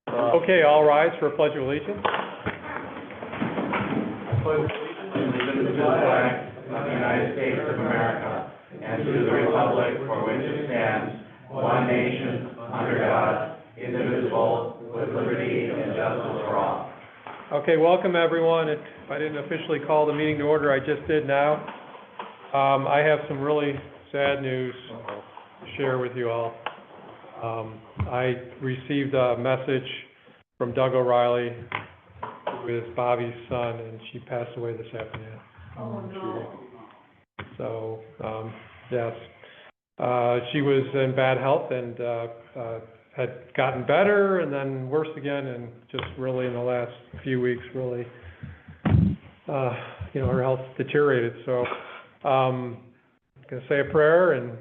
Okay, all rise for a pledge of allegiance. I pledge allegiance to the flag of the United States of America and to the republic for which it stands, one nation, under God, indivisible, with liberty and justice for all. Okay, welcome everyone. If I didn't officially call the meeting to order, I just did now. I have some really sad news to share with you all. I received a message from Doug O'Reilly, who is Bobby's son, and she passed away this afternoon. Oh, no. So, yes. She was in bad health and had gotten better and then worse again, and just really in the last few weeks, really, her health deteriorated. So, I'm going to say a prayer and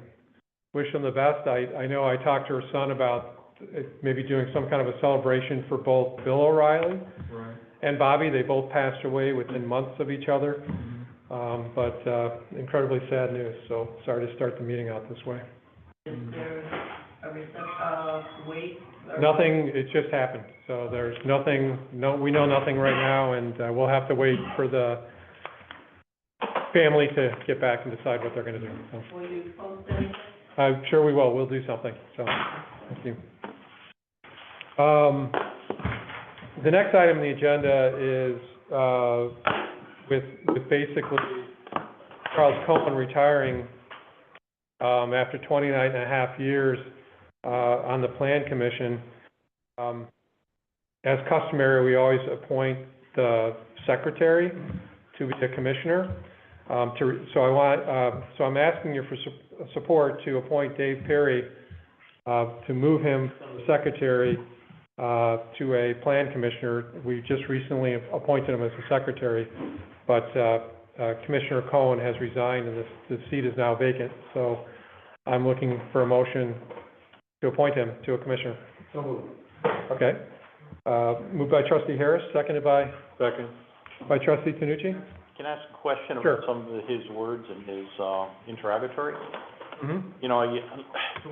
wish him the best. I know I talked to her son about maybe doing some kind of a celebration for both Bill O'Reilly and Bobby. They both passed away within months of each other. But incredibly sad news, so sorry to start the meeting out this way. Is there a wait? Nothing, it just happened, so there's nothing, we know nothing right now, and we'll have to wait for the family to get back and decide what they're going to do. So. Will you post anything? I'm sure we will. We'll do something. So, thank you. The next item on the agenda is with basically Charles Cohen retiring after 29 and a half years on the Plan Commission. As customary, we always appoint the secretary to be a commissioner. So I'm asking you for support to appoint Dave Perry to move him from the secretary to a plan commissioner. We just recently appointed him as a secretary, but Commissioner Cohen has resigned and the seat is now vacant. So I'm looking for a motion to appoint him to a commissioner. So moved. Okay. Moved by Trustee Harris, seconded by? Second. By Trustee Tanucci? Can I ask a question Sure. about some of his words in his interrogatory? Mm-hmm. You know,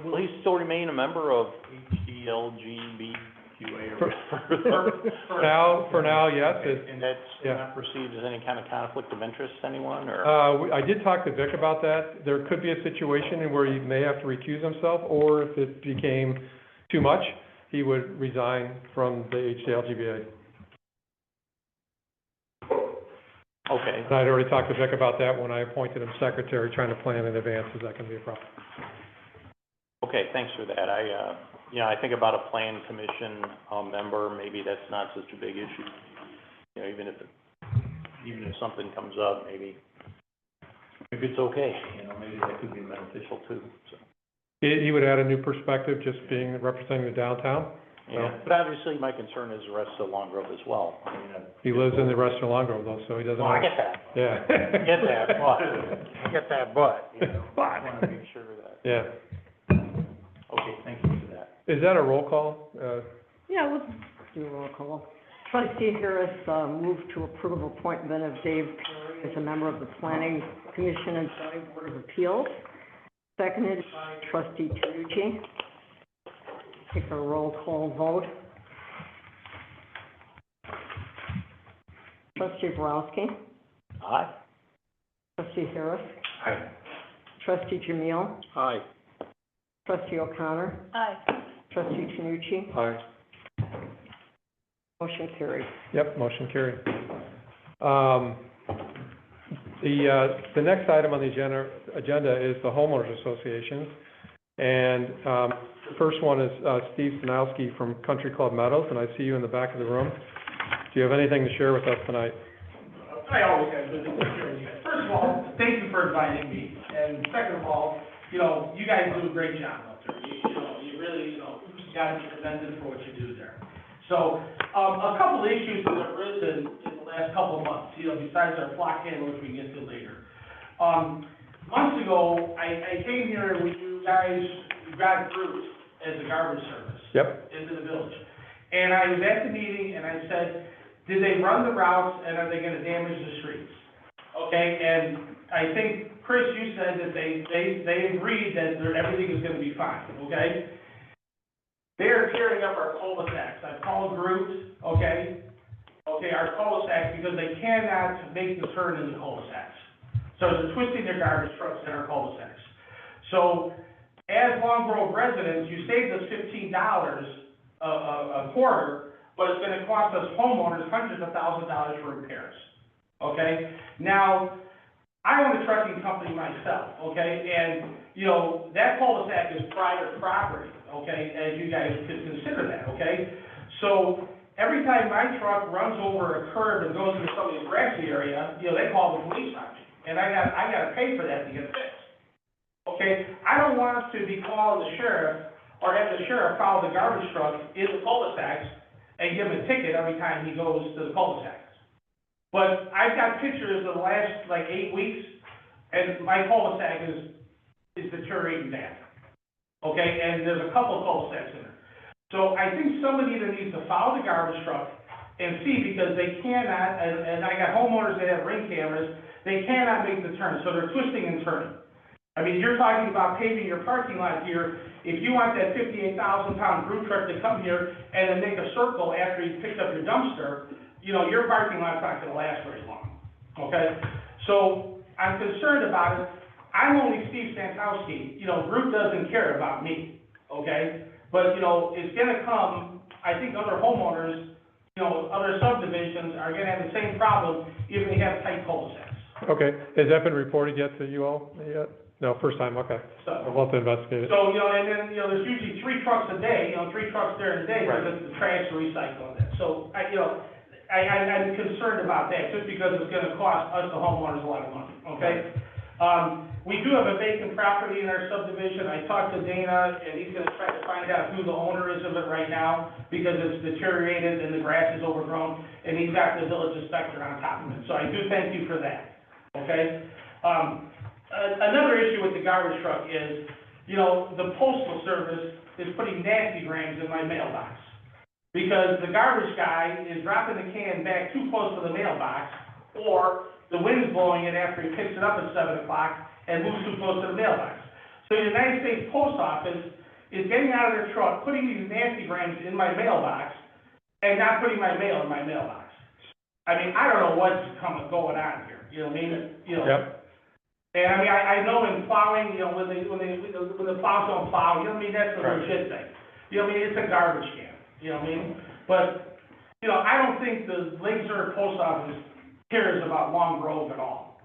will he still remain a member of HDLGBQA or whatever? For now, yes. And that's Yeah. not perceived as any kind of conflict of interest to anyone, or? I did talk to Vic about that. There could be a situation where he may have to recuse himself, or if it became too much, he would resign from the HDLGBA. Okay. And I'd already talked to Vic about that when I appointed him secretary, trying to plan in advance. Is that going to be a problem? Okay, thanks for that. I think about a plan commission member, maybe that's not such a big issue. You know, even if something comes up, maybe it's okay. You know, maybe that could be beneficial too. So. He would add a new perspective, just representing the downtown. Yeah, but obviously my concern is the rest of Long Grove as well. I mean, He lives in the rest of Long Grove though, so he doesn't. Well, I get that. Yeah. I get that, but, you know, I want to make sure that. Yeah. Okay, thank you for that. Is that a roll call? Yeah, we'll do a roll call. Trustee Harris moved to approve appointment of Dave Perry as a member of the Planning Commission and Zoning Board of Appeals. Seconded by Trustee Tanucci. Take a roll call vote. Trustee Borowski. Aye. Trustee Harris. Aye. Trustee Jamil. Aye. Trustee O'Connor. Aye. Trustee Tanucci. Aye. Motion carried. Yep, motion carried. The next item on the agenda is the homeowners associations. And the first one is Steve Stanowski from Country Club Meadows, and I see you in the back of the room. Do you have anything to share with us tonight? I always have good things to share with you guys. First of all, thank you for inviting me, and second of all, you guys do a great job up there. You really, you gotta be commended for what you do there. So, a couple of issues that have arisen in the last couple of months, besides our flock handle, which we can get to later. Months ago, I came here with you guys, got fruit as a garbage service. Yep. Into the village. And I was at the meeting and I said, did they run the routes and are they gonna damage the streets? Okay, and I think, Chris, you said that they agreed that everything is gonna be fine, okay? up our cul-de-sacs. I've called groups, okay? Okay, our cul-de-sacs, because they cannot make the turn in the cul-de-sacs. So they're twisting their garbage trucks in our cul-de-sacs. So, as Long Grove residents, you saved us $15 a quarter, but it's gonna cost us homeowners hundreds of thousands of dollars for repairs, okay? Now, I own a trucking company myself, okay, and, you know, that cul-de-sac is private property, okay, as you guys could consider that, okay? So, every time my truck runs over a curb and goes into somebody's grassy area, you know, they call the police on me, and I gotta pay for that to get fixed. Okay, I don't want us to be calling the sheriff, or have the sheriff follow the garbage truck in the cul-de-sacs and give him a ticket every time he goes to the cul-de-sacs. But I've got pictures of the last, like, 8 weeks, and my cul-de-sac is deteriorating bad. Okay, and there's a couple of cul-de-sacs in there. So I think somebody either needs to follow the garbage truck and see, because they cannot, and I got homeowners that have ring cameras, they cannot make the turn, so they're twisting and turning. I mean, you're talking about paving your parking lot here. If you want that 58,000-pound group truck to come here and then make a circle after you picked up your dumpster, you know, your parking lot's not gonna last very long, okay? So, I'm concerned about it. I'm only Steve Stankowski, you know, group doesn't care about me, okay? But, you know, it's gonna come, I think other homeowners, you know, other subdivisions are gonna have the same problem if they have tight cul-de-sacs. Okay, has that been reported yet to you all yet? No, first time, okay. So, We'll have to investigate it. So, you know, and then, you know, there's usually 3 trucks a day, you know, 3 trucks during the day, Right. because the trash to recycle and that. So, I'm concerned about that, just because it's gonna cost us, the homeowners, a lot of money, okay? We do have a vacant property in our subdivision. I talked to Dana, and he's gonna try to find out who the owner is of it right now, because it's deteriorated and the grass is overgrown, and he's got the village inspector on top of it. So I do thank you for that, okay? Another issue with the garbage truck is, you know, the postal service is putting nasty grams in my mailbox. Because the garbage guy is dropping the can back too close to the mailbox, or the wind's blowing it after he picks it up at 7 o'clock and moves too close to the mailbox. So the United States Post Office is getting out of their truck, putting these nasty grams in my mailbox, and not putting my mail in my mailbox. I mean, I don't know what's going on here, you know what I mean? You know. Yep. And I mean, I know in plowing, you know, when the plows don't plow, you know what I mean, that's a Right. legit thing. You know what I mean, it's a garbage can, you know what I mean? But, you know, I don't think the Lake Zurich Post Office cares about Long Grove at all.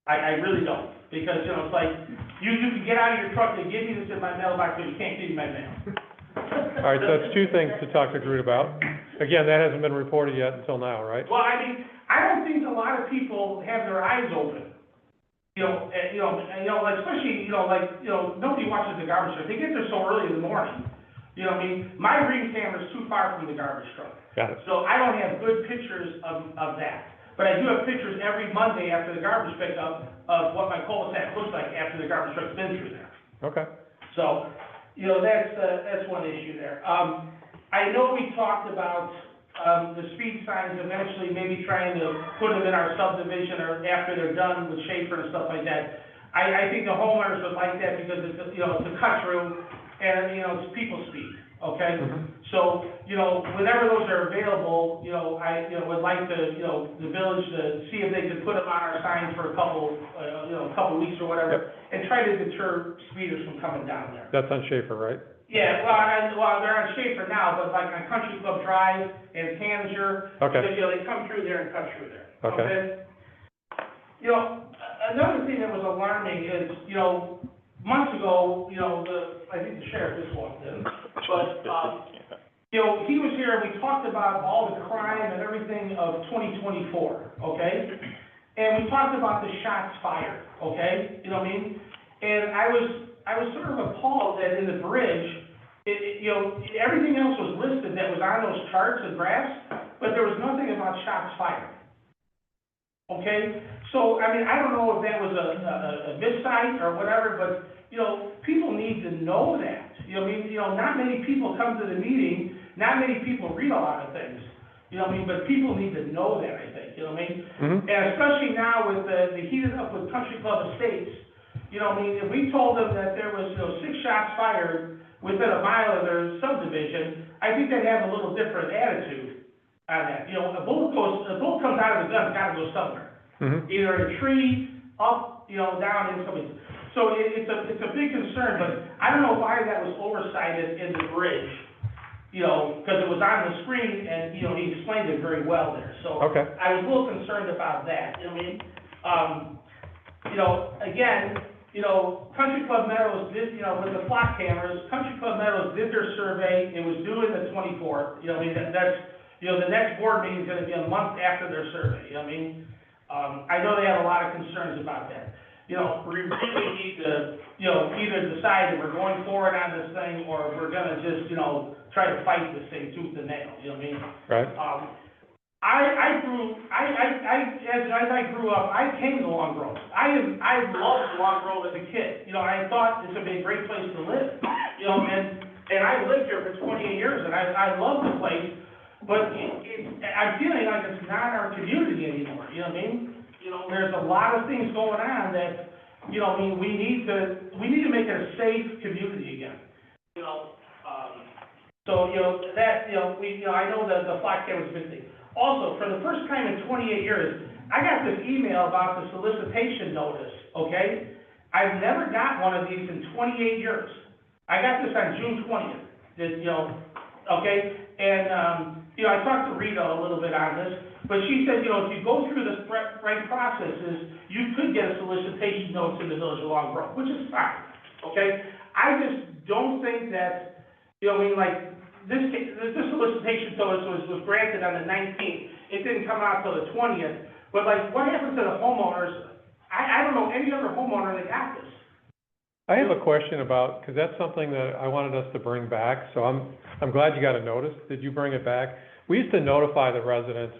I really don't, because, you know, it's like, you can get out of your truck and give me this in my mailbox, but you can't give me my mail. All right, so that's 2 things to talk to Groot about. Again, that hasn't been reported yet until now, right? Well, I mean, I don't think a lot of people have their eyes open. You know, like, especially, nobody watches the garbage truck. They get there so early in the morning. You know what I mean? My ring camera's too far from the garbage truck. Got it. So I don't have good pictures of that. But I do have pictures every Monday after the garbage pickup of what my cul-de-sac looks like after the garbage truck's been through there. Okay. So, you know, that's one issue there. I know we talked about, the speed signs eventually maybe trying to put them in our subdivision or after they're done with Schaefer and stuff like that. I think the homeowners would like that because it's, you know, it's a cut through and, you know, it's people speed, okay? So, you know, whenever those are available, you know, I would like to, you know, the village to see if they could put them on our signs for a couple weeks or whatever, and try to deter speeders from coming down there. That's on Schaefer, right? Yeah, well, they're on Schaefer now, but like on Country Club Drive and Tangier, Okay. you know, they come through there and cut through there. Okay. You know, another thing that was alarming is, you know, months ago, you know, I think the sheriff just walked in, but, you know, he was here and we talked about all the crime and everything of 2024, okay? And we talked about the shots fired, okay? You know what I mean? And I was sort of appalled that in the bridge, you know, everything else was listed that was on those charts and graphs, but there was nothing about shots fired. Okay? So, I mean, I don't know if that was a missight or whatever, but, you know, people need to know that. You know what I mean? You know, not many people come to the meeting, not many people read a lot of things. You know what I mean? But people need to know that, I think, you know what I mean? Mm-hmm. And especially now with the heated up with Country Club Estates, you know what I mean? If we told them that there was, you know, 6 shots fired within a mile of their subdivision, subdivision, I think they'd have a little different attitude on that. You know, a bullet comes out of the gun, it's gotta go somewhere. Mhm. Either a tree, up, you know, down in somebody's. So it's a big concern, but I don't know why that was oversighted in the bridge, you know, because it was on the screen and, you know, he explained it very well there. So Okay. I was a little concerned about that, you know what I mean? You know, again, you know, Country Club Meadows did, you know, with the flock cameras, Country Club Meadows did their survey, it was due in the 24th, you know, I mean, that's, you know, the next board meeting is gonna be a month after their survey, you know what I mean? I know they have a lot of concerns about that. You know, we really need to, you know, either decide if we're going forward on this thing, or if we're gonna just, you know, try to fight this thing tooth and nail, you know what I mean? Right. As I grew up, I came to Long Grove. I loved Long Grove as a kid. You know, I thought this would be a great place to live. You know, and I lived here for 28 years, and I love the place, but I'm feeling like it's not our community anymore, you know what I mean? You know, there's a lot of things going on that, you know, I mean, we need to make it a safe community again. You know, so, you know, that, you know, I know that the flock camera's a big thing. Also, for the first time in 28 years, I got this email about the solicitation notice, okay? I've never got one of these in 28 years. I got this on June 20th, you know, okay? And, you know, I talked to Rita a little bit on this, but she said, you know, if you go through the right processes, you could get a solicitation notice in the Village of Long Grove, which is fine, okay? I just don't think that, you know, I mean, like, this solicitation notice was granted on the 19th. It didn't come out till the 20th. But like, what happened to the homeowners? I don't know any other homeowner that got this. I have a question about, because that's something that I wanted us to bring back, so I'm glad you got a notice. Did you bring it back? We used to notify the residents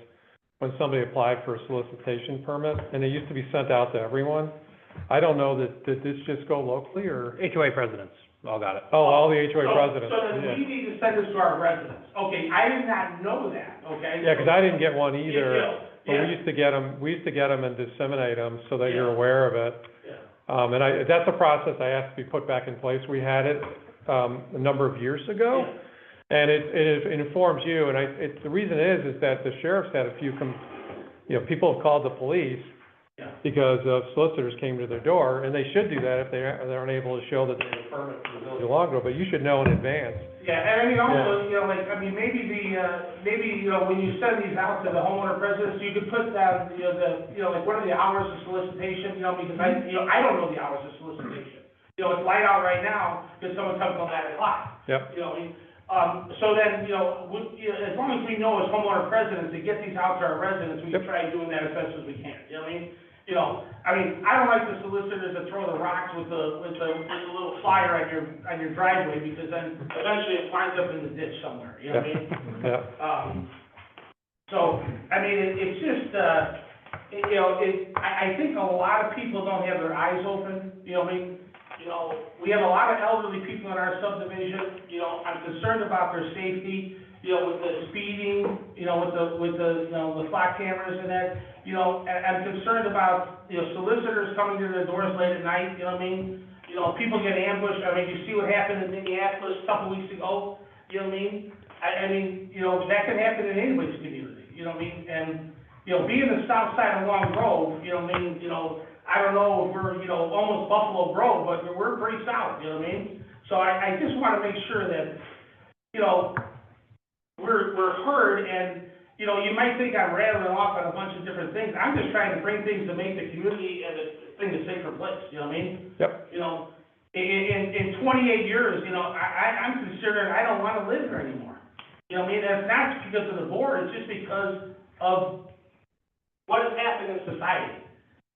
when somebody applied for a solicitation permit, and it used to be sent out to everyone. I don't know did this just go locally, or? HOA presidents, all got it. Oh, all the HOA presidents, So then yeah. we need to send this to our residents. Okay, I did not know that, okay? Yeah, because I didn't get one either, but Yeah. we used to get them and disseminate them so that you're Yeah. aware of it. Yeah. And that's a process I asked to be put back in place. We had it, a number of years ago. Yeah. And it informs you, and the reason is that the sheriff's had a few, people have called the police Yeah. because solicitors came to their door, and they should do that if they're unable to show that they have a permit for the Village of Long Grove, but you should know in advance. Yeah, and I mean, also, you know, like, I mean, maybe you know, when you send these out to the homeowner presidents, you could put down, like, what are the hours of solicitation, you know, because I don't know the hours of solicitation. You know, it's light out right now, because someone comes till 9 o'clock. Yep. You know, I mean, so then, as long as we know as homeowner presidents to get these out to our residents, we can try doing that as best as we can, you know what I mean? You know, I mean, I don't like the solicitors that throw the rocks with the little flyer on your driveway, because then eventually it winds up in the ditch somewhere, you know what I mean? Yeah. So, I mean, it's just, I think a lot of people don't have their eyes open, you know what I mean? You know, we have a lot of elderly people in our subdivision, you know, I'm concerned about their safety, you know, with the speeding, you know, with the flock cameras and that, you know, and I'm concerned about, you know, solicitors coming to their doors late at night, you know what I mean? You know, people get ambushed, I mean, you see what happened in Minneapolis a couple weeks ago, you know what I mean? I mean, you know, that can happen in anybody's community, you know what I mean? And, you know, being the south side of Long Grove, you know what I mean, you know, I don't know if we're, you know, almost Buffalo Grove, but we're pretty south, you know what I mean? So I just wanna make sure that, you know, we're heard, and, you know, you might think I'm rattling off on a bunch of different things. I'm just trying to bring things to make the community and the thing a safer place, you know what I mean? Yep. You know, in 28 years, you know, I'm considering I don't wanna live here anymore. You know what I mean? That's not just because of the board, it's just because of what has happened in society.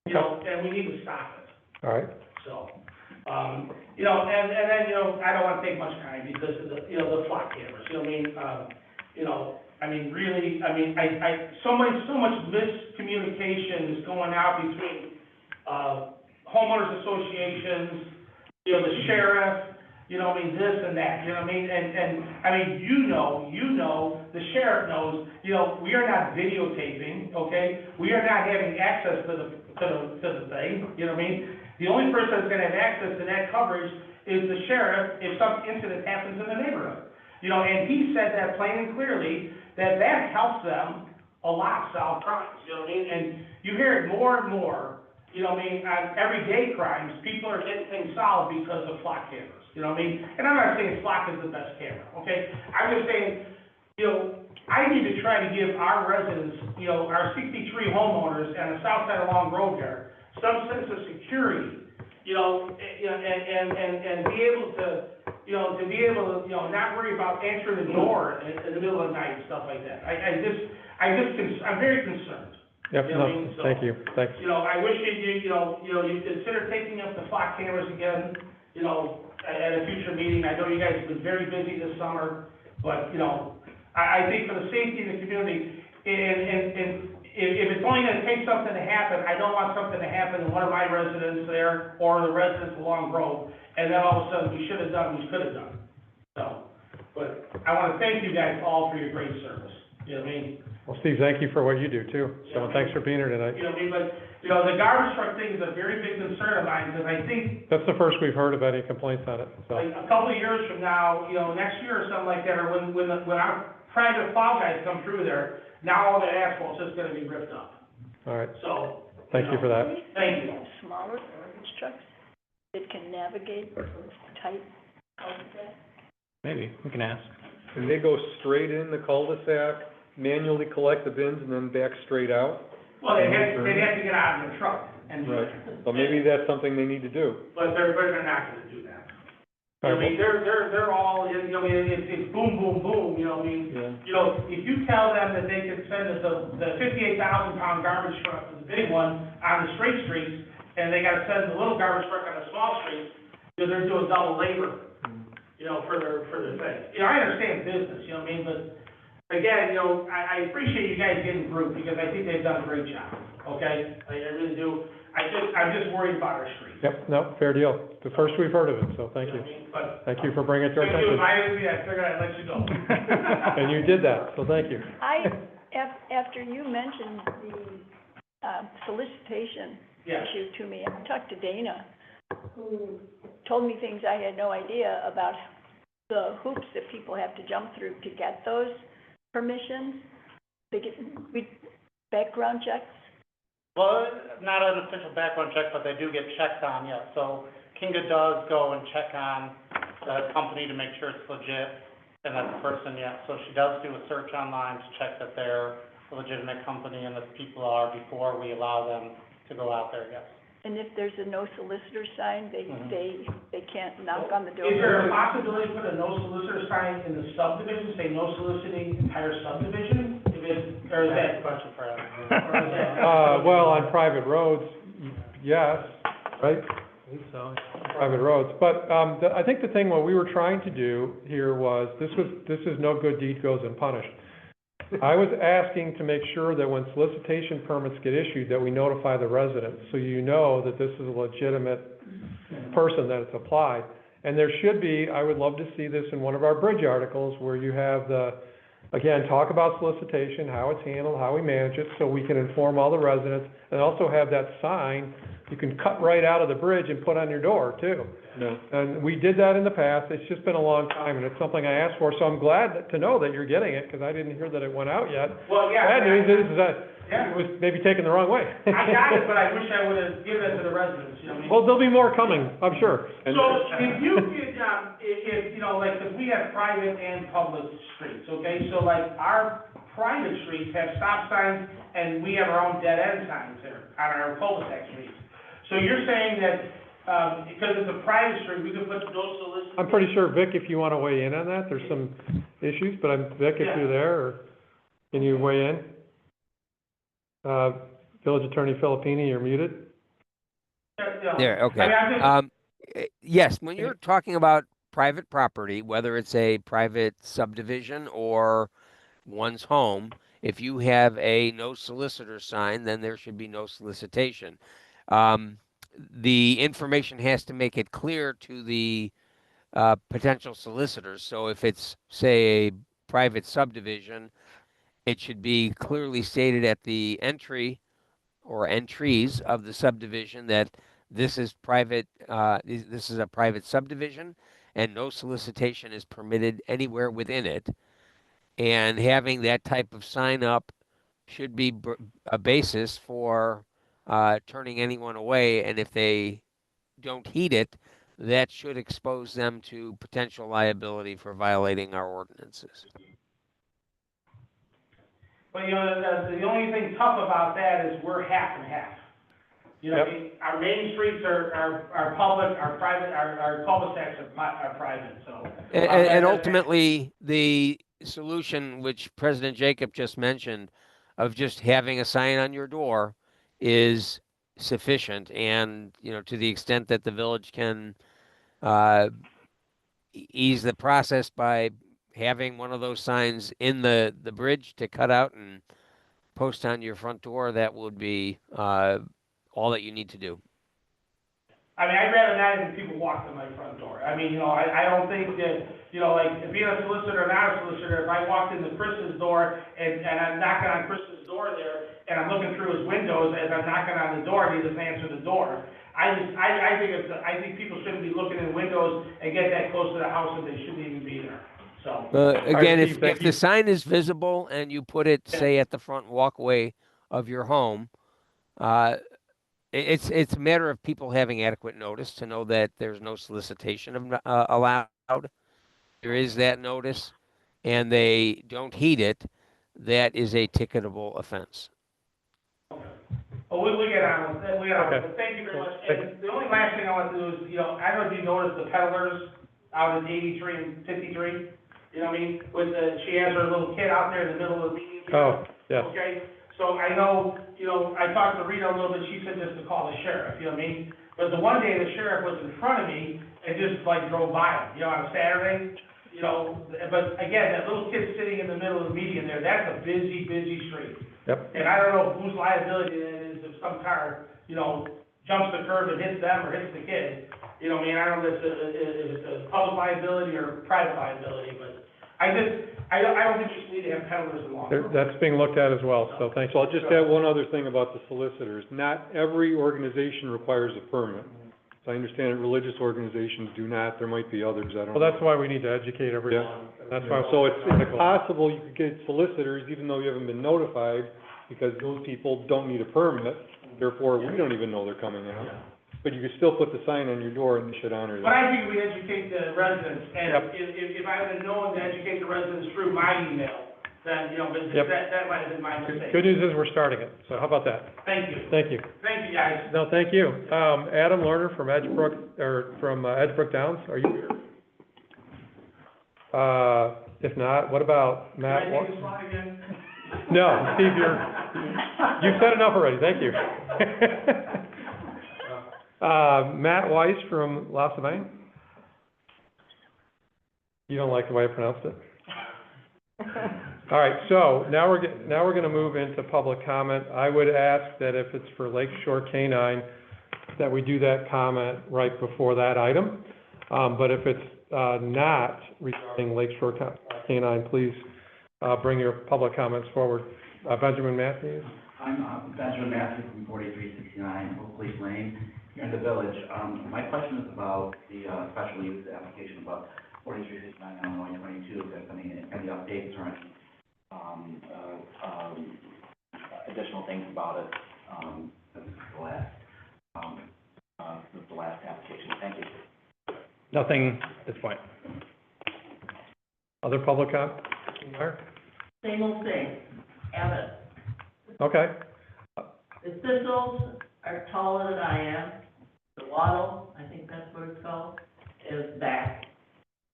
You know, and we need to stop it, All right. so, you know, and then, you know, I don't wanna take much time because of the, you know, the flock cameras, you know what I mean? You know, I mean, really, I mean, so much miscommunication is going out between, homeowners associations, you know, the sheriff, you know, I mean, this and that, you know what I mean? And, I mean, you know, the sheriff knows, you know, we are not videotaping, okay? We are not having access to the thing, you know what I mean? The only person that's gonna have access to that coverage is the sheriff if some incident happens in the neighborhood. You know, and he said that plain and clearly, that that helps them a lot, solve crimes, you know what I mean? And you hear it more and more, you know what I mean, on everyday crimes, people are getting things solved because of flock cameras, you know what I mean? And I'm not saying flock is the best camera, okay? I'm just saying, you know, I need to try to give our residents, you know, our 63 homeowners on the south side of Long Grove there, some sense of security, you know, and be able to, you know, not worry about answering the door in the middle of the night and stuff like that. I'm very concerned. Yep, You know what I no, mean? So, thank you, thanks. You know, I wish you consider taking up the flock cameras again, you know, at a future meeting. I know you guys have been very busy this summer, but, you know, I think for the safety of the community, and if it's only gonna take something to happen, I don't want something to happen to one of my residents there, or the residents along Grove, and then all of a sudden, we should have done, we could have done. So, but I wanna thank you guys all for your great service, you know what I mean? Well, Steve, thank you for what you do too, so thanks for being here tonight. You know what I mean, but, you know, the garbage truck thing is a very big concern of mine, because I think, That's the first we've heard of any complaints on it, so. like, a couple of years from now, you know, next year or something like that, or when our private plow guys come through there, now all the asphalt's just gonna be ripped up, All right, so. thank you for that. Thank you. Smaller garbage trucks that can navigate those tight cul-de-sacs. Maybe, we can ask. And they go straight in the cul-de-sac, manually collect the bins, and then back straight out? Well, they'd have to get out of the truck and do Right. it, Well, maybe that's something they need to do. but they're not gonna do that. All I right, mean, they're all, you know, it's boom, boom, boom, you know, I mean, Yeah. you know, if you tell them that they could send us the 58,000-pound garbage truck with the big one on the straight streets, and they gotta send the little garbage truck on the small streets, you know, they're doing double labor, you know, for their thing. You know, I understand business, you know what I mean, but again, you know, I appreciate you guys getting through, because I think they've done a great job, okay? I really do. I'm just worried about our streets. yep, no, fair deal. The first we've heard of it, so thank know you. what I mean? But, Thank you for bringing it to our since you attention. invited me, I figured I'd let you go. And you did that, so thank you. After you mentioned the solicitation Yeah. issue to me, I talked to Dana, who told me things I had no idea about the hoops that people have to jump through to get those permissions. They get background checks. Well, not an official background check, but they do get checked on, yeah. So Kinga does go and check on the company to make sure it's legit, and that the person, yeah. So she does do a search online to check that they're a legitimate company and that people are before we allow them to go out there, yes. And if there's a no solicitor sign, Mhm. they can't knock on the door. Is there a possibility to put a no solicitor sign in the subdivision, say no soliciting entire subdivision? If it, or is That's that, a question for Adam. or is that? Well, on private roads, yes, right? I think so. Private roads, but, I think the thing, what we were trying to do here was, this is no good deed goes unpunished. I was asking to make sure that when solicitation permits get issued, that we notify the residents, so you know that this is a legitimate person that it's applied. And there should be, I would love to see this in one of our bridge articles, where you have again, talk about solicitation, how it's handled, how we manage it, so we can inform all the residents, and also have that sign you can cut right out of the bridge and put on your door, too. No. And we did that in the past, it's just been a long time, and it's something I asked for, so I'm glad to know that you're getting it, because I didn't hear that it went out yet. Well, yeah. Bad news is that Yeah. it was maybe taken the wrong way. I got it, but I wish I would've given it to the residents, you know what I mean? Well, there'll be more coming, I'm sure. So if you could, if, you know, like, 'cause we have private and public streets, okay? So like, our private streets have stop signs, and we have our own dead end signs there on our cul-de-sac streets. So you're saying that, because it's a private street, we could put no solicitation? I'm pretty sure, Vic, if you wanna weigh in on that, there's some issues, but Vic, if you're there, or can you weigh in? Village Attorney Filippini, you're muted. There, okay. I mean, I'm just, Yes, when you're talking about private property, whether it's a private subdivision or one's home, if you have a no solicitor sign, then there should be no solicitation. The information has to make it clear to the potential solicitors. So if it's, say, a private subdivision, it should be clearly stated at the entry or entries of the subdivision that this is private, this is a private subdivision, and no solicitation is permitted anywhere within it. And having that type of sign up should be a basis for turning anyone away. And if they don't heed it, that should expose them to potential liability for violating our ordinances. But, you know, the only thing tough about that is we're half and half. You know, Yep. our main streets are public, our private, our cul-de-sacs are private, so. And ultimately, the solution which President Jacob just mentioned of just having a sign on your door is sufficient. And, you know, to the extent that the village can ease the process by having one of those signs in the bridge to cut out and post on your front door, that would be all that you need to do. I mean, I'd rather not even people walk to my front door. I mean, you know, I don't think that, you know, like, being a solicitor or not a solicitor, if I walked into Chris's door and I'm knocking on Chris's door there, and I'm looking through his windows as I'm knocking on the door, and he doesn't answer the door. I think people shouldn't be looking in windows and get that close to the house, and they shouldn't even be there, so. Again, Steve, thank if the sign is visible and you put it, say, at the front walkway of your home, it's a matter of people having adequate notice to know that there's no solicitation allowed. There is that notice, and they don't heed it. That is a ticketable offense. Well, we get on with it, Okay. but thank you very much. And the only last thing I want to do is, you know, I don't know if you noticed the peddlers out in 83 and 53, you know what I mean? She has her little kid out there in the middle of the meeting. Oh, yes. Okay, so I know, you know, I talked to Rita a little bit, she said just to call the sheriff, you know what I mean? But the one day the sheriff was in front of me and just like drove by him, you know, on a Saturday, you know, but again, that little kid sitting in the middle of the median there, that's a busy, busy street. Yep. And I don't know whose liability it is if some car, you know, jumps the curb and hits them or hits the kid. You know what I mean? I don't know if it's a public liability or private liability, but I don't think you should need to have peddlers along. That's being looked at as well, so thanks. So I'll just add one other thing about the solicitors. Not every organization requires a permit. So I understand that religious organizations do not, there might be others, I don't know. Well, that's why we need to educate everyone. And that's why. So it's possible you could get solicitors even though you haven't been notified, because those people don't need a permit, therefore we don't even know they're coming in. But you could still put the sign on your door and you should honor But that. I think we educate the residents, and if I had known to educate the residents through my email, then, you know, but Yep. that might have been my mistake. Good news is we're starting it, so how about that? Thank you. Thank you. Thank you, guys. No, thank you. Adam Lerner from Edgebrook Downs, are you here? If not, what about Matt? Can I take the slide again? No, Steve, you've said enough already, thank you. Matt Weiss from La Sabine? You don't like the way I pronounced it? All right, so now we're gonna move into public comment. I would ask that if it's for Lakeshore Canine, that we do that comment right before that item. But if it's not regarding Lakeshore Canine, please bring your public comments forward. Benjamin Matthews? I'm Benjamin Matthews from 4369 Oak Leaf Lane here in the village. My question is about the special use application about 4369 Illinois 22. If there's any updates or any additional things about it since the last application. Thank you. Nothing at this point. Other public comment? Mark? Same old thing, Abbott. Okay. The thistles are taller than I am. The wattle, I think that's what it's called, is back.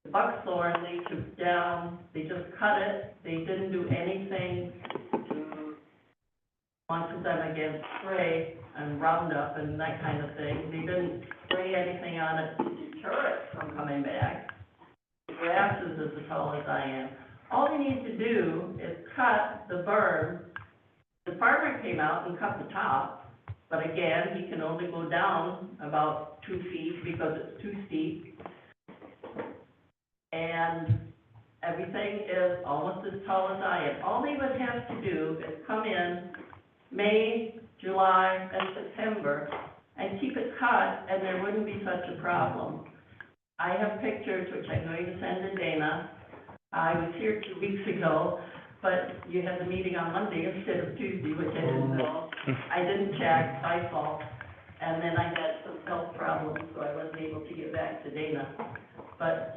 The buckthorn, they took down, they just cut it, they didn't do anything to launch them against spray and Roundup and that kind of thing. They didn't spray anything on it to deter it from coming back. The grass is as tall as I am. All they need to do is cut the berm. The farmer came out and cut the top, but again, he can only go down about 2 feet because it's too steep. And everything is almost as tall as I am. All they would have to do is come in May, July, and September and keep it cut, and there wouldn't be such a problem. I have pictures, which I'm going to send to Dana. I was here 2 weeks ago, but you had the meeting on Monday instead of Tuesday, which I didn't know. I didn't check, my fault. And then I had some health problems, so I wasn't able to get back to Dana. But,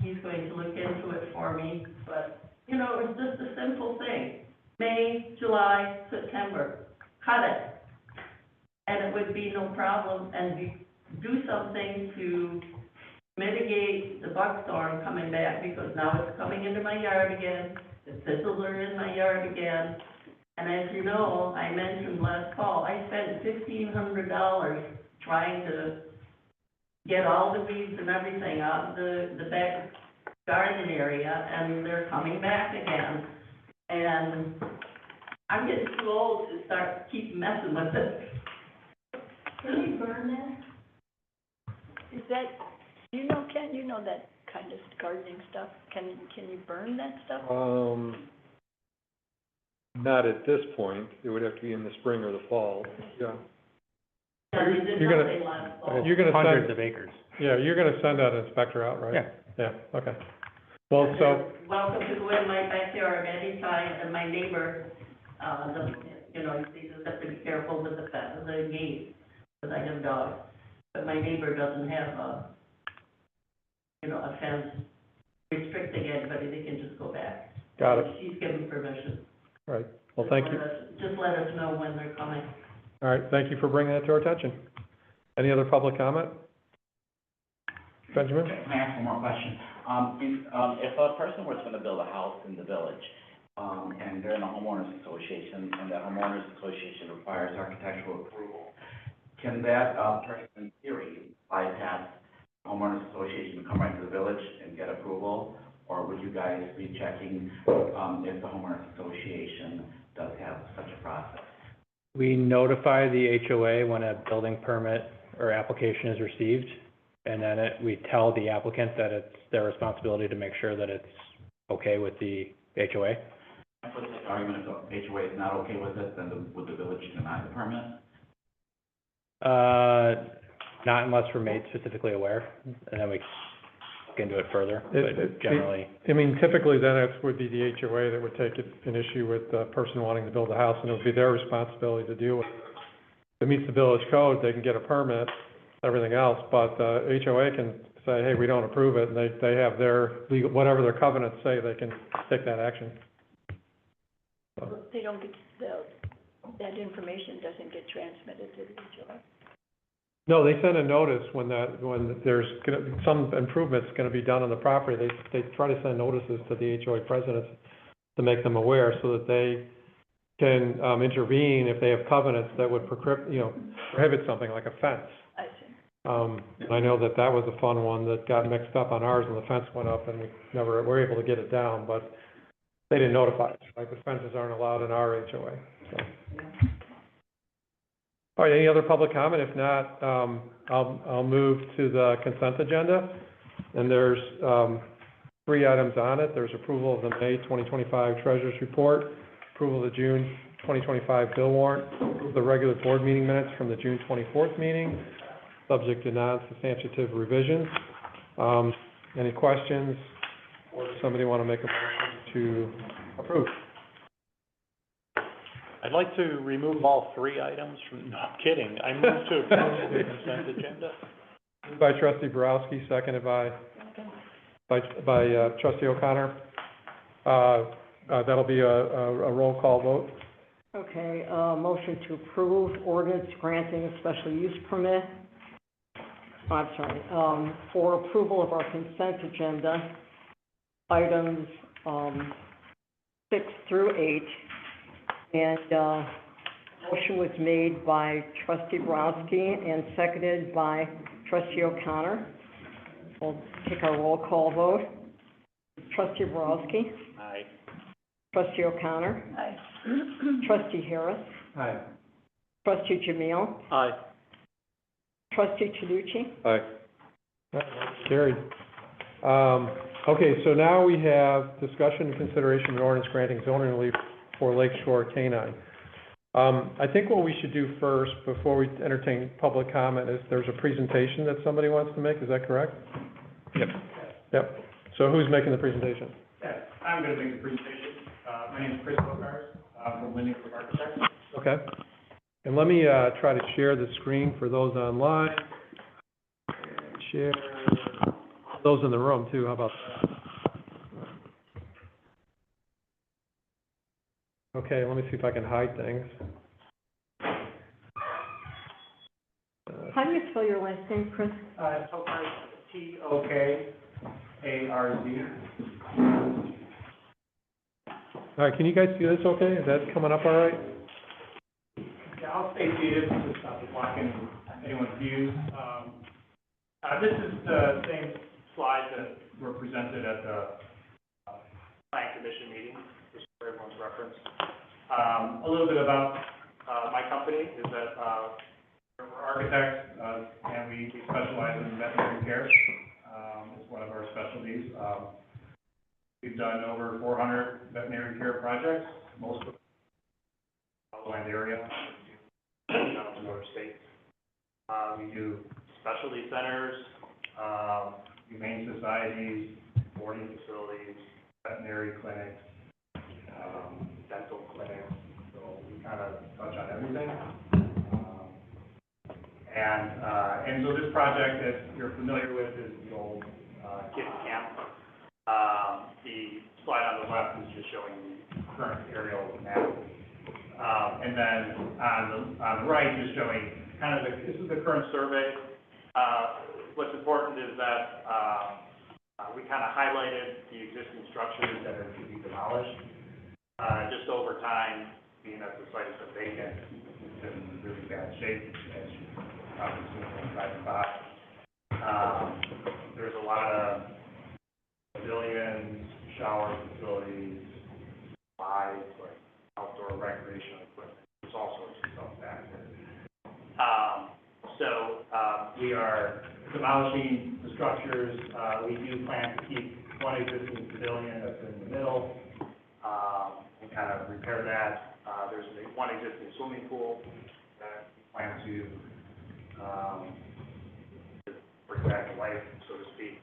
he's going to look into it for me, but, you know, it was just a simple thing. May, July, September, cut it. And it would be no problem, and do something to mitigate the buckthorn coming back, because now it's coming into my yard again, the thistles are in my yard again. And as you know, I mentioned last fall, I spent $1,500 trying to get all the weeds and everything out of the back garden area, and they're coming back again. And I'm getting too old to start keep messing with it. Can you burn that? Is that, you know, Ken, you know that kind of gardening stuff, can you burn that stuff? Not at this point, it would have to be in the spring or the fall, yeah. Yeah, they did You're gonna- nothing last fall. You're gonna Hundreds send, of acres. yeah, you're gonna send that inspector out, right? Yeah. Yeah, okay. Well, so, You're welcome to go in my backyard anytime, and my neighbor, you know, he just have to be careful with the gate, because I have dogs. But my neighbor doesn't have a fence restricting anybody, they can just go back. got it, She's given permission. right. Well, thank you. Just let us know when they're coming. All right, thank you for bringing that to our attention. Any other public comment? Benjamin? Can I ask one more question? If a person was gonna build a house in the village, and they're in a homeowners association, and the homeowners association requires architectural approval, can that, person in theory bypass homeowners association and come right to the village and get approval? Or would you guys be checking, if the homeowners association does have such a process? We notify the HOA when a building permit or application is received, and then we tell the applicant that it's their responsibility to make sure that it's okay with the HOA. For the argument, if the HOA is not okay with it, then would the village deny the permit? Not unless we're made specifically aware, and then we look into it further, but generally. I mean, typically then it would be the HOA that would take an issue with the person wanting to build a house, and it would be their responsibility to deal with it. If it meets the village code, they can get a permit, everything else, but the HOA can say, hey, we don't approve it, and they have their legal, whatever their covenants say, they can take that action. They don't get, that information doesn't get transmitted to the HOA. No, they send a notice when there's some improvements gonna be done on the property, they try to send notices to the HOA presidents to make them aware, so that they can, intervene if they have covenants that would prohibit something like a fence. I see. And I know that was a fun one that got mixed up on ours, and the fence went up, and we never were able to get it down, but they didn't notify us, like, the fences aren't allowed in our HOA, so. All right, any other public comment? If not, I'll move to the consent agenda, and there's, 3 items on it. There's approval of the May 2025 Treasurers Report, approval of the June 2025 bill warrant, approval of the regular board meeting minutes from the June 24th meeting, subject to non-substantive revisions. Any questions, or does somebody want to make a motion to approve? I'd like to remove all 3 items from, no, I'm kidding. I move to approve the consent agenda. Moved by trustee Borowski, seconded by trustee O'Connor. That'll be a roll call vote. Okay, motion to approve ordinance granting a special use permit. Oh, I'm sorry, for approval of our consent agenda, items, 6 through 8. And, motion was made by trustee Borowski and seconded by trustee O'Connor. We'll take our roll call vote. Trustee Borowski, Aye. trustee O'Connor, Aye. trustee Harris, Aye. trustee Jamil, Aye. trustee Chiuducci. Aye. Carried. Okay, so now we have discussion and consideration of ordinance granting zoning relief for Lake Shore Canine. I think what we should do first, before we entertain public comment, is there's a presentation that somebody wants to make, is that correct? Yep. So who's making the presentation? Yes, I'm gonna make the presentation. My name is Chris Bocars, from Linear Architects. Okay. And let me, try to share the screen for those online. Share, those in the room too, how about that? Okay, let me see if I can hide things. How do you spell your last name, Chris? Tokars, T-O-K-A-R-Z. All right, can you guys see this okay? Is that coming up all right? Yeah, I'll stay seated, just not to block anyone's views. This is the same slide that were presented at the Plan Commission meeting, just for everyone's reference. A little bit about my company is that we're architects, and we specialize in veterinary care. It's one of our specialties. We've done over 400 veterinary care projects, most of them in the land area, out in other states. We do specialty centers, humane societies, boarding facilities, veterinary clinics, dental clinics, so we kind of touch on everything. And so this project that you're familiar with is the old kitten camp. The slide on the left is just showing the current aerial map. And then on the right is showing kind of this is the current survey. What's important is that we kind of highlighted the existing structures that are to be demolished. Just over time, being that the site has been vacant, it's in really bad shape, as you probably seen when driving by. There's a lot of pavilions, shower facilities, slides, like outdoor recreational equipment. There's all sorts of stuff back there. We are demolishing the structures. We do plan to keep one existing pavilion that's in the middle, and kind of repair that. There's one existing swimming pool that we plan to bring back to life, so to speak.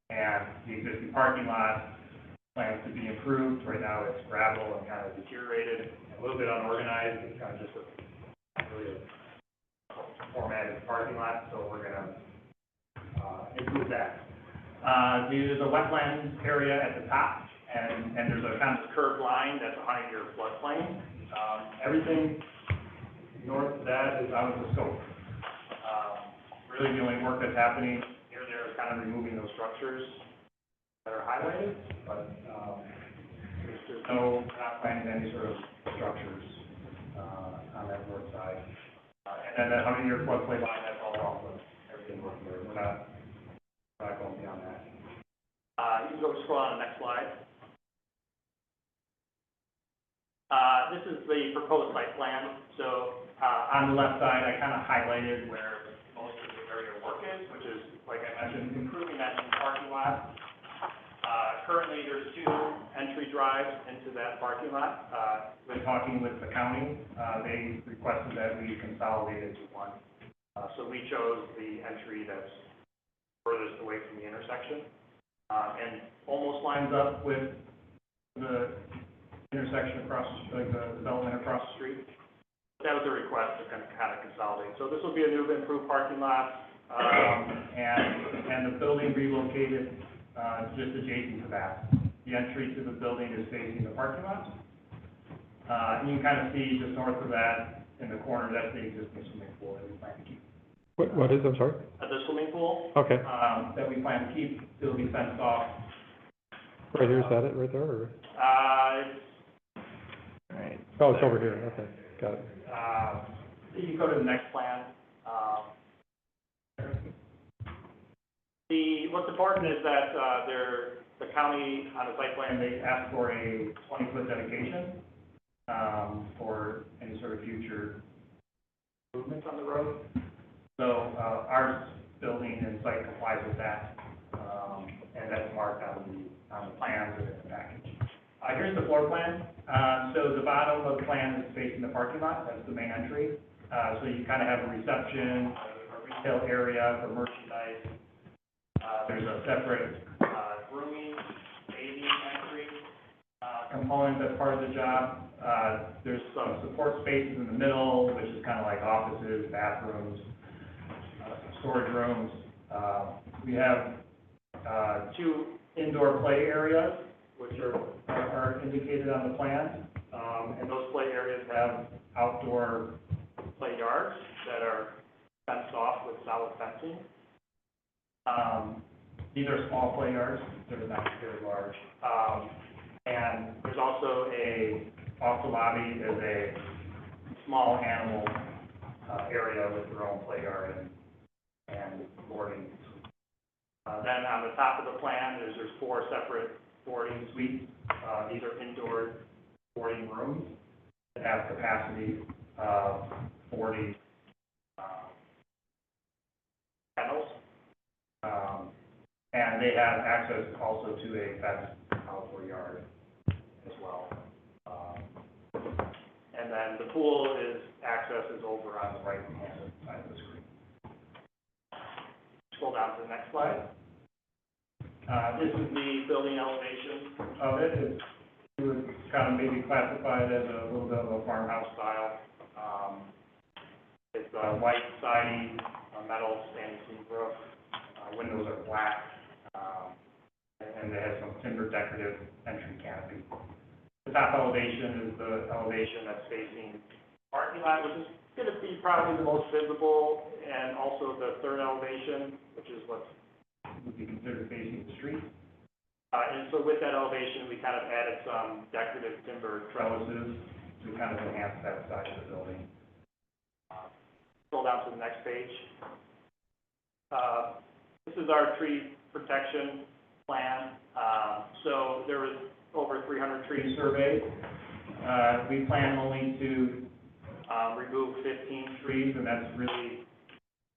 And the existing parking lot plans to be improved. Right now it's gravel and kind of deteriorated, a little bit unorganized. It's kind of just really a formatted parking lot, so we're gonna improve that. There's a wetland area at the top, and there's a kind of curved line that's a 100-year floodplain. Everything north of that is out of the scope. Really the only work that's happening here there is kind of removing those structures that are highlighted, but there's no, we're not planning any sort of structures on that north side. And then that 100-year floodplain line, that's all off of everything north there. We're not going beyond that. You can go scroll on the next slide. This is the proposed site plan. So on the left side, I kind of highlighted where most of the area work is, which is, like I mentioned, improving that parking lot. Currently, there's 2 entry drives into that parking lot. When talking with the county, they requested that we consolidate it to one. So we chose the entry that's furthest away from the intersection, and almost lines up with the intersection across, like the development across the street. That was a request to kind of consolidate. So this will be a new improved parking lot, and the building relocated just adjacent to that. The entry to the building is facing the parking lot. And you can kind of see just north of that, in the corner, that's the existing swimming pool that we plan to keep. What is, I'm sorry? The swimming pool. Okay. That we plan to keep, it'll be fenced off. Right here, is that it right there, or? Right. Oh, it's over here, okay, got it. You can go to the next plan. What's important is that the county, on the site plan, they asked for a 20-foot dedication for any sort of future improvements on the road. So our building and site complies with that, and that's marked on the plans and in the package. Here's the floor plan. So the bottom of the plan is facing the parking lot. That's the main entry. So you kind of have a reception, a retail area for merchandise, There's a separate, grooming, bathing entry, component that's part of the job. There's some support spaces in the middle, which is kind of like offices, bathrooms, some storage rooms. We have, 2 indoor play areas, which are indicated on the plan. And those play areas have outdoor play yards that are fenced off with solid fencing. These are small play yards, they're not very large. And there's also off the lobby is a small animal, area with their own play yard and boarding. Then on the top of the plan, there's 4 separate boarding suites. These are indoor boarding rooms that have capacity of 40, kennels. And they have access also to a fenced outdoor yard as well. And then the pool access is over on the right-hand side of the screen. Scroll down to the next slide. This is the building elevation of it. It would kind of maybe classify it as a little bit of a farmhouse style. It's white siding, metal standing seam roof. Windows are black, and it has some timber decorative entry canopy. The top elevation is the elevation that's facing parking lot, which is going to be probably the most visible, and also the third elevation, which is what would be considered facing the street. And so with that elevation, we kind of added some decorative timber trellises to kind of enhance that side of the building. Scroll down to the next page. This is our tree protection plan. So there was over 300 trees surveyed. We plan only to remove 15 trees, and that's really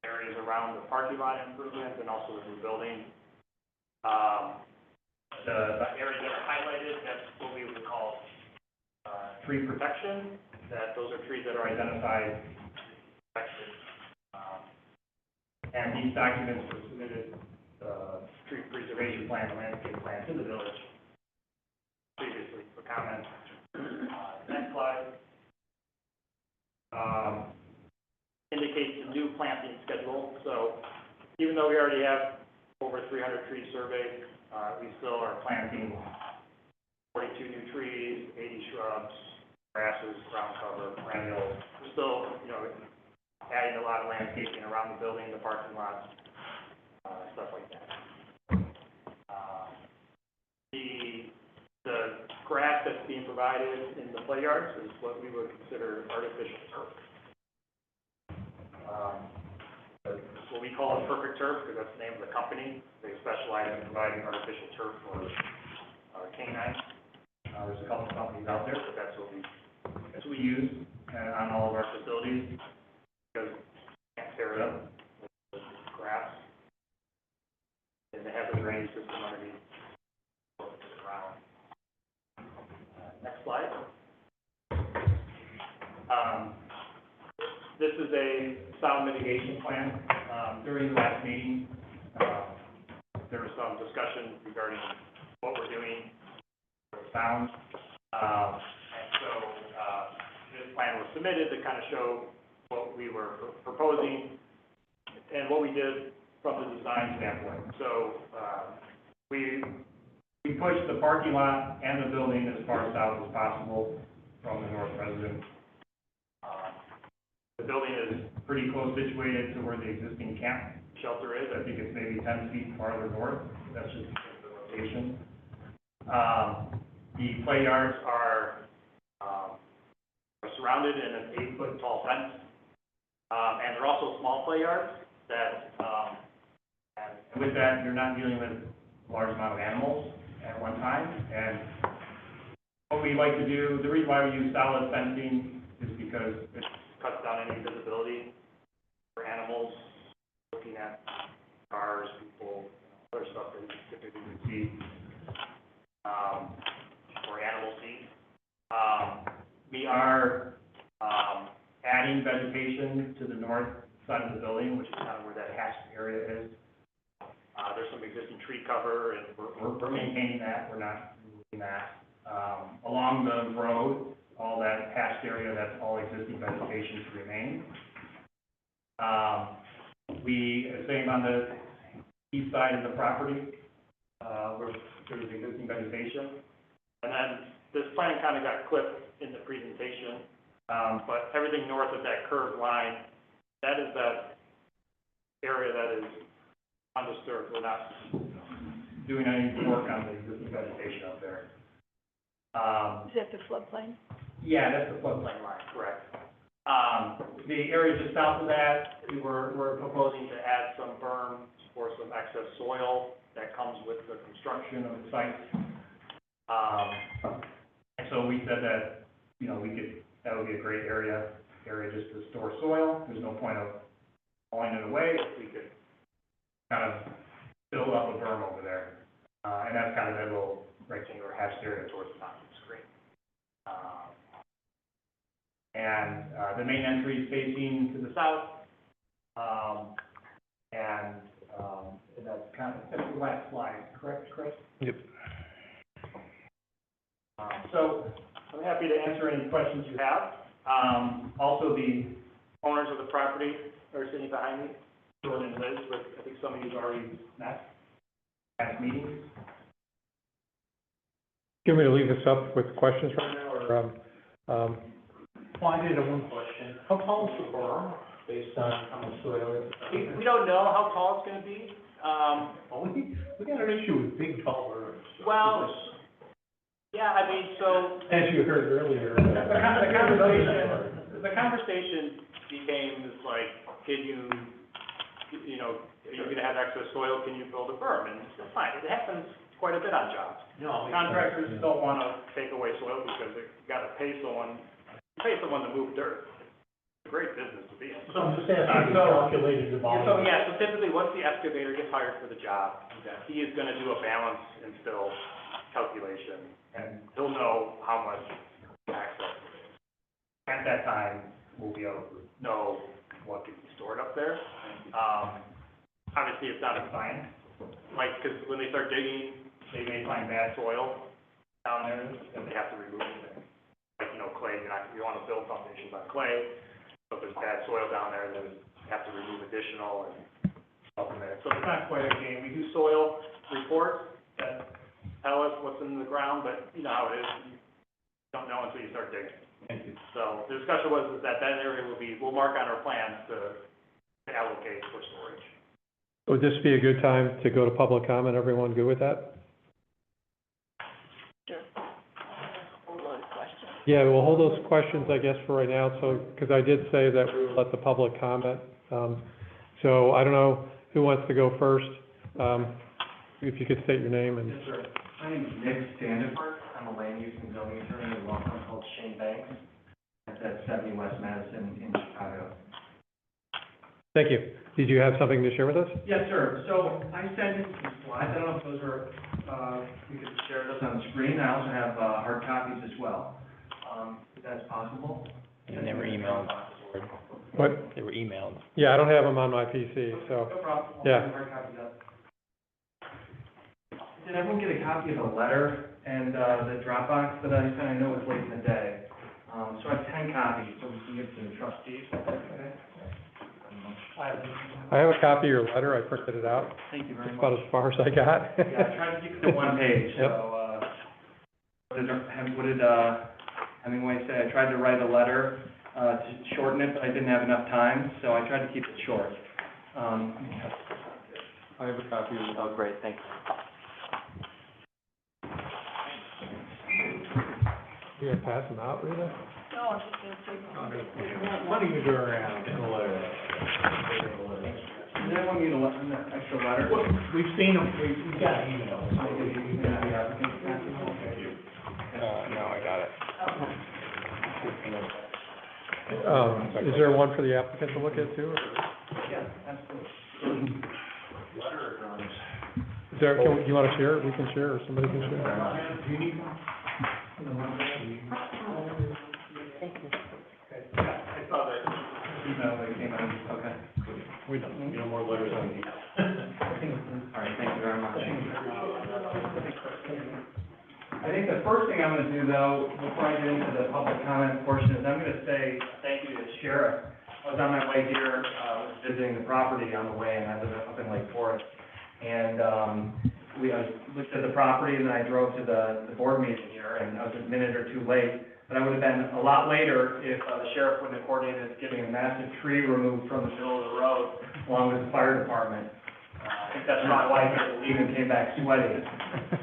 areas around the parking lot improvement and also the new building. The areas that are highlighted, that's what we would call tree protection. Those are trees that are identified. And these documents were submitted, tree preservation plan, the landscape plan, to the village previously for comment. Next slide. Indicates the new planting schedule. So even though we already have over 300 trees surveyed, we still are planting 42 new trees, 80 shrubs, grasses, ground cover, perennials. We're still, adding a lot of landscaping around the building, the parking lots, stuff like that. The grass that's being provided in the play yards is what we would consider artificial turf. What we call it perfect turf, because that's the name of the company. They specialize in providing artificial turf for canines. There's a couple of companies out there, but that's what we use on all of our facilities, because you can't tear it up with grass. And they have a drainage system underneath the ground. Next slide. This is a sound mitigation plan. During the last meeting, there was some discussion regarding what we're doing with sound. And so this plan was submitted to kind of show what we were proposing and what we did from the design standpoint. So we pushed the parking lot and the building as far south as possible from the north residence. The building is pretty close situated to where the existing camp shelter is. I think it's maybe 10 feet farther north. That's just the location. The play yards are surrounded in an 8-foot tall fence. And they're also small play yards that, and with that, you're not dealing with a large amount of animals at one time. And what we like to do, the reason why we use solid fencing is because it cuts down any visibility for animals, looking at cars, people, other stuff that we typically would see, or animal seed. We are adding vegetation to the north side of the building, which is kind of where that hatched area is. there's some existing tree cover, and we're maintaining that, we're not removing that. Along the road, all that hatched area, that's all existing vegetation to remain. Same on the east side of the property, where there's existing vegetation. And then this plan kind of got clipped in the presentation, but everything north of that curved line, that is that area that is undisturbed. We're not doing any work on the existing vegetation up there. Is that the floodplain? Yeah, that's the floodplain line, correct. The area just south of that, we're proposing to add some berm for some excess soil that comes with the construction of the site. And so we said that, that would be a great area just to store soil. There's no point of hauling it away if we could kind of build up a berm over there. And that's kind of that little rectangular hatched area towards the top of the screen. The main entry is facing to the south. That's the last slide, correct, Chris? Yep. So I'm happy to answer any questions you have. Also, the owners of the property are sitting behind me, Jordan and Liz, but I think some of you have already met at meetings. Do you want me to leave this up with questions right now, or, Well, I did have one question. How tall is the berm based on how much soil is? We don't know how tall it's gonna be. Well, we got an issue with big tall berms. Well, yeah, I mean, so. As you heard earlier. The conversation became is like, are you gonna have excess soil, can you build a berm? And it's fine, it happens quite a bit on jobs. No. Contractors don't wanna take away soil because they gotta pay someone to move dirt. It's a great business to be in. So I'm just asking, calculated the volume. So typically, once the excavator gets hired for the job, he is gonna do a balance and fill calculation, and he'll know how much access there is. At that time, we'll be able to know what can be stored up there. Obviously, it's not a science, because when they start digging, they may find bad soil down there, and they have to remove it. Clay, you want to build foundations on clay, so if there's bad soil down there, then you have to remove additional and stuff in there. So it's not quite a game. We do soil reports that tell us what's in the ground, but you know how it is. You don't know until you start digging. Thank you. So the discussion was that area we'll mark on our plans to allocate for storage. would this be a good time to go to public comment? Everyone good with that? Sure. Hold on, question. Yeah, we'll hold those questions, I guess, for right now, so, because I did say that we would let the public comment. So I don't know who wants to go first. If you could state your name and. Yes, sir. My name is Nick Standiford. I'm a land use and zoning attorney at a law firm called Shane Banks at 70 West Madison in Chicago. Thank you. Did you have something to share with us? Yes, sir. So I sent in some slides. I don't know if those are, we could share those on the screen. I also have hard copies as well, if that's possible. And they were emailed. What? They were emailed. Yeah, I don't have them on my PC, so. No problem. I'll Yeah. put the hard copies up. Did everyone get a copy of the letter and the Dropbox that I sent? I know it's late in the day. So I have 10 copies, so we can give to the trustees. Okay. I have a copy of your letter. I printed it out. Thank you very That's much. about as far as I got. Yeah, I tried to keep it to one page, Yep. so, what did Hemingway say? I tried to write a letter, to shorten it, but I didn't have enough time, so I tried to keep it short. I have a copy of it. Oh, great, thank you. You gonna pass them out, Rita? No, I'm just gonna take one. Money to go around, get a letter. Does anyone need an extra letter? We've seen them, we've got emails. No, I got it. Is there one for the applicant to look at too? or- Yeah, absolutely. Is there, you wanna share? We can share, or somebody can share? Do you need one? I saw that. Email that came in, okay. We don't, more letters on these. All right, thank you. think the first thing I'm gonna do, though, before I get into the public comment portion, is I'm gonna say thank you to the sheriff. I was on my way here, was visiting the property on the way, and I live up in Lake Forest. And, I looked at the property, and then I drove to the board meeting here, and I was a minute or two late. But I would have been a lot later if the sheriff wouldn't have coordinated getting a massive tree removed from the middle of the road, along with the fire department. I think that's probably why he even came back sweaty.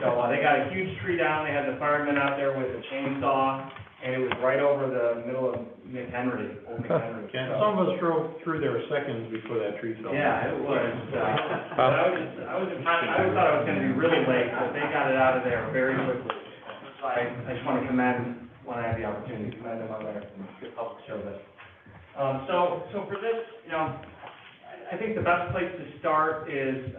So, they got a huge tree down, they had the firemen out there with a chainsaw, and it was right over the middle of McHenry, old McHenry. So- Some of us drove through there seconds before that tree fell. Yeah, it was, but I thought I was gonna be really late, but they got it out of there very quickly. So I just wanna commend, when I have the opportunity, to commend them on their good public service. So for this, I think the best place to start is,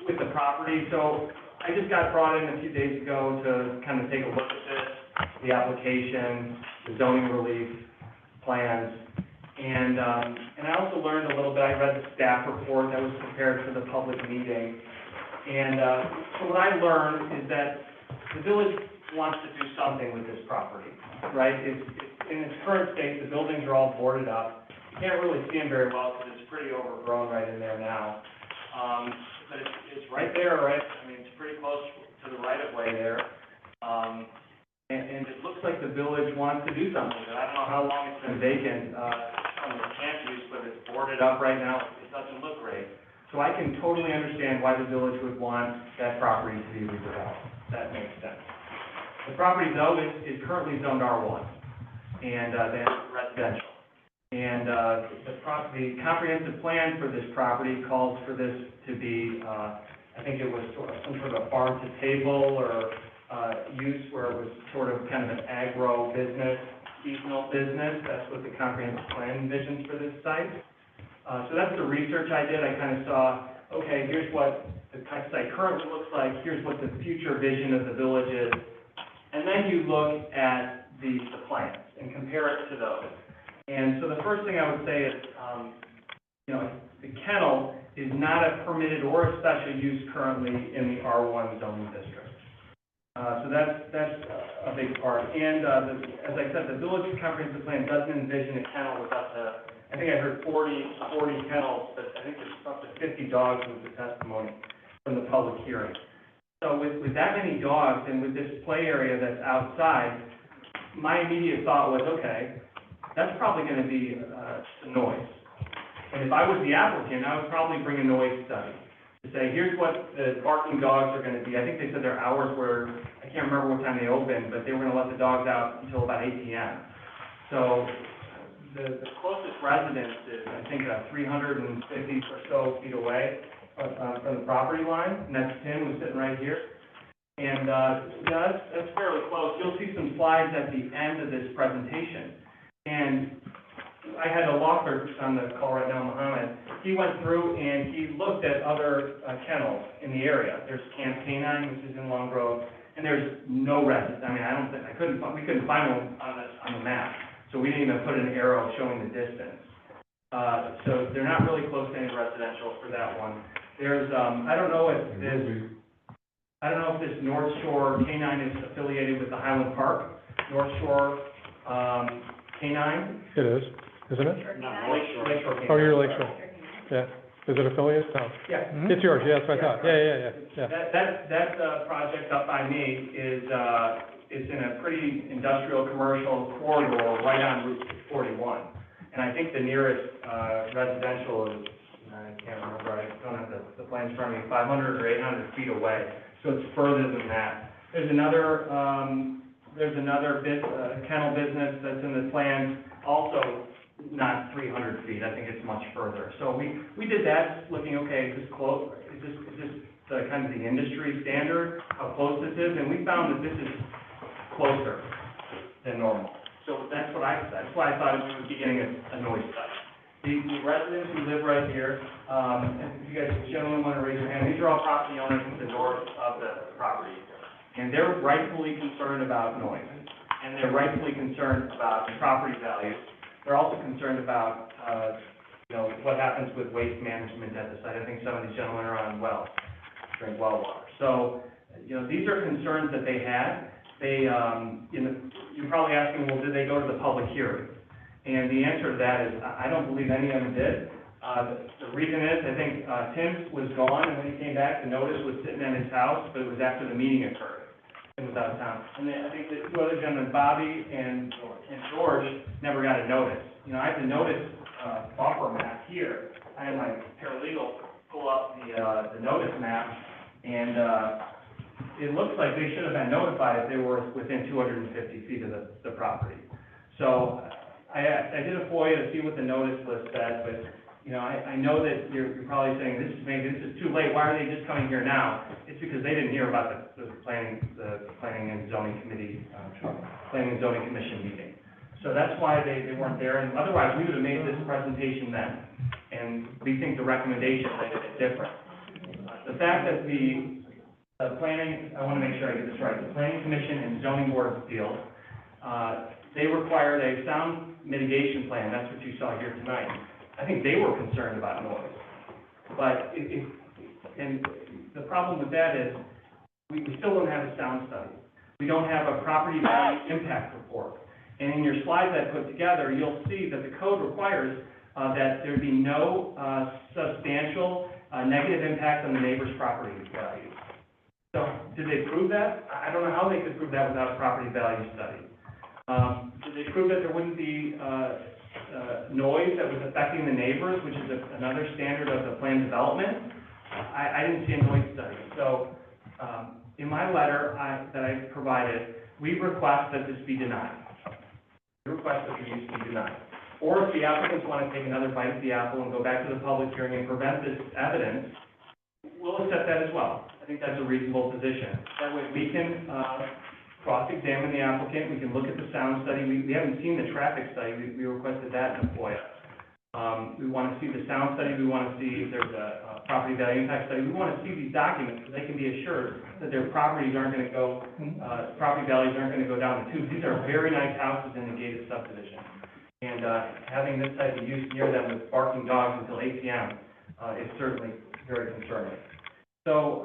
with the property. So I just got brought in a few days ago to kind of take a look at this, the application, the zoning relief plans. And I also learned a little bit, I read the staff report that was prepared for the public meeting. And, so what I learned is that the village wants to do something with this property, right? It's in its current state, the buildings are all boarded up. You can't really see them very well because it's pretty overgrown right in there now. But it's right there, right? I mean, it's pretty close to the right of way there. And it looks like the village wants to do something. I don't know how long it's been vacant, from the camp use, but it's boarded up right now. It doesn't look great. So I can totally understand why the village would want that property to be redeveloped. That makes sense. The property, though, is currently zoned R1, and then residential. And the comprehensive plan for this property calls for this to be, I think it was some sort of a farm to table or use where it was sort of kind of an agro business, seasonal business. That's what the comprehensive plan envisions for this site. So that's the research I did. I kind of saw, okay, here's what the site currently looks like, here's what the future vision of the village is. And then you look at the plans and compare it to those. And so the first thing I would say is, the kennel is not a permitted or a special use currently in the R1 zoning district. So that's a big part. And as I said, the village comprehensive plan doesn't envision a kennel with up to, I think I heard 40 kennels, but I think there's up to 50 dogs with the testimony from the public hearing. So with that many dogs and with this play area that's outside, my immediate thought was, okay, that's probably going to be noise. And if I was the applicant, I would probably bring a noise study to say, here's what the barking dogs are going to be. I think they said their hours were, I can't remember what time they opened, but they were going to let the dogs out until about 8 p.m. So the closest residence is, I think, 350 or so feet away from the property line, and that's Tim, who's sitting right here. And, that's fairly close. You'll see some slides at the end of this presentation. And I had a law clerk on the call right now, Mohammed. He went through and he looked at other kennels in the area. There's Camp Canine, which is in Long Grove, and there's no residence. I mean, we couldn't find one on the map. So we didn't even put an arrow showing the distance. So they're not really close to any residential for that one. There's, I don't know if this North Shore Canine is affiliated with the Highland Park, North Shore, Canine. It is, isn't it? No, Lake Shore Canine. Oh, you're Lake Shore. Yeah. Is it affiliated? No. Yeah. It's yours, yeah, that's what I thought. Yeah. That project up by me is in a pretty industrial commercial corridor right on Route 41. And I think the nearest residential is, I can't remember, I don't have the plans in front of me, 500 or 800 feet away. So it's further than that. There's another kennel business that's in the plan, also not 300 feet. I think it's much further. So we did that, looking, okay, is this close? Is this the kind of the industry standard, how close this is? And we found that this is closer than normal. So that's why I thought we would be getting a noise study. The residents who live right here, and if you guys, gentlemen, want to raise your hand, these are all property owners to the north of the property. And they're rightfully concerned about noise. And they're rightfully concerned about property values. They're also concerned about, what happens with waste management at the site. I think some of these gentlemen are on wells, drink well water. So, You know, these are concerns that they had. They, you're probably asking, well, did they go to the public hearing? And the answer to that is, I don't believe any of them did. The reason is, I think, Tim was gone, and when he came back, the notice was sitting at his house, but it was after the meeting occurred. Tim was out of town. And then I think the two other gentlemen, Bobby and George, never got a notice. You know, I have the notice, buffer map here. I had my paralegal pull up the notice map, and, it looks like they should have been notified if they were within 250 feet of the property. So, I did a FOIA to see what the notice list said, but, you know, I know that you're probably saying, this is too late, why are they just coming here now? It's because they didn't hear about the planning and zoning committee, planning and zoning commission meeting. So that's why they weren't there, and otherwise, we would have made this presentation then. And we think the recommendation is different. The fact that the planning, I want to make sure I get this right, the planning commission and zoning board of appeals, they required a sound mitigation plan, that's what you saw here tonight. I think they were concerned about noise. But and the problem with that is, we still don't have a sound study. We don't have a property value impact report. And in your slides I put together, you'll see that the code requires that there be no substantial negative impact on the neighbor's property value. So, did they prove that? I don't know how they could prove that without a property value study. Did they prove that there wouldn't be noise that was affecting the neighbors, which is another standard of the plan development? I didn't see a noise study. So, in my letter that I provided, we request that this be denied. We request that the use be denied. Or if the applicants want to take another bite at the apple and go back to the public hearing and prevent this evidence, we'll accept that as well. I think that's a reasonable position. That way we can cross-examine the applicant, we can look at the sound study. We haven't seen the traffic study, we requested that in the FOIA. We want to see the sound study, we want to see if there's a property value impact study. We want to see these documents so they can be assured that their properties aren't going to go, property values aren't going to go down the tubes. These are very nice houses in the gated subdivision. And having this type of use near them with barking dogs until 8 p.m. Is certainly very concerning. So,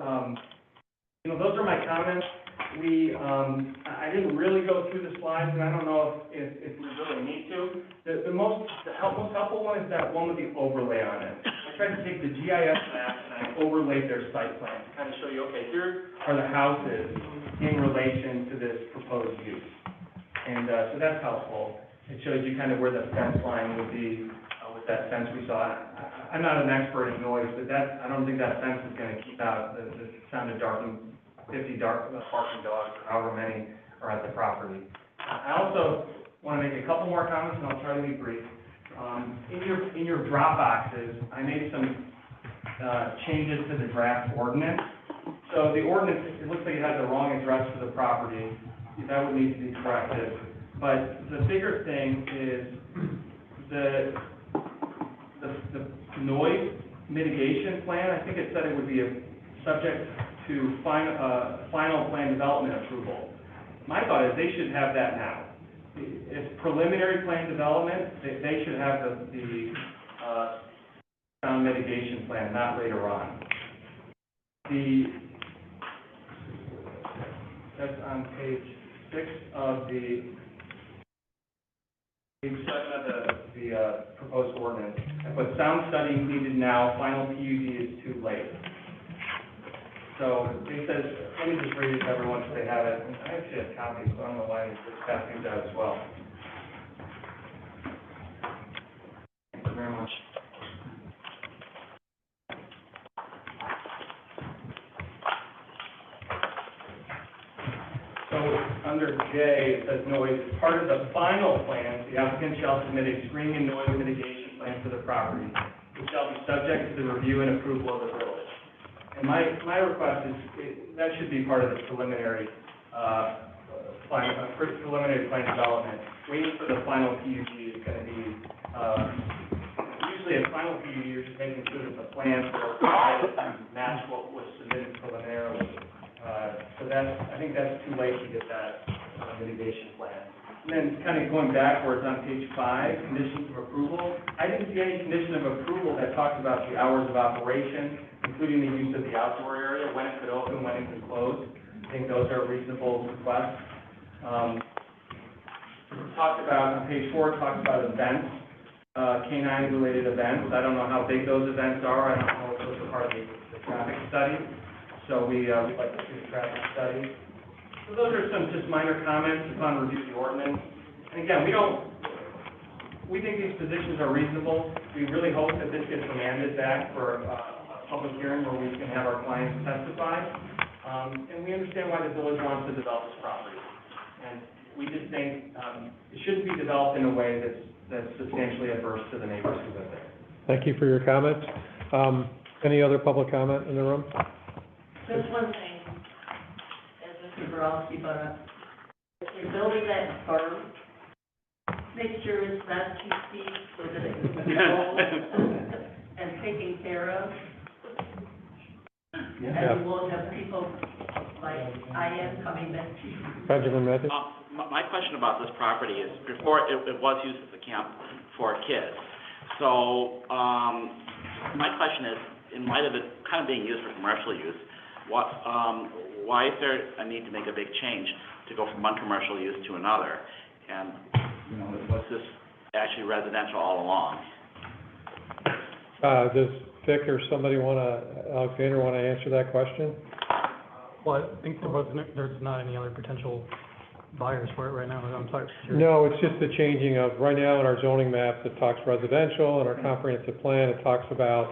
you know, those are my comments. I didn't really go through the slides, and I don't know if we really need to. The most helpful one is that one with the overlay on it. I tried to take the GIS map and I overlaid their site plan to kind of show you, okay, here are the houses in relation to this proposed use. And so that's helpful. It shows you kind of where the fence line would be with that fence we saw. I'm not an expert in noise, but I don't think that fence is going to keep out the sound of 50 barking dogs, or however many are at the property. I also want to make a couple more comments, and I'll try to be brief. In your drop boxes, I made some changes to the draft ordinance. So the ordinance, it looks like it has the wrong address for the property. That would need to be corrected. But the bigger thing is the noise mitigation plan. I think it said it would be subject to final plan development approval. My thought is they should have that now. It's preliminary plan development, they should have the sound mitigation plan, not later on. That's on page 6 of page 7 of the proposed ordinance. I put sound study needed now, final PUD is too late. So it says, let me just read it to everyone so they have it. And I actually have copies, so I don't know why I just pass these out as well. Thank you very much. So under J, it says noise, as part of the final plan, the applicant shall submit a screening and noise mitigation plan for the property, which shall be subject to the review and approval of the village. And my request is, that should be part of the preliminary plan development. Waiting for the final PUD is going to be, usually a final PUD, you're just making sure that the plans match what was submitted preliminarily. So I think that's too late to get that mitigation plan. And then kind of going backwards on page 5, conditions of approval. I didn't see any condition of approval that talked about the hours of operation, including the use of the outdoor area, when it could open, when it could close. think those are reasonable requests. Talked about, on page 4, talks about events, canine-related events. I don't know how big those events are. I don't know if those are part of the traffic study. So we'd like to see the traffic study. So those are some just minor comments upon review of the ordinance. And again, we think these positions are reasonable. We really hope that this gets remanded back for a public hearing where we can have our clients testify. And we understand why the village wants to develop this property. And we just think it shouldn't be developed in a way that's substantially adverse to the neighbors who live there. Thank you for your comments. Any other public comment in the room? Just one thing, as Mr. Borowski brought up, if you're building that farm, make sure it's not too steep so that it can be rolled and taken care of. And you won't have people like I am coming back to you. Benjamin Matthews? My question about this property is, before it was used as a camp for kids. So, my question is, in light of it kind of being used for commercial use, why is there a need to make a big change to go from one commercial use to another? And, was this actually residential all along? Does Vic or somebody Alexander wanna answer that question? Well, I think there's not any other potential buyers for it right now, I'm sorry. No, it's just the changing of, right now in our zoning maps, it talks residential, in our comprehensive plan, it talks about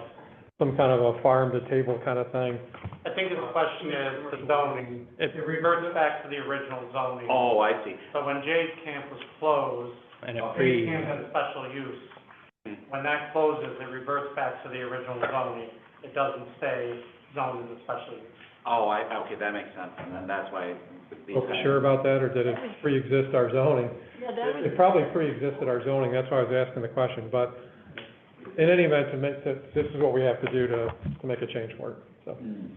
some kind of a farm to table kind of thing. I think the question is the zoning, it reverts back to the original zoning. Oh, I see. So when Jay's Camp was closed, And Jay's Camp had a special use. When that closes, it reverts back to the original zoning. It doesn't stay zoned as a special use. Oh, okay, that makes sense, and then that's why. Sure about that, or did it pre-exist our zoning? Yeah, that was. It probably pre-existed our zoning, that's why I was asking the question, but in any event, this is what we have to do to make a change for it, so.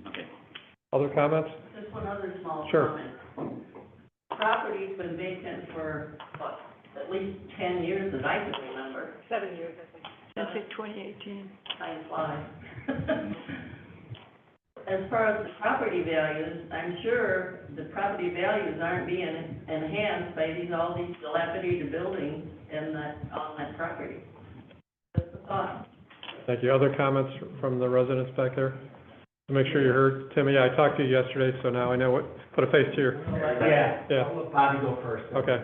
Okay. Other comments? Just one other small Sure. comment. Property's been vacant for, what, at least 10 years that I can remember. 7 years, I think, since 2018. Time flies. As far as the property values, I'm sure the property values aren't being enhanced by all these dilapidated buildings on that property. Just a thought. Thank you. Other comments from the residents back there? To make sure you heard, Timmy, I talked to you yesterday, so now I know put a face to your. Yeah. I'll let Bobby go first. Okay.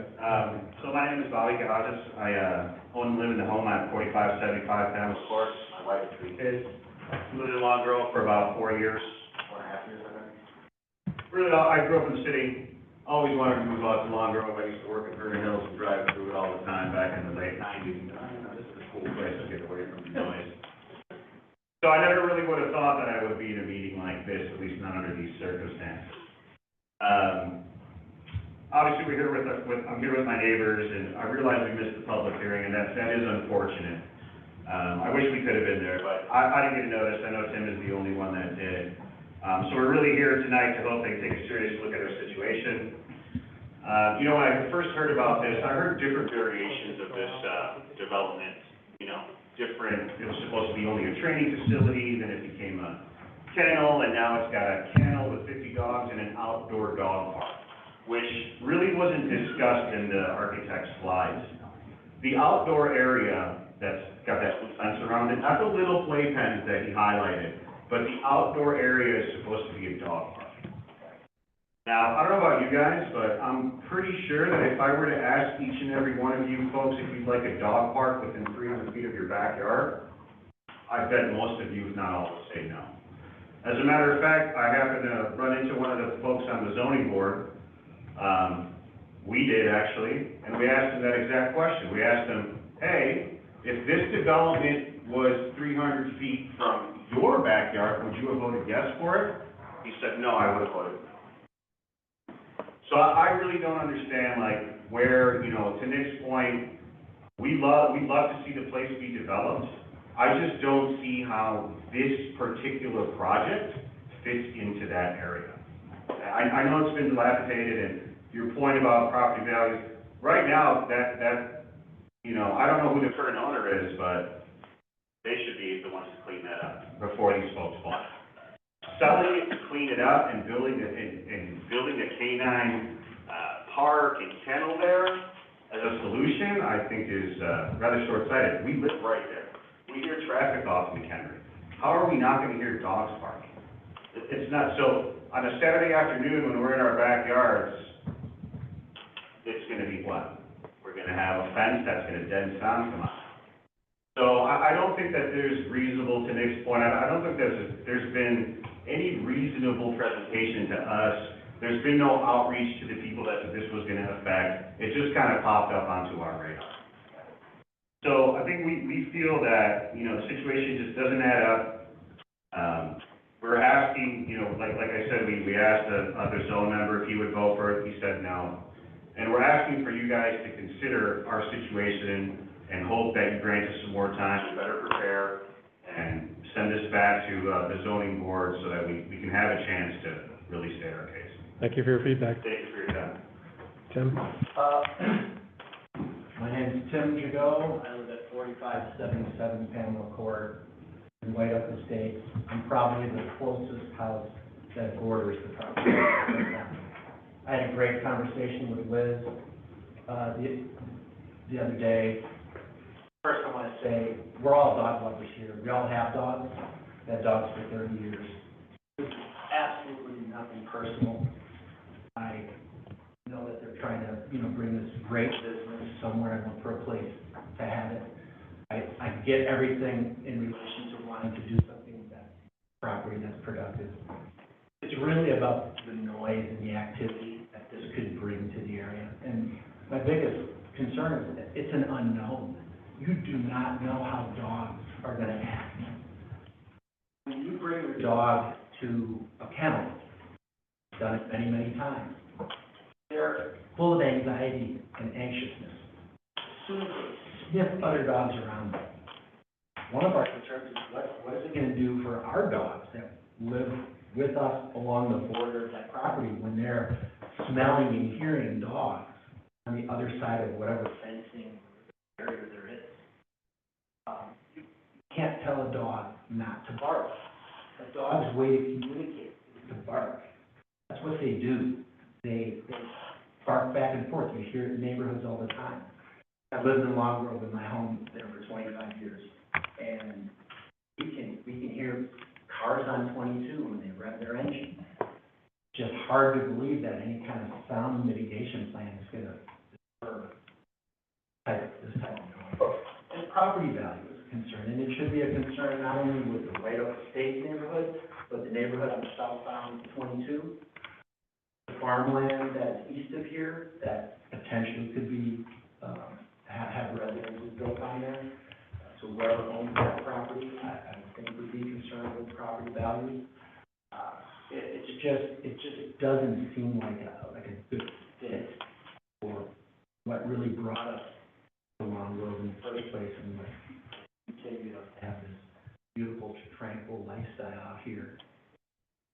So my name is Bobby Gajas. I own and live in the home at 4575 Pamela Court. My wife and 3 kids. Lived in Long Grove for about 4 years, 4.5 years, I think. Really, I grew up in the city. Always wanted to move out to Long Grove. I used to work in Vernon Hills and drive through it all the time back in the late 90s. This is a cool place to get away from the noise. So I never really would have thought that I would be in a meeting like this, at least not under these circumstances. Obviously, I'm here with my neighbors, and I realize we missed the public hearing, and that is unfortunate. I wish we could have been there, but I didn't get a notice. I know Tim is the only one that did. So we're really here tonight to hopefully take a serious look at our situation. When I first heard about this, I heard different variations of this development. Different. It was supposed to be only a training facility, then it became a kennel, and now it's got a kennel with 50 dogs and an outdoor dog park, which really wasn't discussed in the architect's slides. The outdoor area that's got that fence around it, not the little playpens that he highlighted, but the outdoor area is supposed to be a dog park. Now, I don't know about you guys, but I'm pretty sure that if I were to ask each and every one of you folks if you'd like a dog park within 300 feet of your backyard, I bet most of you would not all say no. As a matter of fact, I happened to run into one of the folks on the zoning board. We did actually, and we asked him that exact question. We asked him, hey, if this development was 300 feet from your backyard, would you have voted yes for it? He said, no, I would have voted no. So I really don't understand, where, to Nick's point, we'd love to see the place be developed. I just don't see how this particular project fits into that area. I know it's been dilapidated, and your point about property values, right now, that I don't know who the current owner is, but they should be the ones to clean that up before these folks bought it. selling it to clean it up and building a canine, park and kennel there as a solution, I think is, rather short-sighted. We live right there. We hear traffic off McHenry. How are we not gonna hear dogs barking? It's not, so on a Saturday afternoon when we're in our backyards, it's gonna be what? We're gonna have a fence that's gonna deaden sound come out. So I don't think that there's reasonable, to Nick's point, I don't think there's been any reasonable presentation to us. There's been no outreach to the people that this was gonna affect. It just kind of popped up onto our radar. So I think we feel that, you know, the situation just doesn't add up. We're asking, you know, like I said, we asked the other zone member if he would vote for it. He said no. And we're asking for you guys to consider our situation and hope that you grant us some more time to better prepare and send this back to the zoning board so that we can have a chance to really state our case. Thank you for your feedback. Thank you for your time. Tim? My name is Tim Jago. I live at 4577 Pamela Court in White Oak Estates. I'm probably the closest house that borders the property. I had a great conversation with Liz the other day. First, I want to say, we're all dog lovers here. We all have dogs. We've had dogs for 30 years. It's absolutely nothing personal. I know that they're trying to, you know, bring this great business somewhere and look for a place to have it. I get everything in relation to wanting to do something with that property that's productive. It's really about the noise and the activity that this could bring to the area. And my biggest concern is that it's an unknown. You do not know how dogs are going to act. When you bring your dog to a kennel, I've done it many, many times, they're full of anxiety and anxiousness. As soon as they sniff other dogs around them, one of our concerns is what is it going to do for our dogs that live with us along the border of that property when they're smelling and hearing dogs on the other side of whatever fencing area there is. You can't tell a dog not to bark. A dog's way to communicate is to bark. That's what they do. They bark back and forth. You hear it in neighborhoods all the time. I lived in Long Grove in my home there for 25 years, and we can hear cars on 22 when they rev their engine. It's just hard to believe that any kind of sound mitigation plan is going to deter this type of noise. And property value is a concern, and it should be a concern not only with the White Oak Estates neighborhood, but the neighborhood on southbound 22. The farmland that's east of here that potentially could be, have residences built on there. So whoever owns that property, I think would be concerned with property values. It just doesn't seem like a good fit for what really brought us to Long Grove in the first place and what continued us to have this beautiful, tranquil lifestyle out here,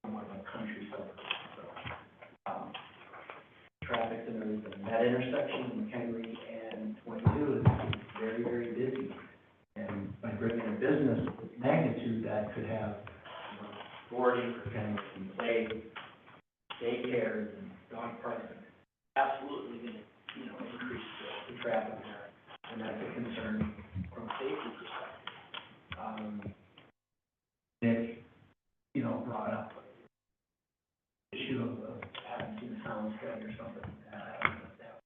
somewhat of a country suburb. So, traffic in that intersection, McHenry and 22 is very, very busy. And by bringing a business of magnitude that could have, you know, 40 for kennels and play, daycares and dog parks, absolutely going to, you know, increase the traffic there. And that's a concern from a safety perspective. Nick, you know, brought up the issue of having seen sound study or something like that. I don't know if that was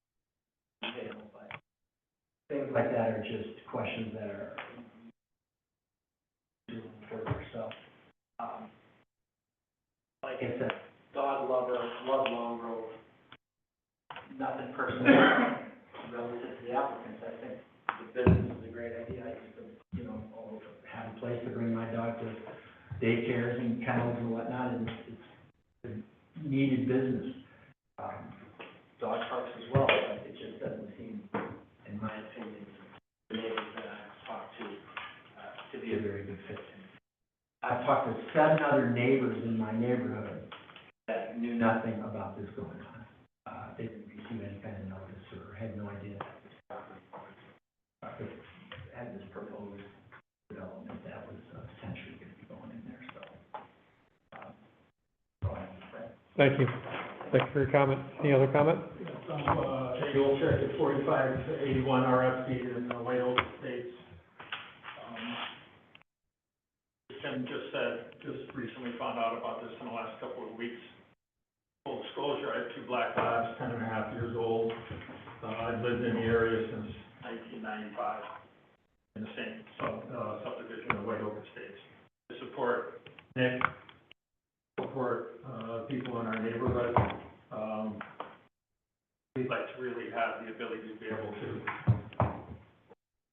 detailed, but things like that are just questions that are further. So, like I said, dog lover, love Long Grove. Nothing personal relative to the applicants. I think the business is a great idea. I used to, you know, have a place to bring my dog to daycares and kennels and whatnot, and it's a needed business. Dog parks as well, but it just doesn't seem, in my opinion, the neighbors that I've talked to be a very good fit. I've talked to 7 other neighbors in my neighborhood that knew nothing about this going on. They didn't receive any kind of notice or had no idea that this property had this proposed development that was potentially going to be going in there. So Thank you. Thank you for your comment. Any other comment? Eddie Olczyk at 4581 RFC in White Oak Estates. Ken just said, just recently found out about this in the last couple of weeks. Full disclosure, I have 2 black labs, 10 and a half years old. I've lived in the area since 1995 in the same subdivision of White Oak Estates. I support Nick, support people in our neighborhood. We'd like to really have the ability to be able to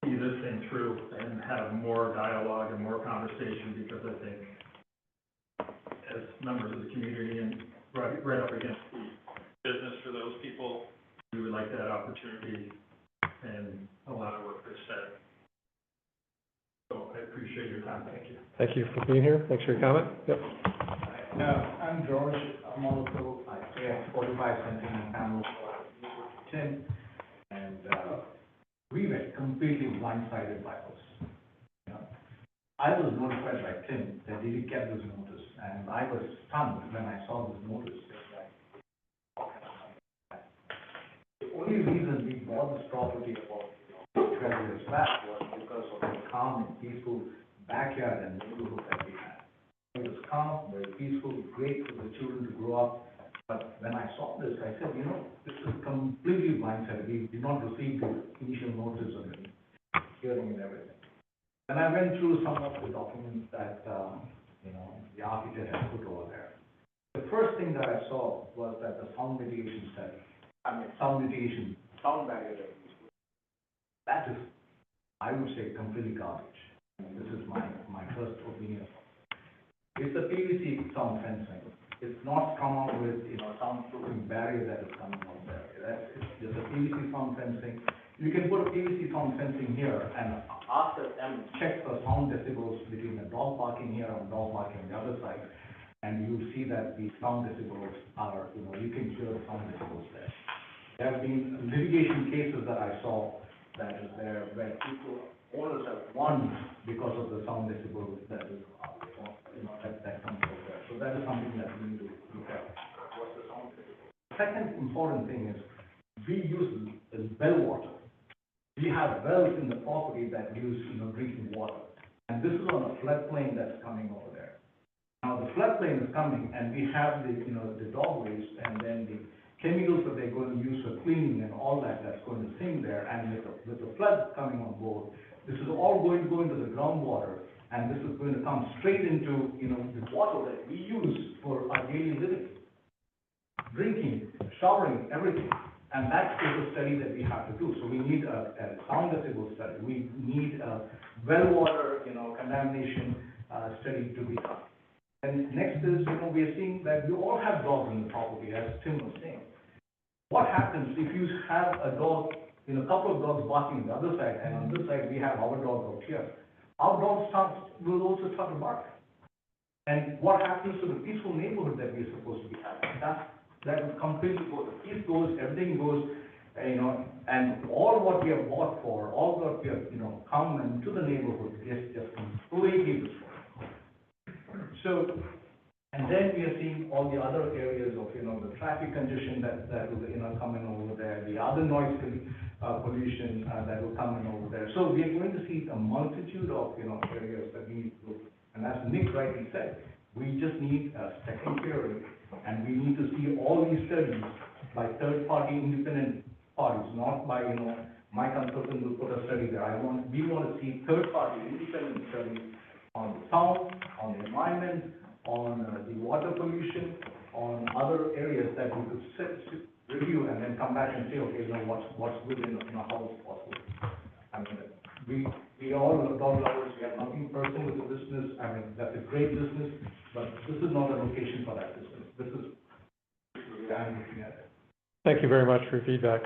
see this thing through and have more dialogue and more conversation, because I think as members of the community and right up against the business for those people, we would like that opportunity, and a lot of work is said. So I appreciate your time. Thank you. Thank you for being here. Thanks for your comment. Yep. I'm George. I'm also, I stay at 45 Centennial Panel, 10, and we were completely blindsided by this. You know, I was notified by Tim that he kept this notice, and I was stunned when I saw this notice. The only reason we bought this property about 12 years back was because of the calm and peaceful backyard and neighborhood that we had. It was calm, very peaceful, great for the children to grow up. But when I saw this, I said, this is completely blindsided. We did not receive the initial notice of the hearing and everything. And I went through some of the documents that, the architect had put over there. The first thing that I saw was that the sound mitigation study, sound barrier, that is, I would say, completely garbage. This is my first opinion. It's a PVC sound fencing. It's not come out with, soundproofing barrier that is coming out there. It's just a PVC sound fencing. You can put a PVC sound fencing here and after check the sound decibels between the dog barking here and dog barking on the other side. And you'll see that the sound decibels are, you can hear the sound decibels there. There have been litigation cases that I saw that is there where owners have won because of the sound decibels that is, that comes over there. So that is something that we need to look at. What's the sound decibel? Second important thing is we use well water. We have wells in the property that use, drinking water. And this is on a floodplain that's coming over there. Now, the floodplain is coming, and we have the, the dog waste, and then the chemicals that they're going to use for cleaning and all that, that's going to sink there. And with the flood coming on board, this is all going to go into the groundwater, and this is going to come straight into, the water that we use for our daily living, drinking, showering, everything. And that is a study that we have to do. So we need a sound decibel study. We need a well water, contamination study to be done. And next is, we are seeing that we all have dogs in the property, as Tim was saying. What happens if you have a dog, a couple of dogs barking on the other side, and on this side we have our dog out here? Our dogs will also start to bark. And what happens to the peaceful neighborhood that we're supposed to be having? That will completely go. The peace goes, everything goes, and all what we have bought for, all what we have, come into the neighborhood gets just completely destroyed. So, and then we are seeing all the other areas of, the traffic congestion that will, come in over there, the other noise pollution that will come in over there. So we are going to see a multitude of, areas that we need to look. And as Nick rightly said, we just need a second hearing, and we need to see all these studies by third-party independent parties, not by, my consultant will put a study there. We want to see third-party independent studies on the sound, on the environment, on the water pollution, on other areas that we could review and then come back and say, okay, what's good and how it's possible. I mean, we all are dog lovers. We have nothing personal with the business. I mean, that's a great business, but this is not a location for that business. This is the way I'm looking at it. Thank you very much for your feedback.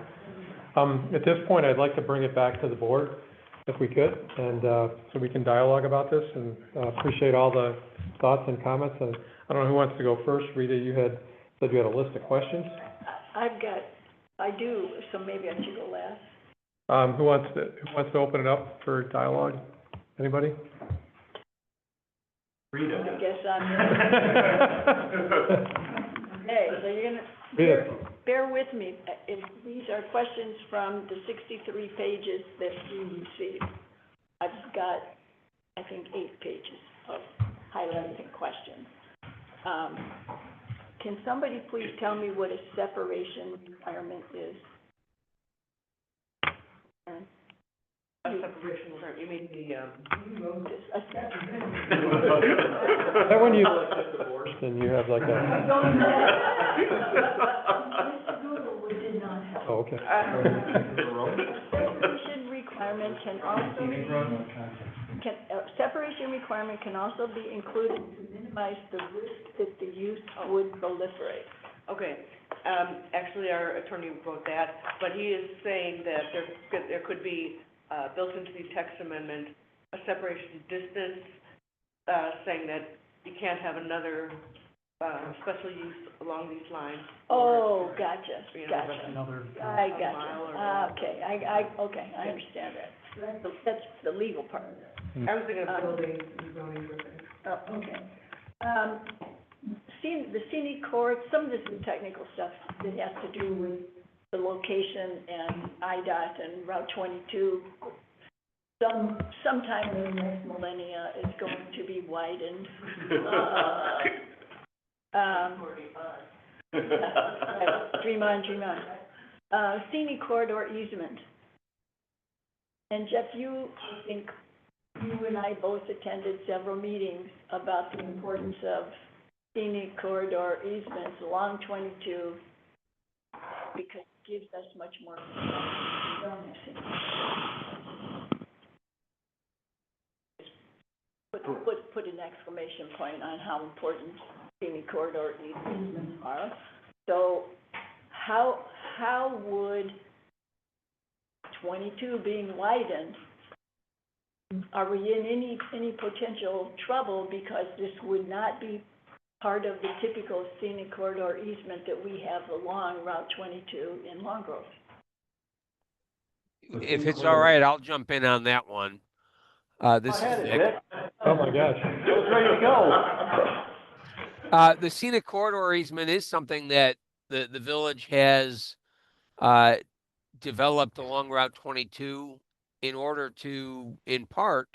At this point, I'd like to bring it back to the board, if we could, and so we can dialogue about this, and appreciate all the thoughts and comments. And I don't know who wants to go first. Rita, you said you had a list of questions. I do, so maybe I should go last. Who wants to open it up for dialogue? Anybody? I guess I'm. Okay, so you're gonna, bear with me. These are questions from the 63 pages that you received. I've got, I think, 8 pages of highlighting questions. Can somebody please tell me what a separation requirement is? A separation, you mean the, You wrote this, a separation. Is that when you divorce and you have like a, I don't know. Mr. Google did not help. oh, okay. Separation requirement can also be, separation requirement can also be included to minimize the risk that the use would proliferate. Okay, actually, our attorney wrote that, but he is saying that there could be, built into the text amendment, a separation distance, saying that you can't have another, special use along these lines. Oh, gotcha, You know, gotcha. Another, I a gotcha. mile or- Okay, okay, I understand that. That's the legal part of it. I was thinking of building, zoning, Oh, okay. The scenic court, some of this is technical stuff that has to do with the location and IDOT and Route 22. Sometime in the next millennia is going to be widened. Dream on, dream on. Scenic corridor easement. And Jeff, I think you and I both attended several meetings about the importance of scenic corridor easements along 22 because it gives us much more zoning. Put an exclamation point on how important scenic corridor easements are. So how would 22 being widened, are we in any potential trouble because this would not be part of the typical scenic corridor easement that we have along Route 22 in Long Grove? If it's all right, I'll jump in on that one. This is Vic. Oh, my gosh. I was ready to go. The scenic corridor easement is something that the village has developed along Route 22 in order to, in part,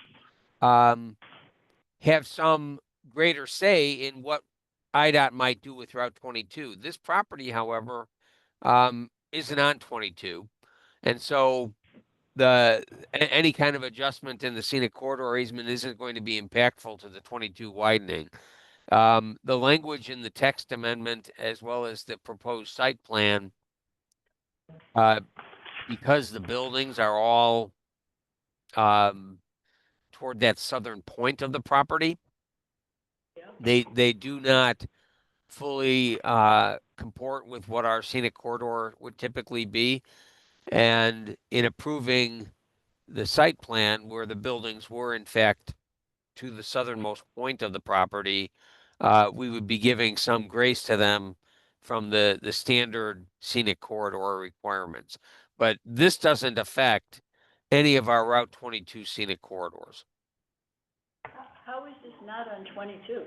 have some greater say in what IDOT might do with Route 22. This property, however, isn't on 22. And so any kind of adjustment in the scenic corridor easement isn't going to be impactful to the 22 widening. The language in the text amendment, as well as the proposed site plan, because the buildings are all toward that southern point of the property, they do not fully comport with what our scenic corridor would typically be. And in approving the site plan where the buildings were in fact to the southernmost point of the property, we would be giving some grace to them from the standard scenic corridor requirements. But this doesn't affect any of our Route 22 scenic corridors. How is this not on 22?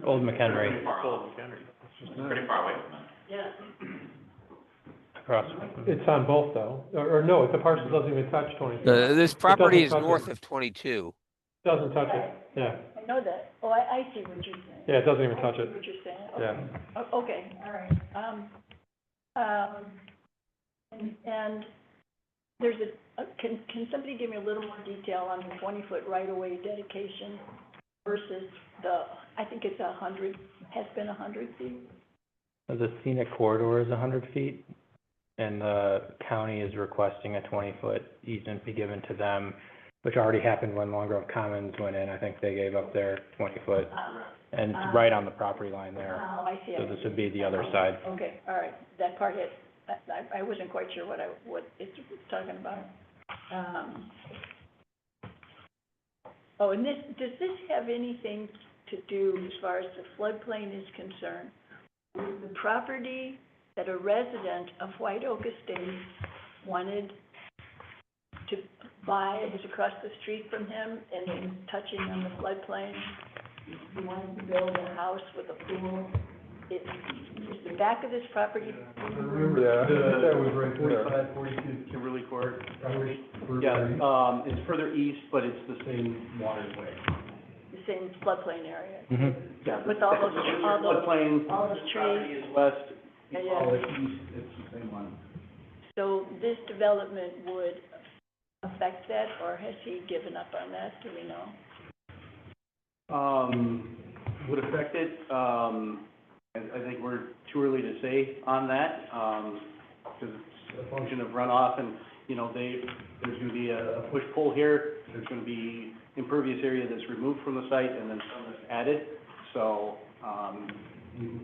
Old McHenry, Pretty far away from it. Yeah. across. It's on both though, or no, the parcel doesn't even touch 22. This property is touch north it. of 22. Doesn't touch it, yeah. I know that. Oh, I see what you're saying. Yeah, it doesn't even touch I see it. what you're saying. Yeah. Okay, all right. And there's can somebody give me a little more detail on the 20-foot right-of-way dedication versus I think it's 100, has been 100 feet? The scenic corridor is 100 feet, and the county is requesting a 20-foot easement be given to them, which already happened when Long Grove Commons went in. I think they gave up their 20-foot, and it's right on the property line there. Oh, I see. So this would be the other side. Okay, all right. That part I wasn't quite sure what it's talking about. And does this have anything to do, as far as the floodplain is concerned, with the property that a resident of White Oak Estates wanted to buy? It was across the street from him, and it was touching on the floodplain. He wanted to build a house with a pool, is the back of this property, I remember that, I think that was right there. 42 Kimberly Court. That was further Yeah, east. it's further east, but it's the same waterway. the same floodplain area? Yeah. With all those, Floodplain, all those property trees? is west, Yeah, all yeah. is east, it's the same one. So this development would affect that, or has he given up on that, do we know? Would affect it, I think we're too early to say on that, because it's a function of runoff and, you know, there's gonna be a push-pull here, there's gonna be impervious area that's removed from the site and then some that's added, so,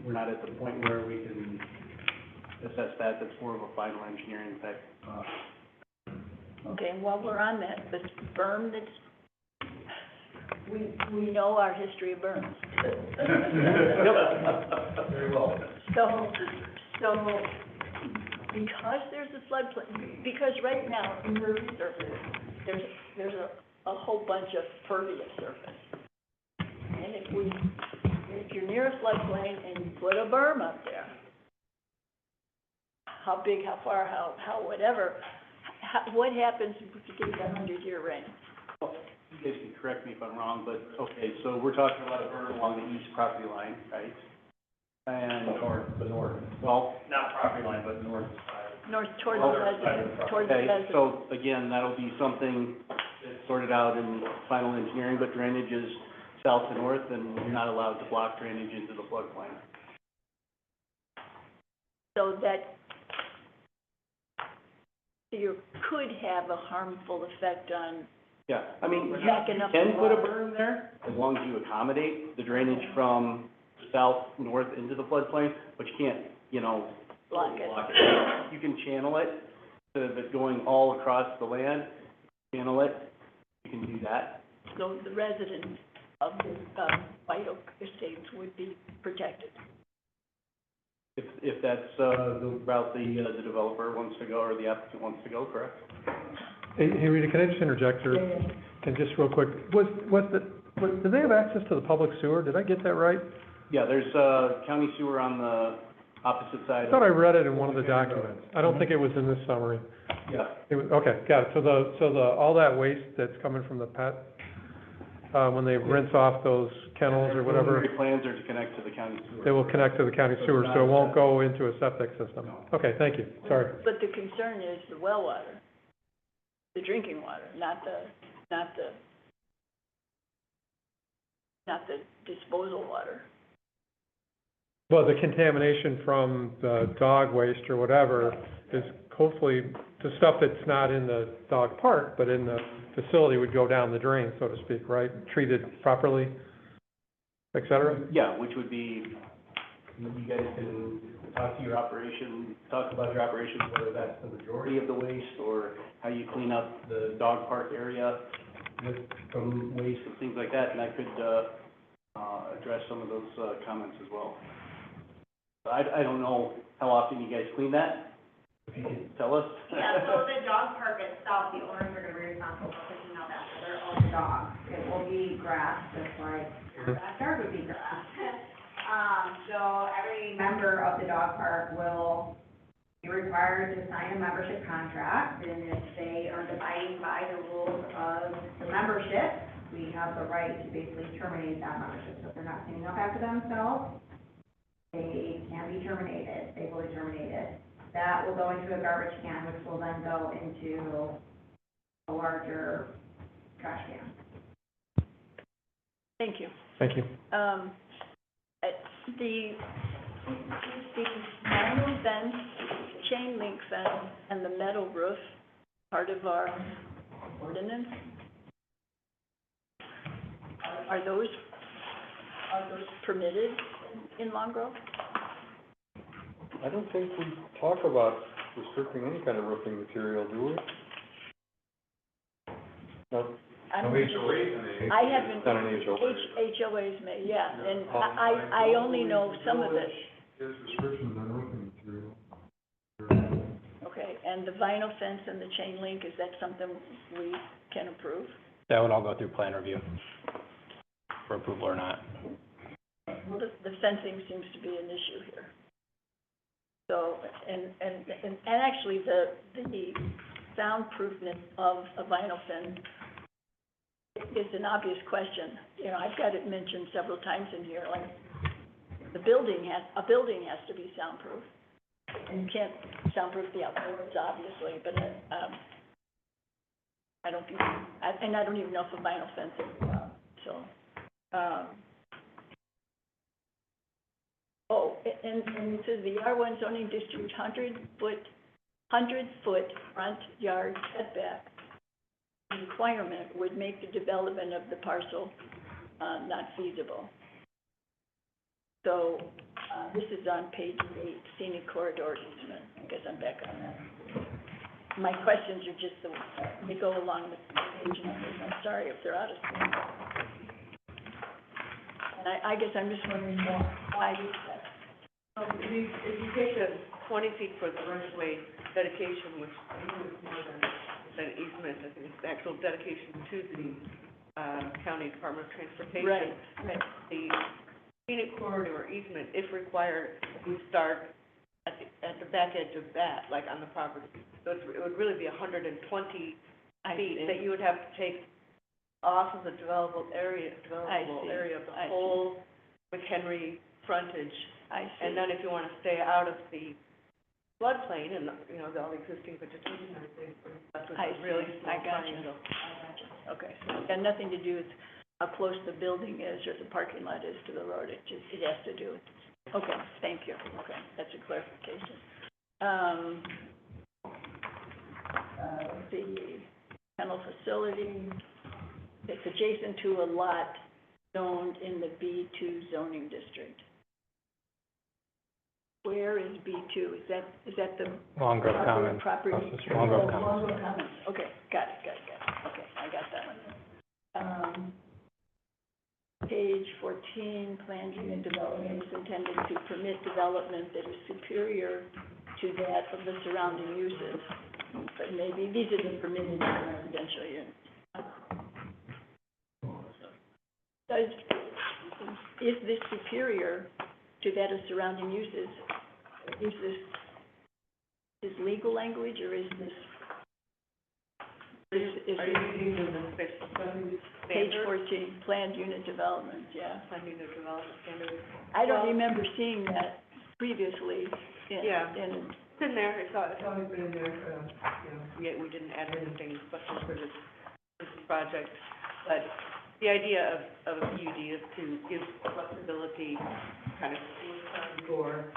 we're not at the point where we can assess that, that's more of a final engineering type, Okay, and while we're on that, this berm that's, we know our history of berms. Very well. So, because there's a floodplain, because right now, impervious surface, there's a whole bunch of pervious surface. And if you're near a floodplain and you put a berm up there, how big, how far, how whatever, what happens if you get a 100-year rain? You guys can correct me if I'm wrong, but, okay, so we're talking about a berm along the east property line, right? And. The north. Well. Not property line, but north side. North towards the residence, towards the Okay, residence. so again, that'll be something that's sorted out in final engineering, but drainage is south to north, and you're not allowed to block drainage into the floodplain. So that you could have a harmful effect on, Yeah, I mean, you backing up can the put a water. berm there, as long as you accommodate the drainage from south, north into the floodplain, but you can't, you know, block it. block it. You can channel it, so that it's going all across the land, channel it, you can do that. So the residents of the, White Oak Estates would be protected. If that's, the route the developer wants to go, or the applicant wants to go, correct? Hey, Rita, can I just interject here? And just real quick, do they have access to the public sewer? Did I get that right? Yeah, there's, county sewer on the opposite side. I thought I read it in one of the documents. I don't think it was in this summary. Yeah. It was, okay, got it. So all that waste that's coming from the pet, when they rinse off those kennels or whatever, Preliminary plans are to connect to the county sewer. they will connect to the county sewer, so it won't go into a septic system. Okay, thank you, sorry. But the concern is the well water, the drinking water, not the disposal water. Well, the contamination from the dog waste or whatever is hopefully the stuff that's not in the dog park, but in the facility would go down the drain, so to speak, right? Treated properly, et cetera? Yeah, which would be, you guys can talk to your operation, talk about your operations, whether that's the majority of the waste, or how you clean up the dog park area from waste and things like that, and I could, address some of those, comments as well. I don't know how often you guys clean that, if you could tell us. Yeah, so the dog park itself, the owners are gonna be responsible for picking out after their own dogs. It will be grass, just like your backyard would be grass. So every member of the dog park will be required to sign a membership contract, and if they are abiding by the rules of the membership, we have the right to basically terminate that membership. So if they're not cleaning up after themselves, they can be terminated, they will be terminated. That will go into a garbage can, which will then go into a larger trash can. Thank you. Thank you. The vinyl fence, chain link fence, and the metal roof, part of our ordinance? Are those permitted in Long Grove? I don't think we talk about restricting any kind of roofing material, do we? No. I don't No think- HOAs in the- I haven't. Not an HOA. HOAs may, yeah, and I only know some of it. There's restrictions on roofing material. Okay, and the vinyl fence and the chain link, is that something we can approve? That would all go through plan review for approval or not. well, the fencing seems to be an issue here. So, and actually, the soundproofness of a vinyl fence is an obvious question. You know, I've got it mentioned several times in here, like, a building has to be soundproof. And you can't soundproof the outdoors, obviously, but, I don't think, and I don't even know if a vinyl fence is allowed, so, and it says the R1 zoning district 100-foot front yard setback requirement would make the development of the parcel, not feasible. So, this is on page 8, scenic corridor easement. I guess I'm back on that. My questions are just they go along with the page numbers. I'm sorry if they're out of sync. And I guess I'm just wondering why is that? If you take the 20 feet for the right-of-way dedication, which I think is more than easement, I think it's the actual dedication to the county Department of Transportation. Right. The scenic corridor easement, if required, would start at the back edge of that, like on the property. So it would really be 120 feet that you would have to take off of the developable area of the whole McHenry frontage. And then if you want to stay out of the floodplain and, you know, all the existing vegetation, I think, that's really small triangle. Okay, so it's got nothing to do with how close the building is or the parking lot is to the road, it has to do with, okay, thank you, okay, that's a clarification. The kennel facility, it's adjacent to a lot zoned in the B2 zoning district. Where is B2? Is that the Long Grove Commons. property? Across the street. Long Grove Commons. Long Grove Commons, okay, got it. Okay, I got that one. Page 14, planned unit development is intended to permit development that is superior to that of the surrounding uses. But maybe these are the permitted residential units. Is this superior to that of surrounding uses? Is this legal language, or is this? Are you using the Page 14, planned unit development, yeah. Planned unit development standard? I don't remember seeing that previously in. It's in there, it's always been in there, yet we didn't add anything special for this project. But the idea of a PUD is to give flexibility, kind of for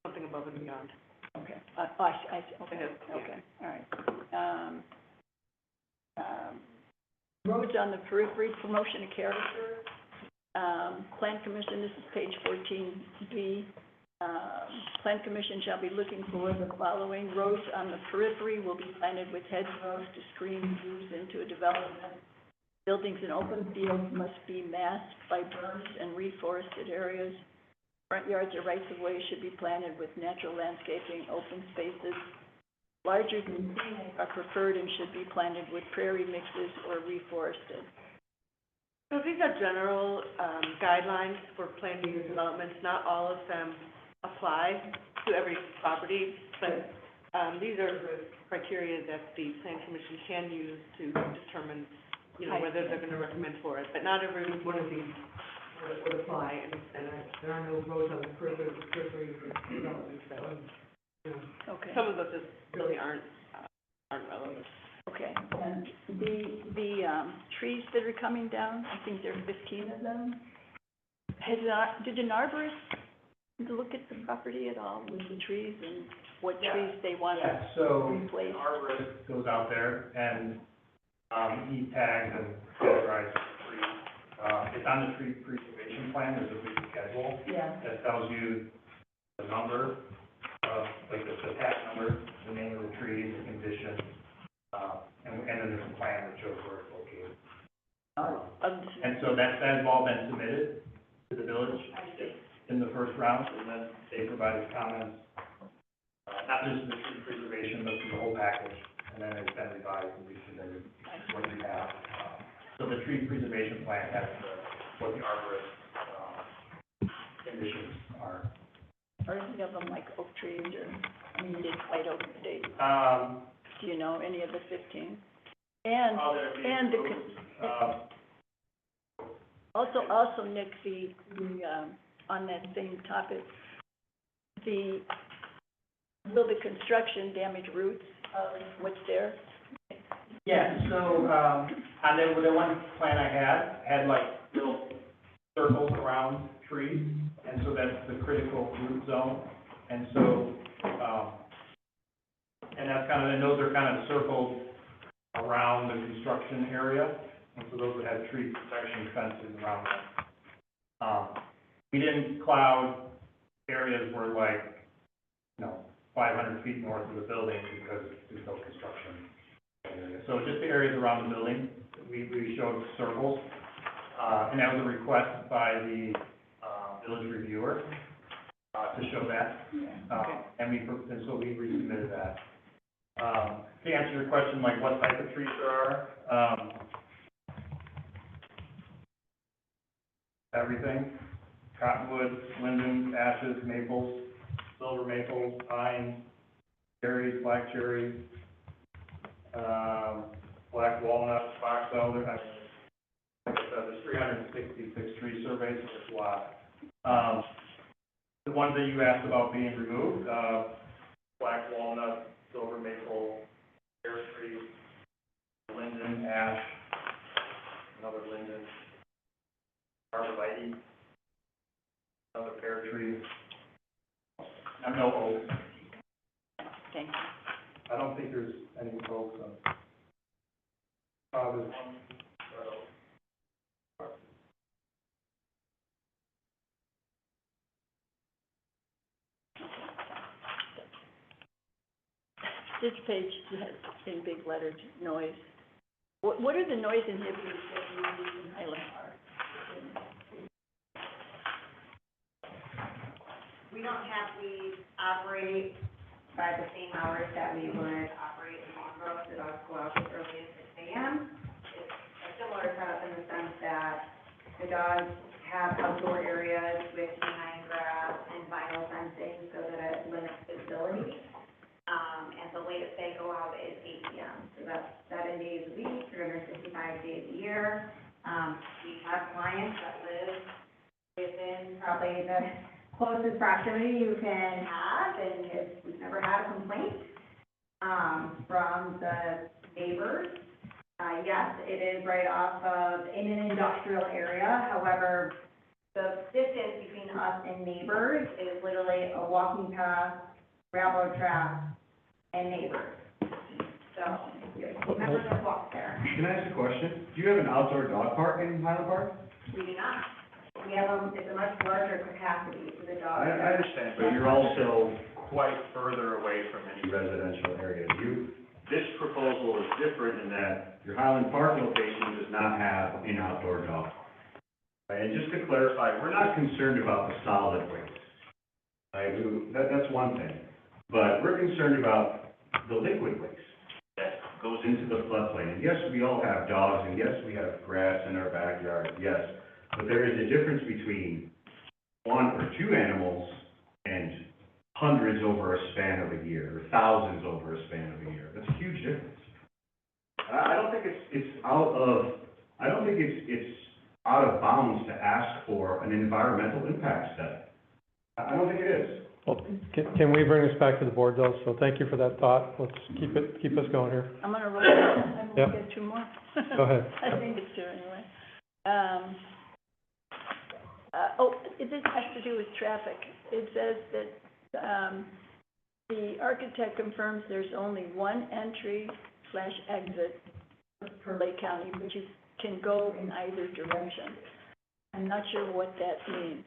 something above and beyond. Okay, I see, okay, all right. Roads on the periphery, promotion of character. Plan Commission, this is page 14B. Plan Commission shall be looking for the following. Roads on the periphery will be planted with hedgerows to screen views into a development. Buildings and open fields must be masked by berms and reforested areas. Front yards or rights-of-way should be planted with natural landscaping, open spaces. Larger than scenic are preferred and should be planted with prairie mixes or reforested. So these are general guidelines for planned unit developments. Not all of them apply to every property, but these are the criteria that the Plan Commission can use to determine, you know, whether they're going to recommend for it. But not every one of these would apply, and there are no roads on the periphery developments that would, you know. Okay. Some of those just really aren't relevant. Okay, and the trees that are coming down, I think there are 15 of them. Did an arborist look at the property at all with the trees and what trees they want to replace? So arborist goes out there and, he tags and categorizes trees. It's on the tree preservation plan, there's a big schedule. That tells you the number of, like the tag number, the name of the tree, the condition, and then there's a plan that shows where it's located. And so that's all been submitted to the village in the first round, and then they provided comments, not just the tree preservation, but for the whole package, and then it's been revised and resubmitted what we have. So the tree preservation plan has what the arborist conditions are. Are any of them like oak trees or, I mean, you did white oak, they, do you know any of the 15? And, and also, Nick, on that same topic, will the construction damage roots of what's there? Yeah, so, on the one plan I had like little circles around trees, and so that's the critical root zone. And so, and that's kind of, and those are kind of circled around the construction area, and so those would have tree protection fences around them. We didn't cloud areas where like, 500 feet north of the building because there's no construction area. So just the areas around the building, we showed circles, and that was a request by the village reviewer to show that. And so we resubmitted that. To answer your question, like what type of trees there are, everything: cottonwoods, lindens, ashes, maples, silver maples, pines, cherries, black cherries, black walnuts, box elder. Like I said, there's 366 tree surveys, so it's a lot. The ones that you asked about being removed, black walnut, silver maple, pear tree, linden, ash, another linden, arborvitae, another pear tree. No oaks. Thank you. I don't think there's any oaks on. There's one. This page has, in big letters, noise. What are the noise inhibitors that you use in Highland Park? We don't have these operate by the same hours that we would operate in Mongrose. The dogs go out as early as 6 a.m. It's a similar setup in the sense that the dogs have outdoor areas with canine grass and vinyl fencing so that it limits visibility. And the latest they go out is 8 p.m. So that's 7 days a week, 365 days a year. We have clients that live within probably the closest proximity you can have, and we've never had a complaint from the neighbors. Yes, it is right off of, in an industrial area. However, the distance between us and neighbors is literally a walking path, railroad track, and neighbors. So, members that walk there. Can I ask a question? Do you have an outdoor dog park in Highland Park? We do not. We have it's a much larger capacity for the dogs. I understand, but you're also quite further away from any residential area. This proposal is different in that your Highland Park location does not have an outdoor dog. Right? And just to clarify, we're not concerned about the solid waste. Right? That's one thing. But we're concerned about the liquid waste that goes into the floodplain. And yes, we all have dogs, and yes, we have grass in our backyard, yes. But there is a difference between one or two animals and hundreds over a span of a year, or thousands over a span of a year. That's a huge difference. I don't think it's out of bounds to ask for an environmental impact study. I don't think it is. Well, can we bring this back to the board though? So thank you for that thought. Let's keep us going here. I'm gonna roll it, I'm Yep. gonna get two more. Go ahead. I think it's two anyway. This has to do with traffic. It says that, the architect confirms there's only one entry/exit per Lake County, but you can go in either direction. I'm not sure what that means.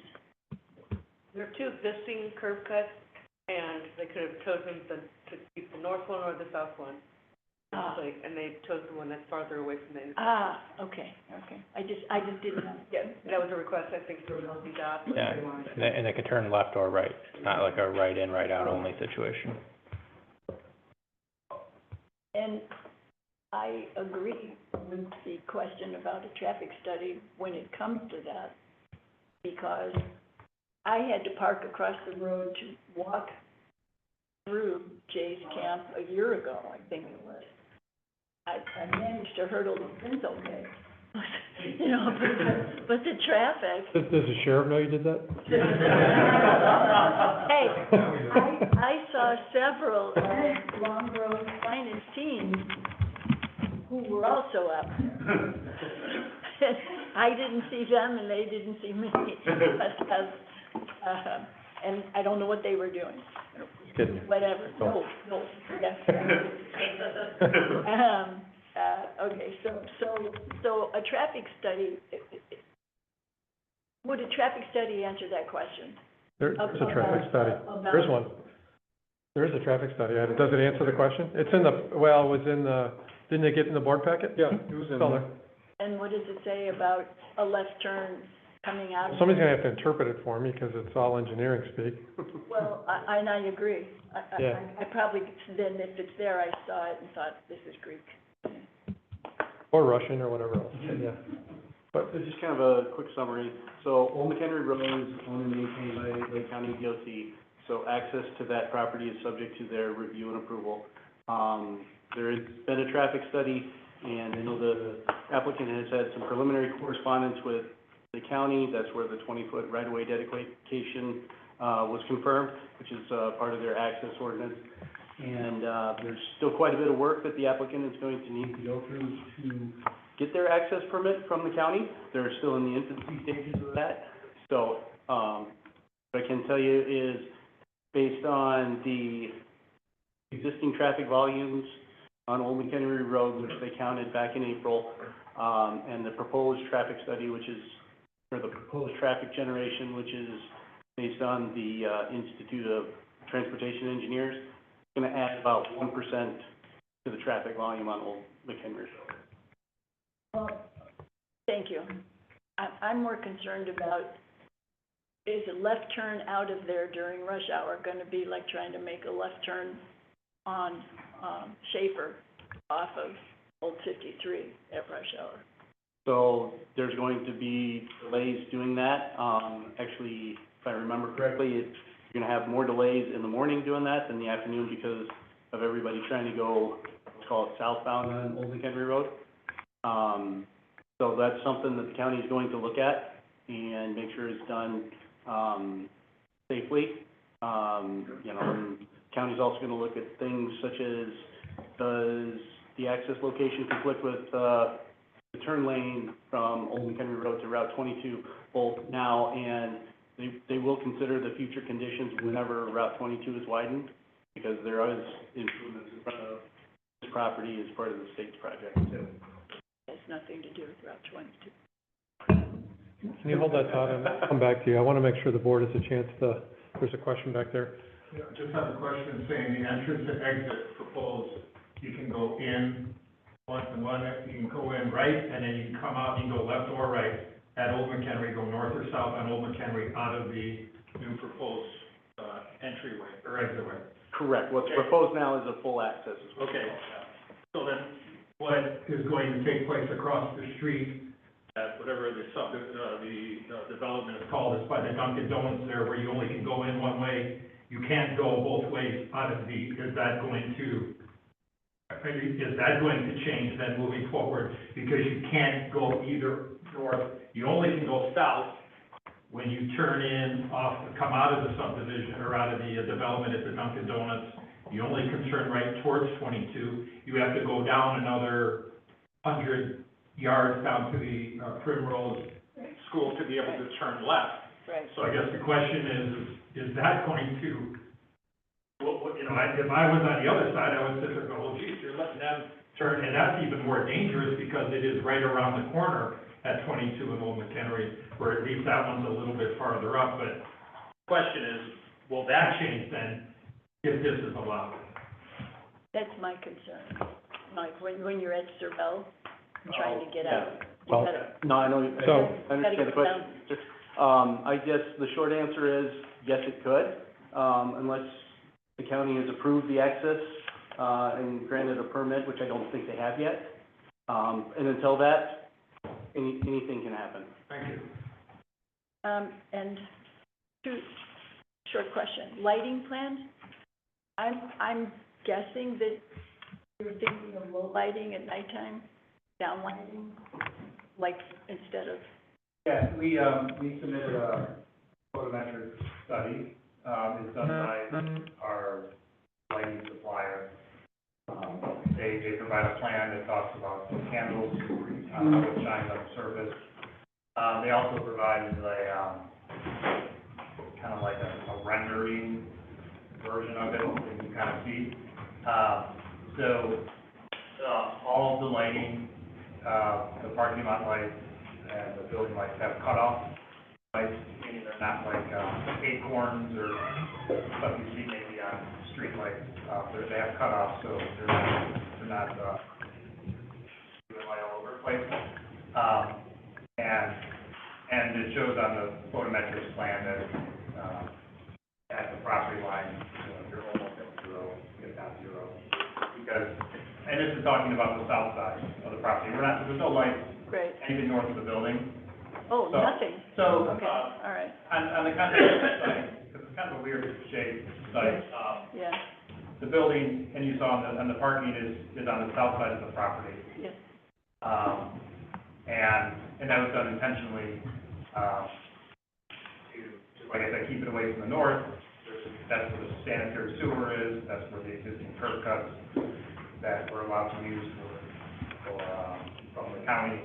There are two existing curb cuts, and they could have chosen to keep the north one or the south one. And they chose the one that's farther away from the intersection. Okay. I just didn't know. Yeah, that was a request, I think, from LCDOT. Yeah, and they could turn left or right. It's not like a right in, right out only situation. And I agree with the question about a traffic study when it comes to that, because I had to park across the road to walk through Jay's camp a year ago, I think it was. I managed to hurdle the fence okay. You know, but the traffic. Does the sheriff know you did that? Hey, I saw several Long Grove finest teens who were also out there. I didn't see them and they didn't see me. And I don't know what they were doing. Just kidding. Whatever, no, yes. Okay, so a traffic study, would a traffic study answer that question? There's a traffic study. There's one. There is a traffic study. Does it answer the question? It's in the, well, it was in the, didn't it get in the board packet? Yeah, it was in It's all there. And what does it say about a left turn coming out? Somebody's gonna have to interpret it for me, because it's all engineering speak. Well, I agree. Yeah. I probably, then if it's there, I saw it and thought, this is Greek. Or Russian, or whatever else, yeah. But, Just kind of a quick summary. So Old McHenry Road is owned and maintained by Lake County DOT, so access to that property is subject to their review and approval. There has been a traffic study, and I know the applicant has had some preliminary correspondence with the county. That's where the 20-foot right-of-way dedication was confirmed, which is part of their access ordinance. And there's still quite a bit of work that the applicant is going to need to go through to get their access permit from the county. They're still in the infancy stages of that. So what I can tell you is, based on the existing traffic volumes on Old McHenry Road, which they counted back in April, and the proposed traffic study, which is, or the proposed traffic generation, which is based on the Institute of Transportation Engineers, it's going to add about 1% to the traffic volume on Old McHenry Road. Well, thank you. I'm more concerned about, is a left turn out of there during rush hour gonna be like trying to make a left turn on, Schaefer off of Old 53 at rush hour? So there's going to be delays doing that. Actually, if I remember correctly, you're gonna have more delays in the morning doing that than the afternoon, because of everybody trying to go, let's call it southbound on Old McHenry Road. So that's something that the county is going to look at and make sure it's done, safely. You know, and the county's also gonna look at things such as, does the access location conflict with, the turn lane from Old McHenry Road to Route 22, both now and they will consider the future conditions whenever Route 22 is widened, because there is improvements in front of this property as part of the state's project too. Has nothing to do with Route 22. can you hold that thought and I'll come back to you? I wanna make sure the board has a chance to, there's a question back there. Yeah, just have a question saying the entrance and exit proposed, you can go in, one, you can go in right, and then you can come out, you can go left or right at Old McHenry, go north or south on Old McHenry out of the new proposed, entryway or exitway. Correct. What's proposed now is a full access. Okay. So then, what is going to take place across the street at whatever the development is called, is by the Dunkin' Donuts there, where you only can go in one way, you can't go both ways out of the, is that going to change then moving forward? Because you can't go either north, you only can go south when you turn in come out of the subdivision or out of the development at the Dunkin' Donuts. You only can turn right towards 22. You have to go down another 100 yards down to the Primrose School to be able to turn left. Right. So I guess the question is that going to, well, you know, if I was on the other side, I would sit there and go, well, geez, you're letting them turn, and that's even more dangerous because it is right around the corner at 22 in Old McHenry, where at least that one's a little bit farther up. But the question is, will that change then if this is allowed? That's my concern, Mike, when you're at Cervell, trying to get out. You Well, gotta- No, I know, So- I understand the question. I guess the short answer is, yes, it could, unless the county has approved the access, and granted a permit, which I don't think they have yet. And until that, anything can happen. Thank you. And Two, short question, lighting plans? I'm guessing that you're thinking of low lighting at nighttime, down lighting, like instead of, Yeah, we submitted a photometric study, it's done by our lighting supplier. They provide a plan that talks about candles, how it shines on the surface. They also provided kind of like a rendering version of it that you can kind of see. All of the lighting, the parking lot lights and the building lights have cutoff lights, meaning they're not like acorns or stuff you see maybe on street lights. They have cutoffs, so they're not light all over the place. And it shows on the photometrics plan that at the property line, you're almost at zero, if not zero. And this is talking about the south side of the property. There's no lights great, anything north of the building. oh, So- nothing, So, okay, all right, on the concept site, because it's kind of a weird shaped site, yeah, the building, and you saw on the parking is on the south side of the property. yes, And that was done intentionally, to, like I said, keep it away from the north. That's where the sanitary sewer is, that's where the existing curb cuts that we're allowed to use from the county.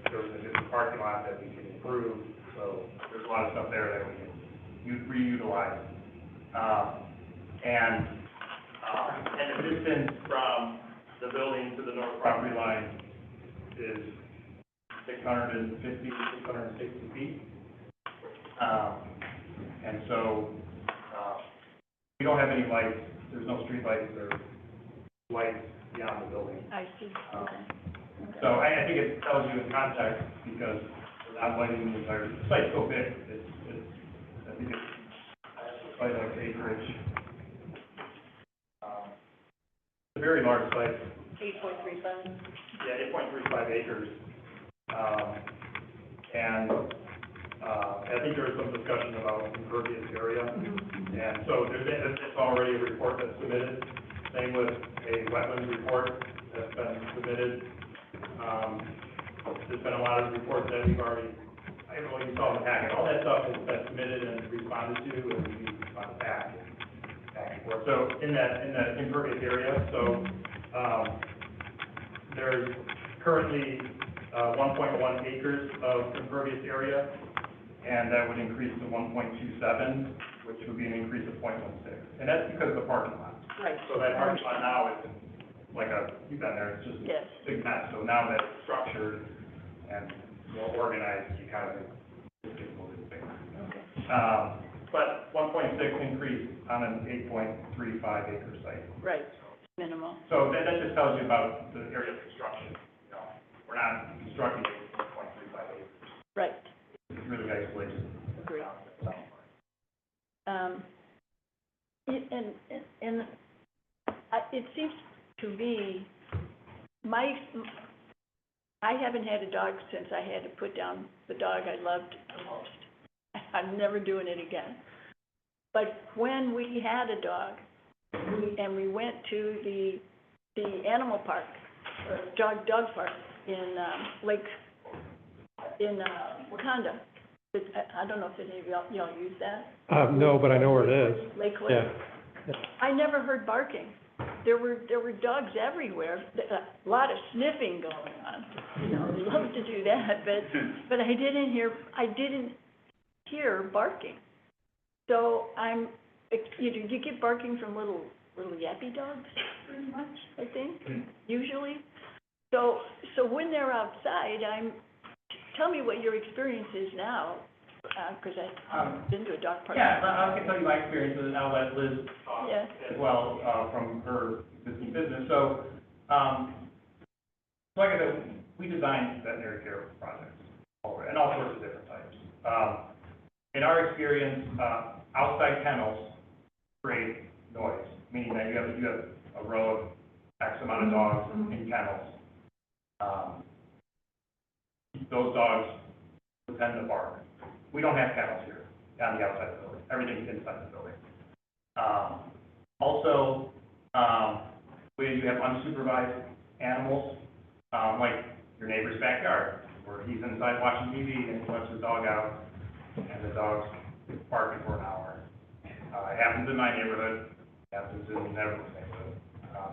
There's a different parking lot that we can improve, so there's a lot of stuff there that we can reutilize. And the distance from the building to the north property line is 650 to 660 feet. And so, we don't have any lights, there's no street lights or lights beyond the building. I see, okay. So I think it tells you in context, because we're not lighting the entire, the site's so big, I think it's quite like acreage. It's a very large site, 8.35. yeah, 8.35 acres. And I think there was some discussion about impervious area. And so it's already a report that's submitted. Same with a wetlands report that's been submitted. There's been a lot of reports that we've already, I don't know what you saw in the packet. All that stuff has been submitted and responded to, and we responded back and forth. So in that impervious area, there's currently 1.1 acres of impervious area, and that would increase to 1.27, which would be an increase of 0.16. And that's because of the parking lot. Right. So that parking lot now is like you've been there, it's just Yes. a big mess. So now that it's structured and well organized, you kind of, it gets a little bit bigger. Okay. But 1.6 increase on an 8.35 acre site. Right, minimal, So that just tells you about the area of construction. You know, we're not constructing 8.35 acres. right, It's really isolated. agree. It seems to be, I haven't had a dog since I had to put down the dog I loved the most. I'm never doing it again. But when we had a dog, and we went to the animal park, or dog park in, Wakanda. I don't know if any of y'all use that. No, but I know where it is. Lakewood. Yeah. I never heard barking. There were dogs everywhere, a lot of sniffing going on. You know, they love to do that, but I didn't hear barking. So you get barking from little yappy dogs, pretty much, I think, usually. So when they're outside, tell me what your experience is now, because I've been to a dog park. Yeah, I can tell you my experience with it, and I'll let Liz talk Yeah. as well, from her existing business. So, like I said, we design veterinary care projects, and all sorts of different types. In our experience, outside kennels create noise, meaning that you have a row of X amount of dogs in kennels. Those dogs tend to bark. We don't have kennels here. on the outside of the building, everything inside the building. Also, when you have unsupervised animals, like your neighbor's backyard, where he's inside watching TV and he lets his dog out, and the dog's barking for an hour. It happens in my neighborhood, it happens in everyone's neighborhood.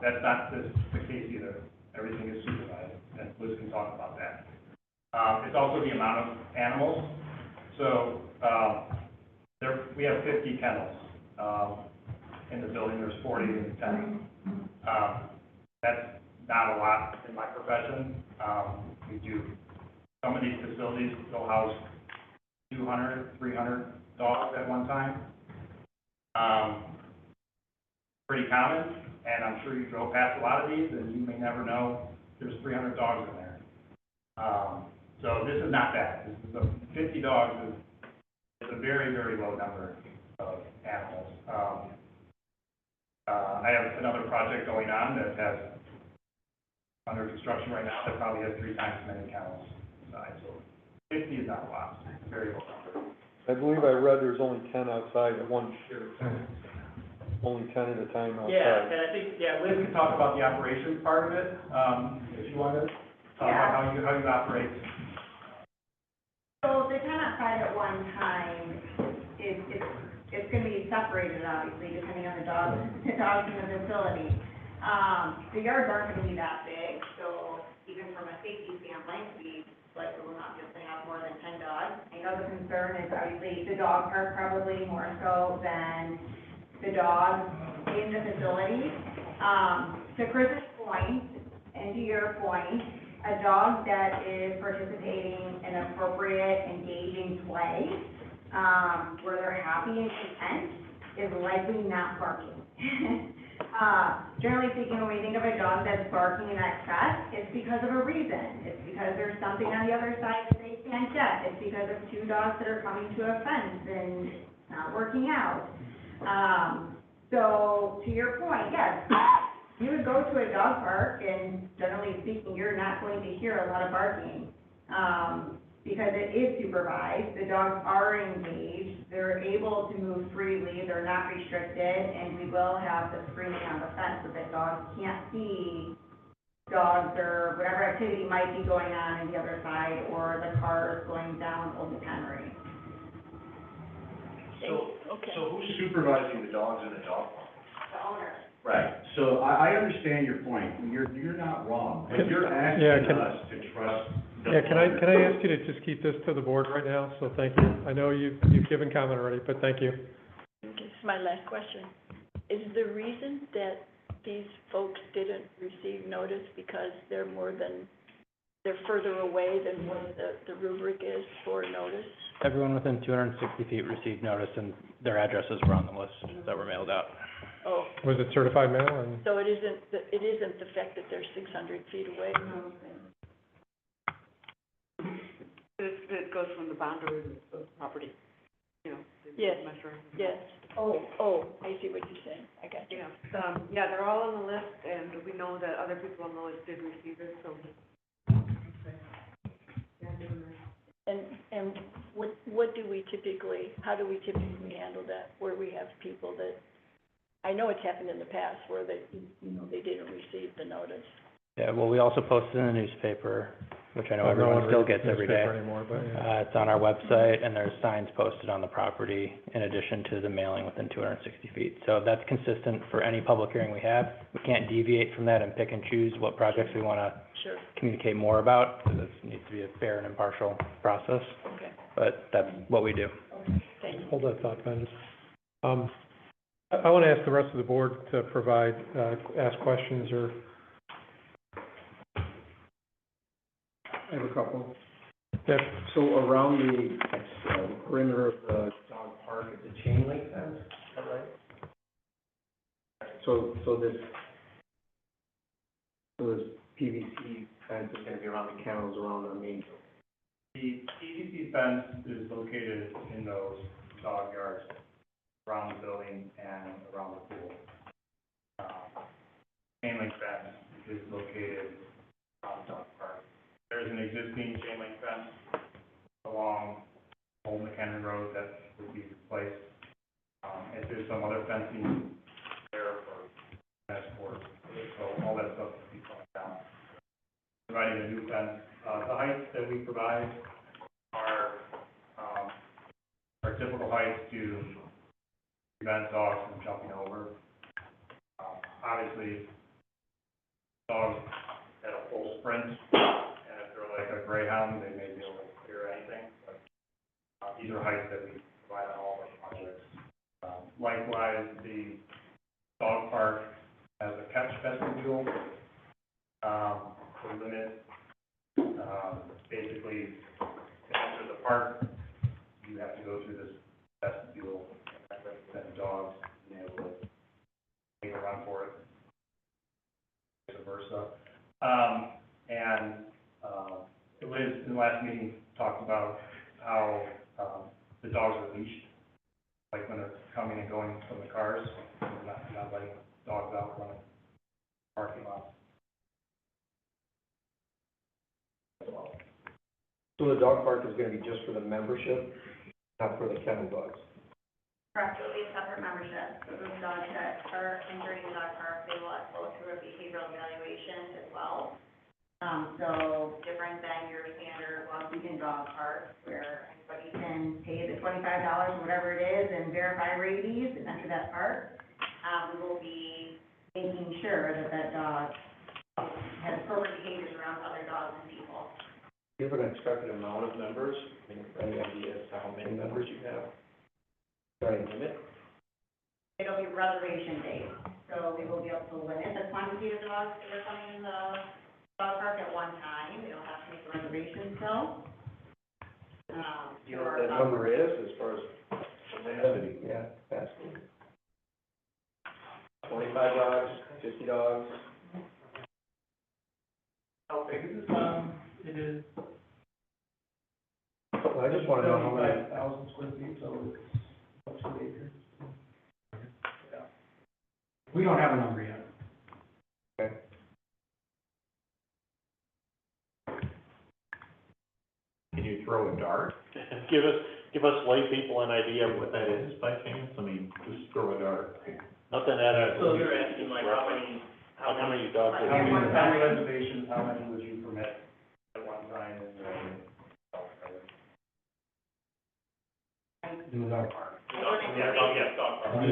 That's not the case either. Everything is supervised, and Liz can talk about that. It's also the amount of animals. So, we have 50 kennels, in the building, there's 40 in the kennel. That's not a lot in my profession. We do, some of these facilities will house 200, 300 dogs at one time. Pretty common, and I'm sure you drove past a lot of these, and you may never know there's 300 dogs in there. So this is not that. This is 50 dogs is a very, very low number of animals. I have another project going on that has, under construction right now, that probably has 3 times as many kennels inside. So 50 is not a lot. It's a very low number. I believe I read there's only 10 outside at one shared time. Only 10 at a time outside. Yeah, and I think, Liz can talk about the operations part of it, if you want to talk about how you operate. So the 10 outside at one time, it's gonna be separated, obviously, depending on the dogs in the facility. The yards aren't gonna be that big, so even from a safety standpoint, we likely will not be able to have more than 10 dogs. I know the concern is obviously the dog park probably more so than the dogs in the facility. To Chris's point, and to your point, a dog that is participating in appropriate, engaging play, where they're happy and content, is likely not barking. Generally speaking, when we think of a dog that's barking in excess, it's because of a reason. It's because there's something on the other side that they can't get. It's because of 2 dogs that are coming to a fence and not working out. So to your point, yes, you would go to a dog park and generally speaking, you're not going to hear a lot of barking, because it is supervised, the dogs are engaged, they're able to move freely, they're not restricted, and we will have the screening on the fence so that dogs can't see dogs or whatever activity might be going on in the other side, or the cars going down Old Henry. So who's supervising the dogs in the dog park? The owner. Right, so I understand your point, you're not wrong, but you're asking us to trust the Yeah, can I owner. ask you to just keep this to the board right now? So thank you. I know you've given comment already, but thank you. This is my last question. Is the reason that these folks didn't receive notice because they're further away than what the rubric is for notice? Everyone within 260 feet received notice, and their addresses were on the list that were mailed out. Oh, Was it certified mail and? so it isn't the fact that they're 600 feet away? It goes from the boundary of the property, you know. Yes, measure. yes. Oh, I see what you're saying. I got you. Yeah, they're all on the list, and we know that other people on the list did receive it, so. And how do we typically handle that, where we have people that, I know it's happened in the past where they didn't receive the notice. Yeah, well, we also posted in the newspaper, which I know No everyone one still reads gets every day. newspaper anymore, but yeah. It's on our website, and there's signs posted on the property in addition to the mailing within 260 feet. So that's consistent for any public hearing we have. We can't deviate from that and pick and choose what projects we want to Sure. communicate more about, because it needs to be a fair and impartial process. Okay. But that's what we do. Thank you. Hold that thought, Ben. I want to ask the rest of the board to provide, ask questions or. I have a couple. Yeah. So around the perimeter of the dog park, it's a chain link fence, is that right? So this PVC fence is gonna be around the kennels, around the main. The PVC fence is located in those dog yards around the building and around the pool. Chain link fence is located around the dog park. There's an existing chain link fence along Old McHenry Road that would be some other fencing there for tennis courts, so all that stuff will be going down. Providing a new fence, the heights that we provide are typical heights to prevent dogs from jumping over. Obviously, dogs at a full sprint, and if they're like a greyhound, they may be able to clear anything, but these are heights that we provide on all of our projects. Likewise, the dog park has a catch vestibule, to limit, basically, to enter the park, you have to go through this vestibule, and dogs, being able to make a run for it, vice versa. Liz, in the last meeting, talked about how, the dogs are leashed, like when they're coming and going from the cars, not letting dogs out running parking lots. So the dog park is gonna be just for the membership, not for the kennel dogs? Correct, it will be a separate membership. So those dogs that are entering the dog park, they will go through a behavioral evaluation as well. So different than your standard Waukegan dog park, where anybody can pay the $25 or whatever it is and verify rabies and enter that park. We will be making sure that that dog has appropriate behaviors around other dogs and people. Do you have an expected amount of members? Any idea as to how many members you have? Is there any limit? It'll be reservation based, so we will be able to limit the quantity of dogs that are coming in the dog park at one time. They don't have to make a reservation still. Do you know what that number is as far as capacity? Yeah, capacity. 25 dogs, 50 dogs? How big is this? It is Well, I just wanna know how many. 75,000 square feet, so it's up to 2 acres. Yeah. We don't have a number yet. Okay. Can you throw a dart? Give us lay people an idea of what that is by chance. I mean, just throw a dart. Nothing that. So they're asking like how many dogs? How many reservations, how many would you permit at one time In the dog park.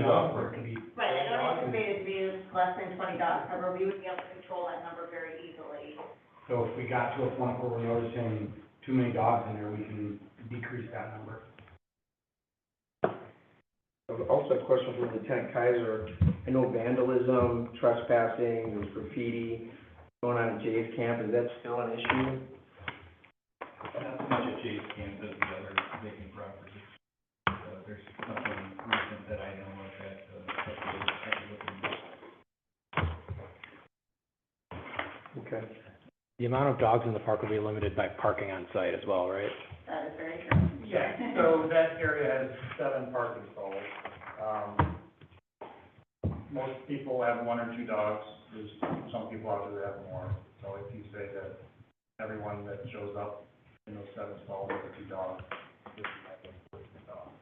dog park. Right, I don't anticipate it to be less than 20 dogs, however, we would be able to control that number very easily. So if we got to a point where we're noticing too many dogs in there, we can decrease that number. Also, a question for Lieutenant Kaiser. I know vandalism, trespassing, there's graffiti going on at Jay's camp. Is that still an issue? Not so much at Jay's camp as the other vacant properties. There's nothing recent that I know of that, Okay. The amount of dogs in the park will be limited by parking on site as well, right? That is very true. Yeah, so that area has 7 parking stalls. Most people have 1 or 2 dogs. There's some people out there that have more. So if you say that everyone that shows up in those 7 stalls has 2 dogs, this is like 14 dogs.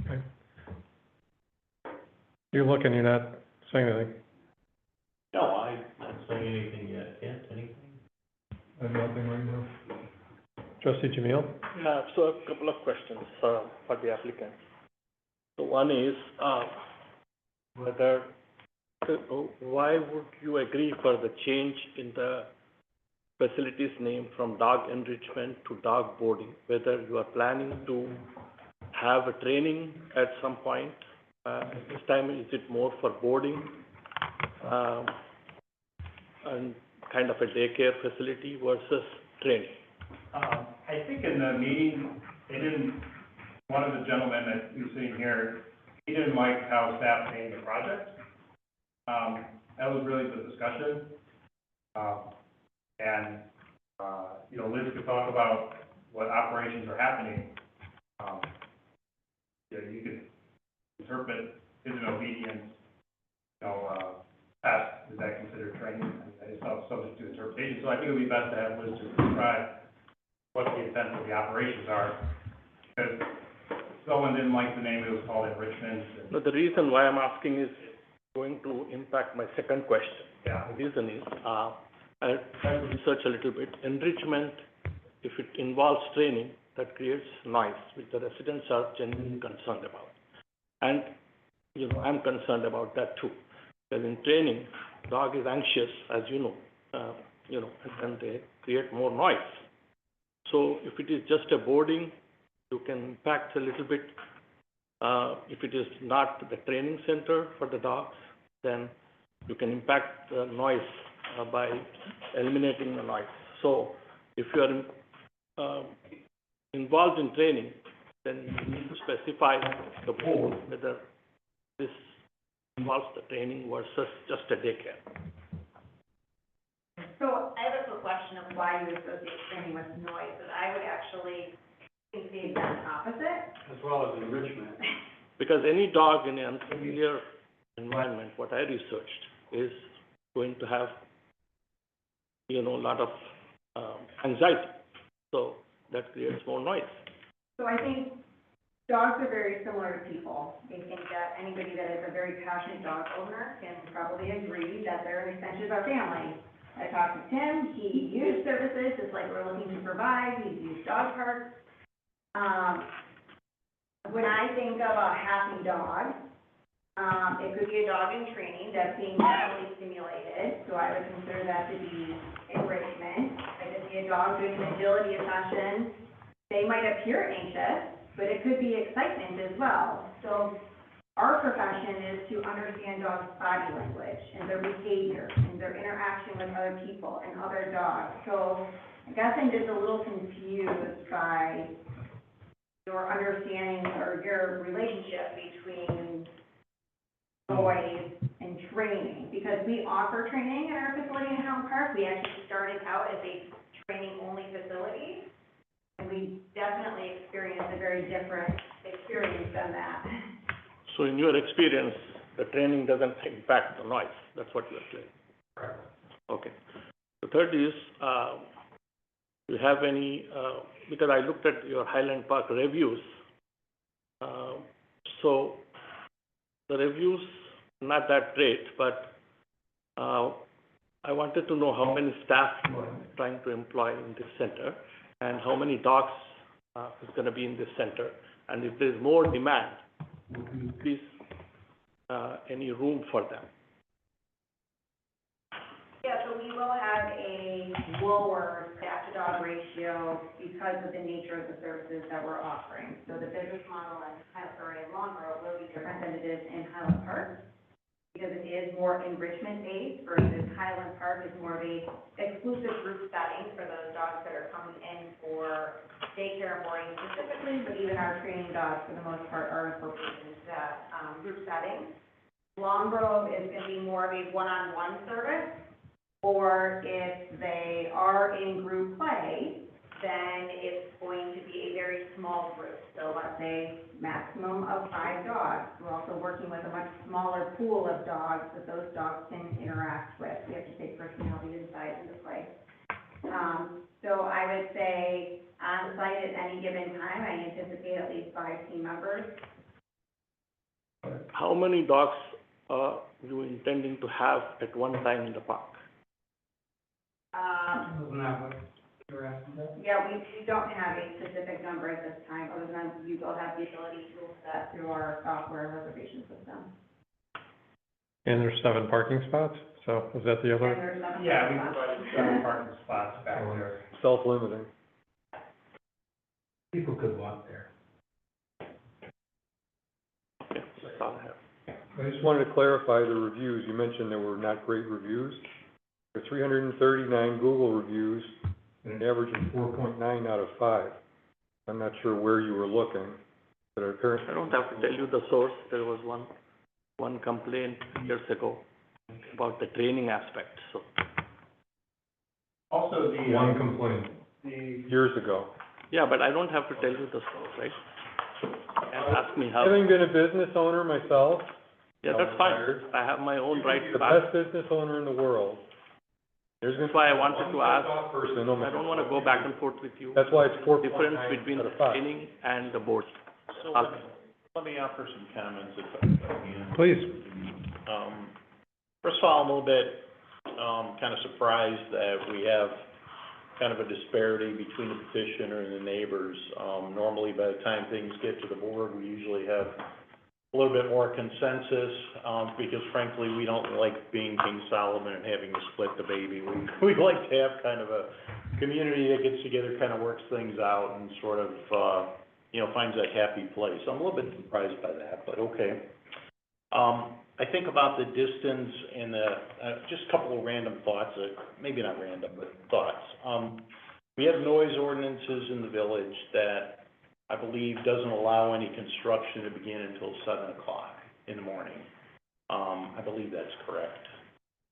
Okay. You're looking, you're not saying anything. No, I'm not saying anything yet. Kent, anything? I have nothing right now. Trustee Jamil? Yeah, so a couple of questions for the applicant. So one is, why would you agree for the change in the facilities name from dog enrichment to dog boarding? Whether you are planning to have a training at some point, this time is it more for boarding? And kind of a daycare facility versus training? I think in the meeting, one of the gentlemen that was sitting here, he didn't like how staff named the project. That was really the discussion. Liz could talk about what operations are happening. You could interpret, is it obedience, test, is that considered training? And it's not subject to interpretation. So I think it would be best to have Liz to describe what the intent of the operations are. Because someone didn't like the name, it was called enrichment. No, the reason why I'm asking is going to impact my second question. Yeah. The reason is, I tried to research a little bit. Enrichment, if it involves training, that creates noise, which the residents are genuinely concerned about. And, I'm concerned about that too. Because in training, dog is anxious, as you know, and they create more noise. So if it is just a boarding, you can impact a little bit. If it is not the training center for the dogs, then you can impact the noise by eliminating the noise. So if you are involved in training, then you need to specify the board whether this involves the training versus just a daycare. So I have a quick question of why you associate training with noise, but I would actually think the exact opposite. As well as enrichment. Because any dog in an unfamiliar environment, what I researched, is going to have, a lot of anxiety. So that creates more noise. So I think dogs are very similar to people. I think that anybody that is a very passionate dog owner can probably agree that they're an extension of our family. I talked to Tim, he used services just like we're looking to provide, he's used dog parks. When I think of a happy dog, it could be a dog in training that's being heavily stimulated, so I would consider that to be enrichment. It could be a dog doing an agility session. They might appear anxious, but it could be excitement as well. So our profession is to understand dogs' body language and their behavior and their interaction with other people and other dogs. So I guess I'm just a little confused by your understanding or your relationship between noise and training, because we offer training at our facility in Highland Park. We actually started out as a training-only facility, and we definitely experienced a very different experience than that. So in your experience, the training doesn't impact the noise. That's what you're saying. Correct. Okay. The third is, do you have any, because I looked at your Highland Park reviews, so the reviews, not that great, but I wanted to know how many staff you are trying to employ in this center, and how many dogs is going to be in this center, and if there's more demand, would you increase any room for them? Yeah, so we will have a lower staff-to-dog ratio because of the nature of the services that we're offering. So the business model in Longborough will be different than it is in Highland Park, because it is more enrichment-based versus Highland Park is more of a exclusive group setting for those dogs that are coming in for daycare and boarding specifically, but even our training dogs, for the most part, are incorporated into that group setting. Longborough is going to be more of a one-on-one service, or if they are in group play, then it's going to be a very small group. So let's say maximum of 5 dogs. We're also working with a much smaller pool of dogs that those dogs can interact with. We have to take personality inside into play. So I would say on site at any given time, I anticipate at least 5 team members. How many dogs are you intending to have at one time in the park? Yeah, we don't have a specific number at this time, other than you will have the ability to set through our software reservation system. And there's 7 parking spots, so is that the And other? there's nothing. Yeah, we provided 7 parking spots back there. Self-limiting. People could walk there. Okay, that's all I have. I just wanted to clarify the reviews. You mentioned there were not great reviews. There are 339 Google reviews and an average of 4.9 out of 5. I'm not sure where you were looking, but our current. I don't have to tell you the source. There was one complaint years ago about the training aspect, so. Also, the. One complaint, years ago. Yeah, but I don't have to tell you the source, right? And ask me how. Having been a business owner myself. Yeah, that's fine. I have my own right You're to the ask. best business owner in the world. There's That's why I wanted to ask. Person, I don't want to go back and forth with you. That's why it's 4.9 Difference between out the of 5. training and the board. So let me offer some comments if I can. Please. First of all, I'm a little bit, kind of surprised that we have kind of a disparity between the petitioner and the neighbors. Normally, by the time things get to the board, we usually have a little bit more consensus, because frankly, we don't like being King Solomon and having to split the baby. We like to have kind of a community that gets together, kind of works things out and sort of, finds that happy place. I'm a little bit surprised by that, but okay. I think about the distance and just a couple of random thoughts, maybe not random, but thoughts. We have noise ordinances in the village that I believe doesn't allow any construction to begin until 7 o'clock in the morning. I believe that's correct.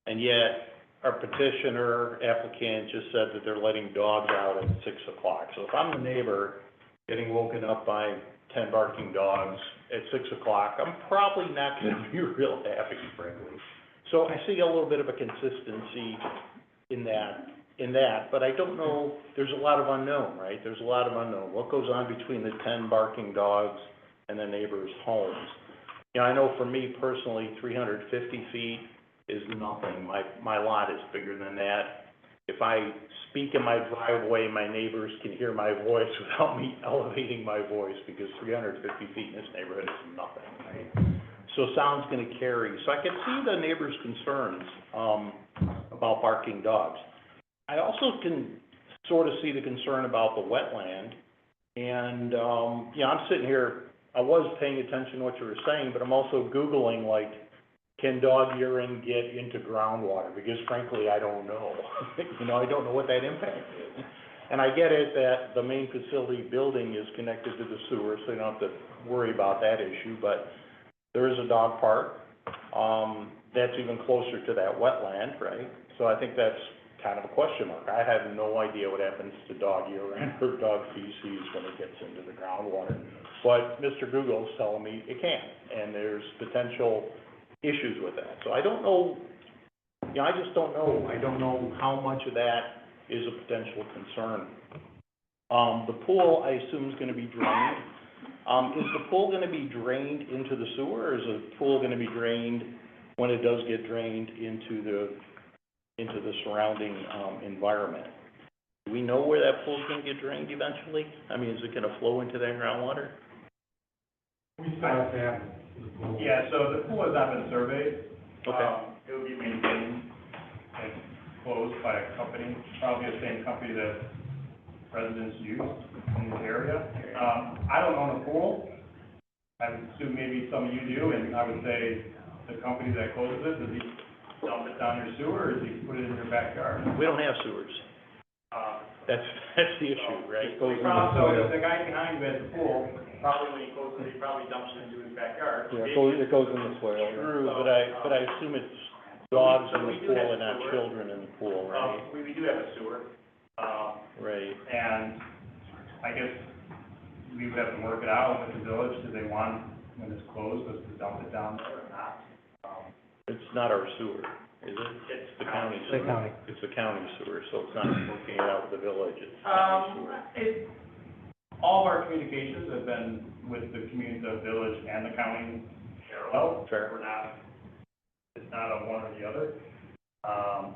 And yet, our petitioner applicant just said that they're letting dogs out at 6 o'clock. So if I'm the neighbor getting woken up by 10 barking dogs at 6 o'clock, I'm probably not gonna be real happy, frankly. So I see a little bit of a consistency in that, but I don't know, there's a lot of unknown, right? There's a lot of unknown. What goes on between the 10 barking dogs and the neighbors' homes? I know for me personally, 350 feet is nothing. My lot is bigger than that. If I speak in my driveway, my neighbors can hear my voice without me elevating my voice, because 350 feet in this neighborhood is nothing, right? So sound's gonna carry. So I can see the neighbors' concerns, about barking dogs. I also can sort of see the concern about the wetland, and, I'm sitting here, I was paying attention to what you were saying, but I'm also Googling, like, can dog urine get into groundwater? Because frankly, I don't know. I don't know what that impact is. And I get it that the main facility building is connected to the sewer, so you don't have to worry about that issue, but there is a dog park, that's even closer to that wetland, right? So I think that's kind of a question mark. I have no idea what happens to dog urine or dog feces when it gets into the groundwater. But Mr. Google's telling me it can, and there's potential issues with that. So I don't know, I just don't know. I don't know how much of that is a potential concern. The pool, I assume, is gonna be drained. Is the pool gonna be drained into the sewer, or is the pool gonna be drained, when it does get drained, into the surrounding, environment? Do we know where that pool's gonna get drained eventually? I mean, is it gonna flow into that groundwater? We still have to have the pool. Yeah, so the pool has not been surveyed. Okay. It will be maintained and closed by a company, probably the same company that residents use in this area. I don't own a pool. I would assume maybe some of you do, and I would say the company that closes it, does he dump it down your sewer, or does he put it in your backyard? We don't have sewers. That's the issue, right? So the guy behind you at the pool, probably when he closes it, he probably dumps it into his backyard. Yeah, it goes in the soil. True, but I assume it's dogs in the pool and not children in the pool, right? We do have a sewer. Right. And I guess we would have to work it out with the village. Do they want, when it's closed, us to dump it down there or not? It's not our sewer, is it? It's the county sewer. The county. It's the county sewer, so it's not working it out with the village, it's the county sewer. All of our communications have been with the community, the village and the county parallel. Fair. It's not a one or the other,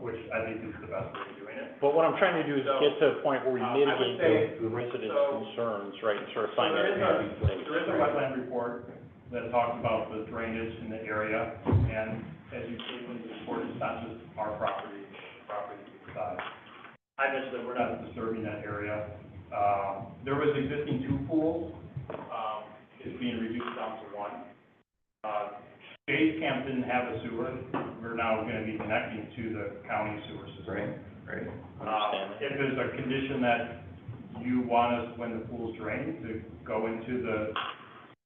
which I think is the best way of doing it. But what I'm trying to do is get to a point where we I would mitigate say- the residents' concerns, right, and sort of So find there a is happy place. There is a wetland report that talks about the drainage in the area, and as you see in the report, it's not just our property, the property side. I mentioned that we're not disturbing that area. There was existing 2 pools, it's being reduced down to 1. Base Camp didn't have a sewer, we're now gonna be connecting to the county sewer system. Right. If there's a condition that you want us, when the pool's drained, to go into the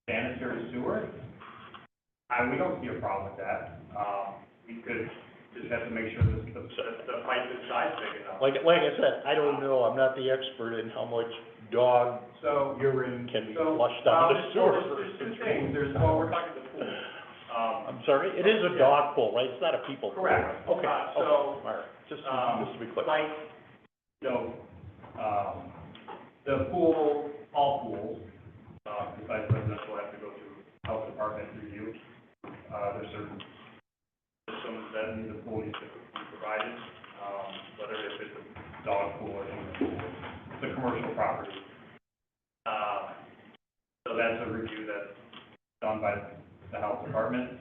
sanitary sewer, we don't see a problem with that. We could just have to make sure that the pipe is size big enough. Like I said, I don't know, I'm not the expert in how much dog urine can be flushed down the sewer. There's 2 things, we're talking the pool. I'm sorry, it is a dog pool, right? It's not a people pool. Correct. Okay, So, all right, just to be clear. like, the pool, all pools, besides residential, have to go through health department review. There's certain systems that need the pool needs to be provided, whether if it's a dog pool or swimming pool. It's a commercial property. So that's a review that's done by the health department.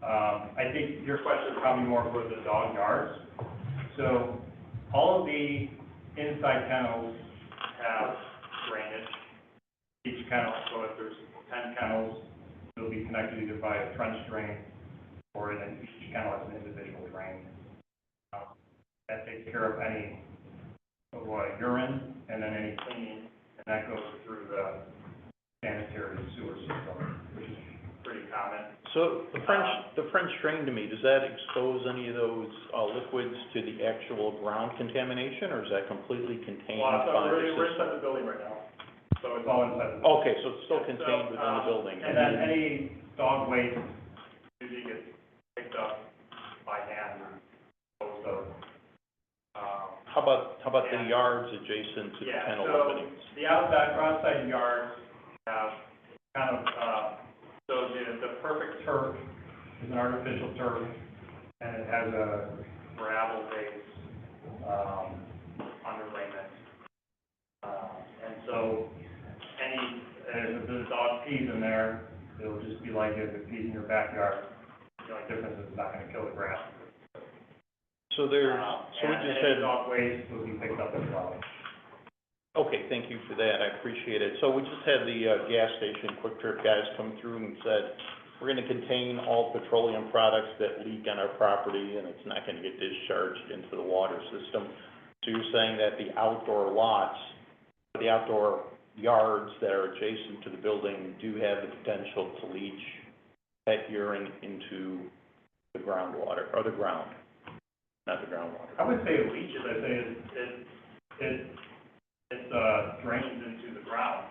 I think your question is probably more for the dog yards. So all of the inside kennels have drainage. Each kennel, so if there's 10 kennels, they'll be connected either by a trench drain or then each kennel has an individual drain. That takes care of any urine and then any cleaning, and that goes through the sanitary sewer system, which is pretty common. So the French drain, to me, does that expose any of those liquids to the actual ground contamination, or is that completely contained by the system? We're inside the building right now, so it's all inside the building. Okay, so it's still contained within the building. And then any dog waste usually gets picked up by hand and disposed of. How about the yards adjacent to the kennel openings? The outside yards have kind of, so the perfect turf is an artificial turf, and it has a gravel base, underlayment. And so if the dog pees in there, it'll just be like if it pees in your backyard. The only difference is it's not gonna kill the grass. So we just had. Dog waste will be picked up as well. Okay, thank you for that, I appreciate it. So we just had the gas station Quick Trip guys come through and said, we're gonna contain all petroleum products that leak on our property, and it's not gonna get discharged into the water system. So you're saying that the outdoor lots, the outdoor yards that are adjacent to the building do have the potential to leach pet urine into the groundwater, or the ground, not the groundwater? I would say it leaches, I'd say it drains into the ground.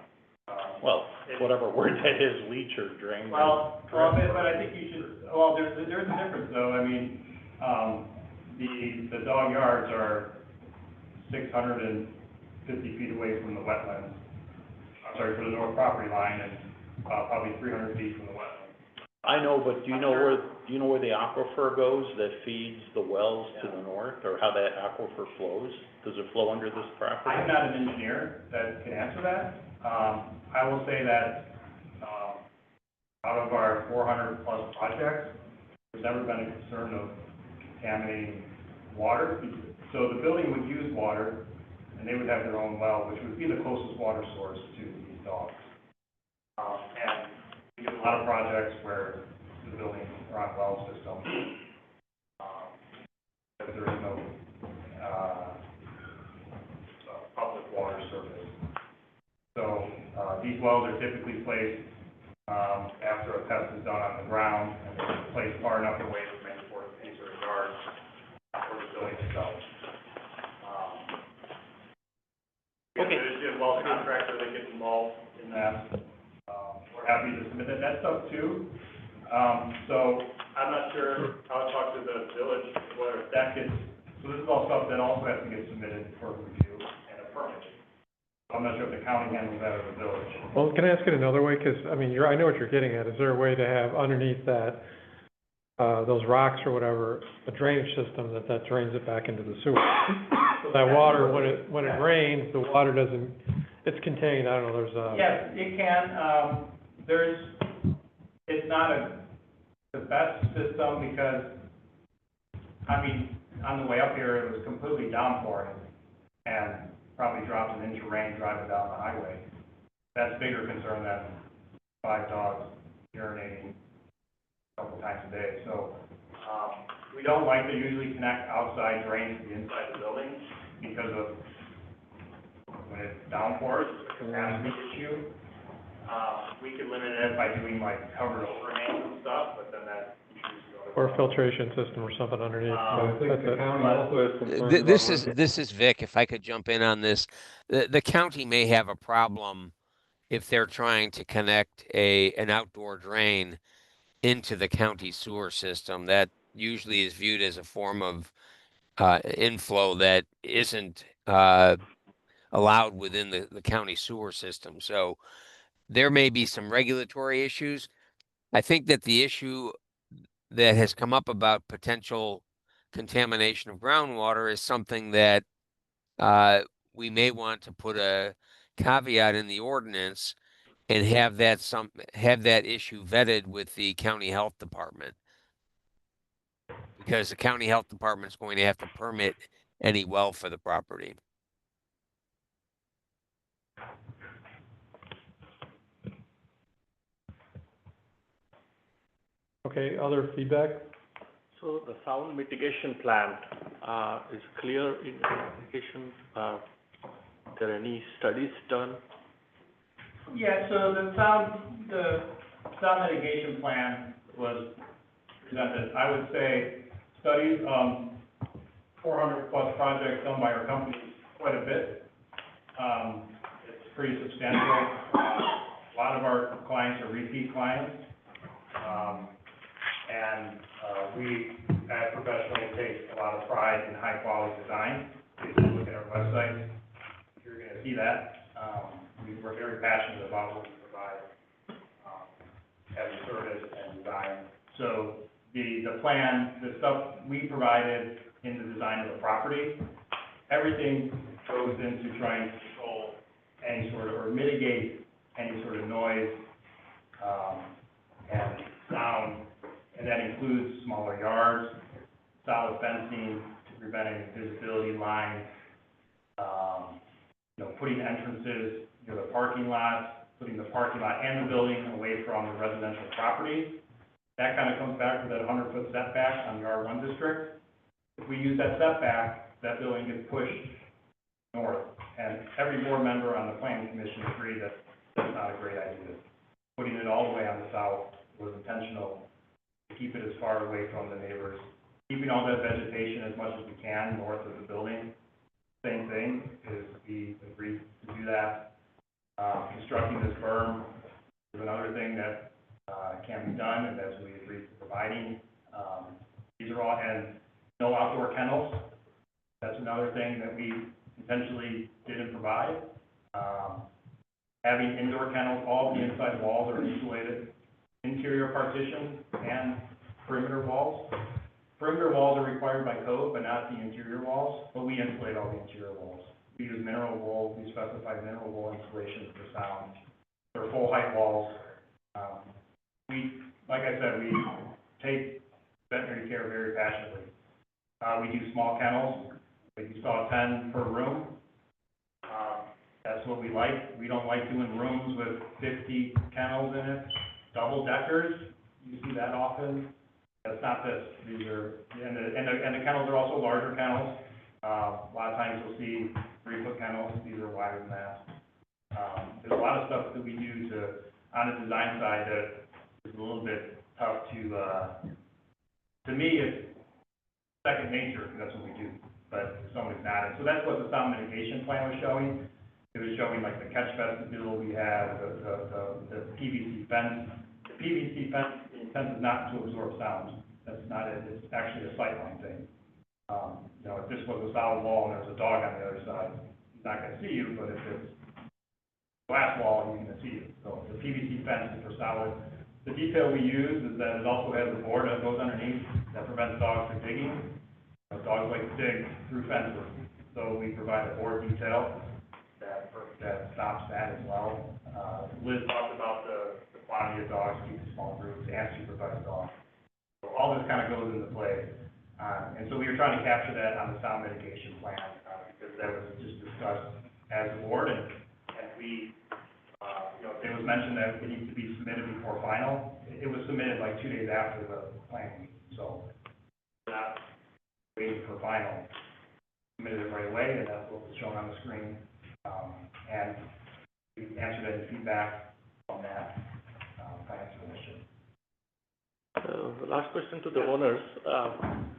Well, whatever word that is, leach or drain. But I think you should, there's a difference though, I mean, the dog yards are 650 feet away from the wetlands. I'm sorry, from the north property line, and probably 300 feet from the wetlands. I know, but do you know where the aquifer goes that feeds the wells to the north, or how that aquifer flows? Does it flow under this property? I'm not an engineer that can answer that. I will say that, out of our 400 plus projects, there's never been a concern of contaminating water. So the building would use water, and they would have their own well, which would be the closest water source to these dogs. And we do a lot of projects where the buildings are on well system, but there is no, public water service. So, these wells are typically placed, after a test is done on the ground, and they're placed far enough away from any sort of piece or yard for the building itself. There's a well contractor that gets involved in that. We're happy to submit that stuff too. So I'm not sure how to talk to the village, whether that gets, so this is all stuff that also has to get submitted for review and a permit. I'm not sure if the county handles that or the village. Well, can I ask it another way? Because, I mean, I know what you're getting at. Is there a way to have underneath that, those rocks or whatever, a drainage system that drains it back into the sewer? So that water, when it rains, the water doesn't, it's contained, I don't know, there's a... Yes, it can, it's not the best system because, I mean, on the way up here, it was completely downpouring and probably dropped an inch of rain driving down the highway. That's a bigger concern than 5 dogs urinating a couple times a day. So, we don't like to usually connect outside drains to the inside of the building because of when it downpours, it's a capacity issue. We could limit it by doing like covered overhangs and stuff, but then that usually... Or a filtration system or something underneath. I think the county also has concerns about... This is Vic, if I could jump in on this. The county may have a problem if they're trying to connect an outdoor drain into the county sewer system. That usually is viewed as a form of inflow that isn't allowed within the county sewer system. So there may be some regulatory issues. I think that the issue that has come up about potential contamination of groundwater is something that we may want to put a caveat in the ordinance and have that issue vetted with the county health department. Because the county health department is going to have to permit any well for the property. Okay, other feedback? So the sound mitigation plan, is clear in the application, there any studies done? Yeah, so the sound mitigation plan was presented, I would say, studies, 400 plus projects done by our company, quite a bit. It's pretty substantial. A lot of our clients are repeat clients. We, as professionals, take a lot of pride in high quality design. If you look at our website, you're gonna see that. We're very passionate about what we provide, as a service and design. So the plan, the stuff we provided in the design of the property, everything goes into trying to control any sort of, or mitigate any sort of noise, and sound, and that includes smaller yards, solid fencing to prevent any visibility lines, putting entrances near the parking lot, putting the parking lot and the building away from the residential property. That kind of comes back to that 100-foot setback on the R1 district. If we use that setback, that building gets pushed north. And every board member on the planning commission agreed that that's not a great idea. Putting it all the way on the south was intentional to keep it as far away from the neighbors. Keeping all that vegetation as much as we can north of the building. Same thing, is we agreed to do that. Constructing this berm is another thing that can be done, and that's what we agreed to providing. These are all, and no outdoor kennels. That's another thing that we intentionally didn't provide. Having indoor kennels, all the inside walls are insulated, interior partitions and perimeter walls. Perimeter walls are required by code, but not the interior walls, but we insulate all the interior walls. We use mineral wool, we specify mineral wool insulation for sound. They're full height walls. Like I said, we take veterinary care very passionately. We do small kennels, like you saw 10 per room. That's what we like. We don't like doing rooms with 50 kennels in it. Double deckers, you see that often. That's not this. These are, and the kennels are also larger kennels. A lot of times you'll see 3-foot kennels. These are wider than that. There's a lot of stuff that we do on the design side that is a little bit tough to me, it's second nature, because that's what we do, but somebody's not. And so that's what the sound mitigation plan was showing. It was showing like the catch vestibule we have, the PVC fence. The PVC fence, the intent is not to absorb sound. That's not it. It's actually a sightline thing. If this was a solid wall and there's a dog on the other side, he's not gonna see you, but if it's glass wall, he's gonna see you. So the PVC fence is for solid. The detail we use is that it also has a board that goes underneath that prevents dogs from digging. Dogs like to dig through fences, so we provide a board detail that stops that as well. Liz talked about the quantity of dogs, keep small groups, and supervised dogs. So all this kind of goes into play. And so we were trying to capture that on the sound mitigation plan, because that was just discussed as a board, and we, it was mentioned that it needs to be submitted before final. It was submitted like 2 days after the plan, so we're not waiting for final. Submitted it right away, and that's what was shown on the screen. And we answered any feedback on that plan submission. The last question to the owners,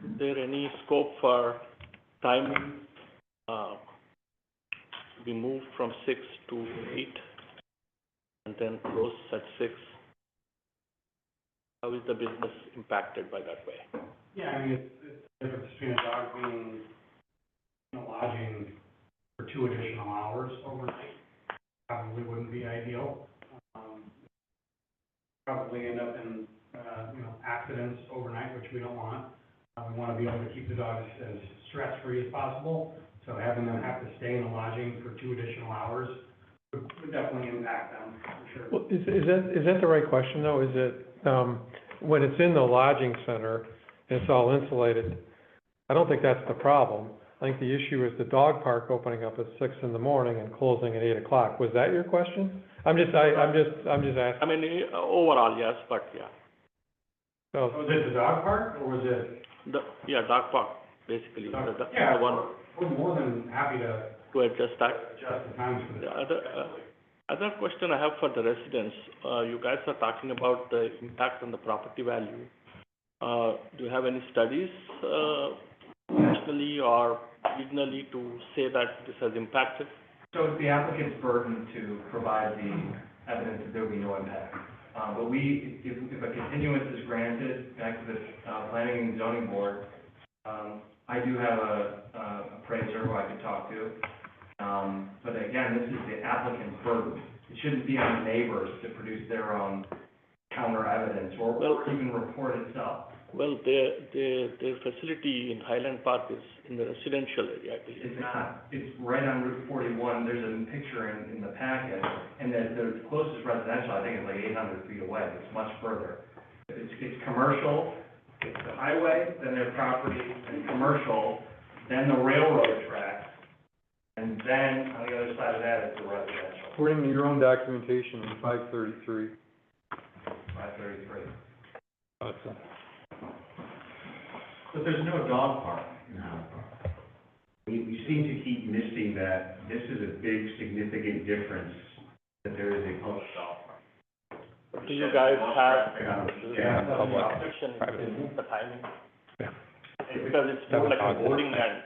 is there any scope for timing, we moved from 6 to 8 and then close at 6? How is the business impacted by that way? Yeah, I mean, it's the difference between a dog being in a lodging for 2 additional hours overnight. Probably wouldn't be ideal. probably end up in, accidents overnight, which we don't want. We want to be able to keep the dogs as stress-free as possible, so having them have to stay in the lodging for 2 additional hours would definitely impact them, for sure. Well, is that the right question, though? Is it, when it's in the lodging center, and it's all insulated, I don't think that's the problem. I think the issue is the dog park opening up at 6 in the morning and closing at 8 o'clock. Was that your question? I'm just asking. I mean, overall, yes, but yeah. So, Was it the dog park, or was it? Dog park, basically, Yeah, the one we're more than happy to to adjust that. adjust the times for the The dog. other question I have for the residents, you guys are talking about the impact on the property value. Do you have any studies, nationally or regionally to say that this has impacted? So it's the applicant's burden to provide the evidence that there will be no impact. But if a continuance is granted, back to the planning and zoning board, I do have a appraiser who I could talk to. But again, this is the applicant's burden. It shouldn't be on the neighbors to produce their own counter evidence or even report itself. Well, their facility in Highland Park is in the residential area, I believe. It's not. It's right on Route 41. There's a picture in the packet, and the closest residential, I think, is like 800 feet away. It's much further. It's commercial, it's the highway, then their property, and commercial, then the railroad tracks, and then on the other side of that is the residential. According to your own documentation, 533. 533. But there's no dog park in Highland Park. We seem to keep missing that this is a big, significant difference, that there is a public dog park. Do you guys have Public. section to move the timing? Yeah. Because it's more like a boarding and,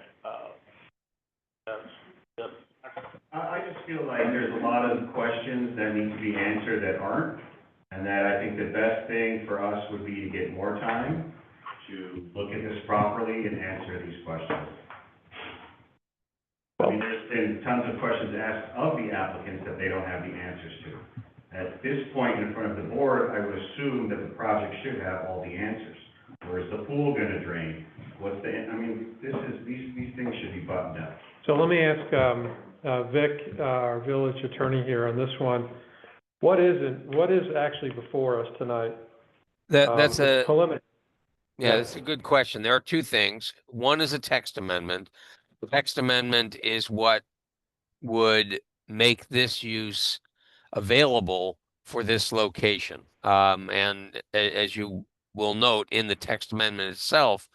I just feel like there's a lot of questions that need to be answered that aren't, and that I think the best thing for us would be to get more time to look at this properly and answer these questions. I mean, there's been tons of questions asked of the applicants that they don't have the answers to. At this point in front of the board, I would assume that the project should have all the answers. Where's the pool gonna drain? These things should be buttoned up. so let me ask, Vic, our village attorney here on this one. What is actually before us tonight? That's a, Preliminary. yeah, that's a good question. There are two things. One is a text amendment. The text amendment is what would make this use available for this location. And as you will note in the text amendment itself,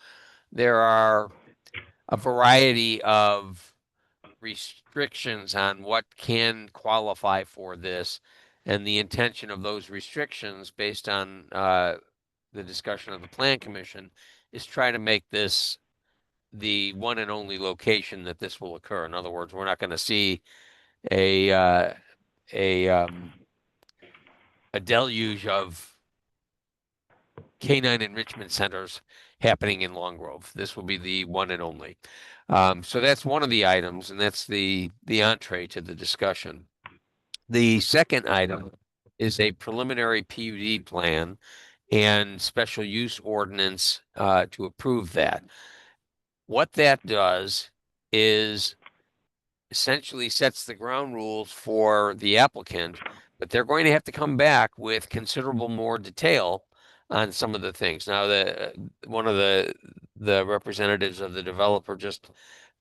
there are a variety of restrictions on what can qualify for this. And the intention of those restrictions, based on the discussion of the Plan Commission, is try to make this the one and only location that this will occur. In other words, we're not going to see a deluge of canine enrichment centers happening in Long Grove. This will be the one and only. So that's one of the items, and that's the entree to the discussion. The second item is a preliminary PUD plan and special use ordinance to approve that. What that does is essentially sets the ground rules for the applicant, but they're going to have to come back with considerable more detail on some of the things. Now, one of the representatives of the developer just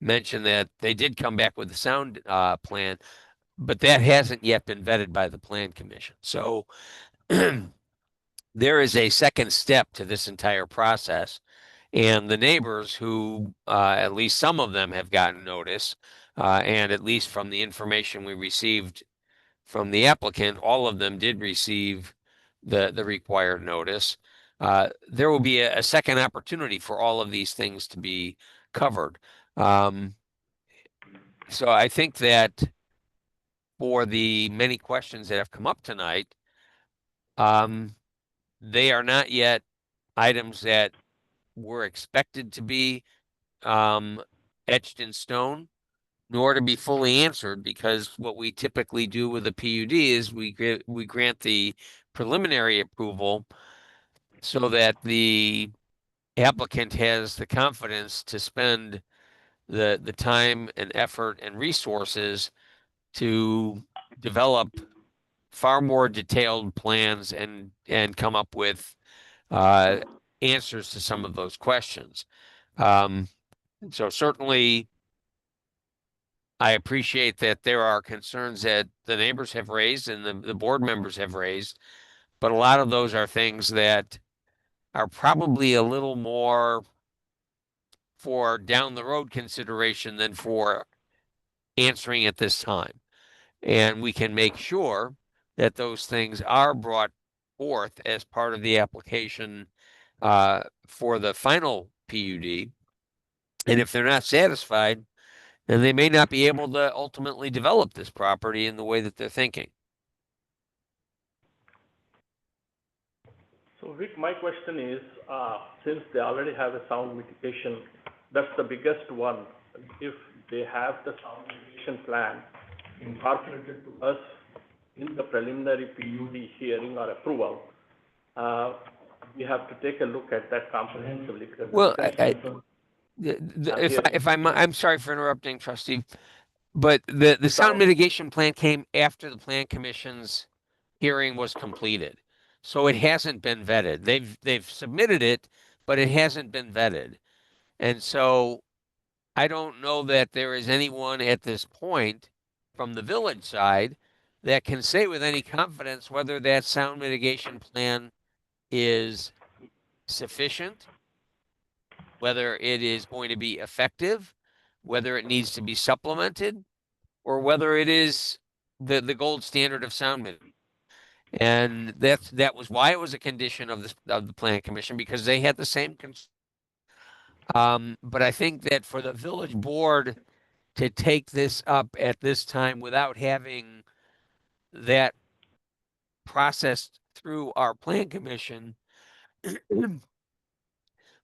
mentioned that they did come back with the sound plan, but that hasn't yet been vetted by the Plan Commission. So there is a second step to this entire process. And the neighbors who, at least some of them have gotten notice, and at least from the information we received from the applicant, all of them did receive the required notice. There will be a second opportunity for all of these things to be covered. So I think that for the many questions that have come up tonight, they are not yet items that were expected to be etched in stone, nor to be fully answered, because what we typically do with a PUD is we grant the preliminary approval so that the applicant has the confidence to spend the time and effort and resources to develop far more detailed plans and come up with answers to some of those questions. So certainly, I appreciate that there are concerns that the neighbors have raised and the board members have raised, but a lot of those are things that are probably a little more for down the road consideration than for answering at this time. And we can make sure that those things are brought forth as part of the application for the final PUD. And if they're not satisfied, then they may not be able to ultimately develop this property in the way that they're thinking. So Rick, my question is, since they already have a sound mitigation, that's the biggest one. If they have the sound mitigation plan incorporated to us in the preliminary PUD hearing or approval, we have to take a look at that comprehensively. Well, I'm sorry for interrupting, trustee, but the sound mitigation plan came after the plan commission's hearing was completed. So it hasn't been vetted. They've submitted it, but it hasn't been vetted. And so I don't know that there is anyone at this point from the village side that can say with any confidence whether that sound mitigation plan is sufficient, whether it is going to be effective, whether it needs to be supplemented, or whether it is the gold standard of sound mitigation. And that was why it was a condition of the plan commission, because they had the same but I think that for the village board to take this up at this time without having that processed through our plan commission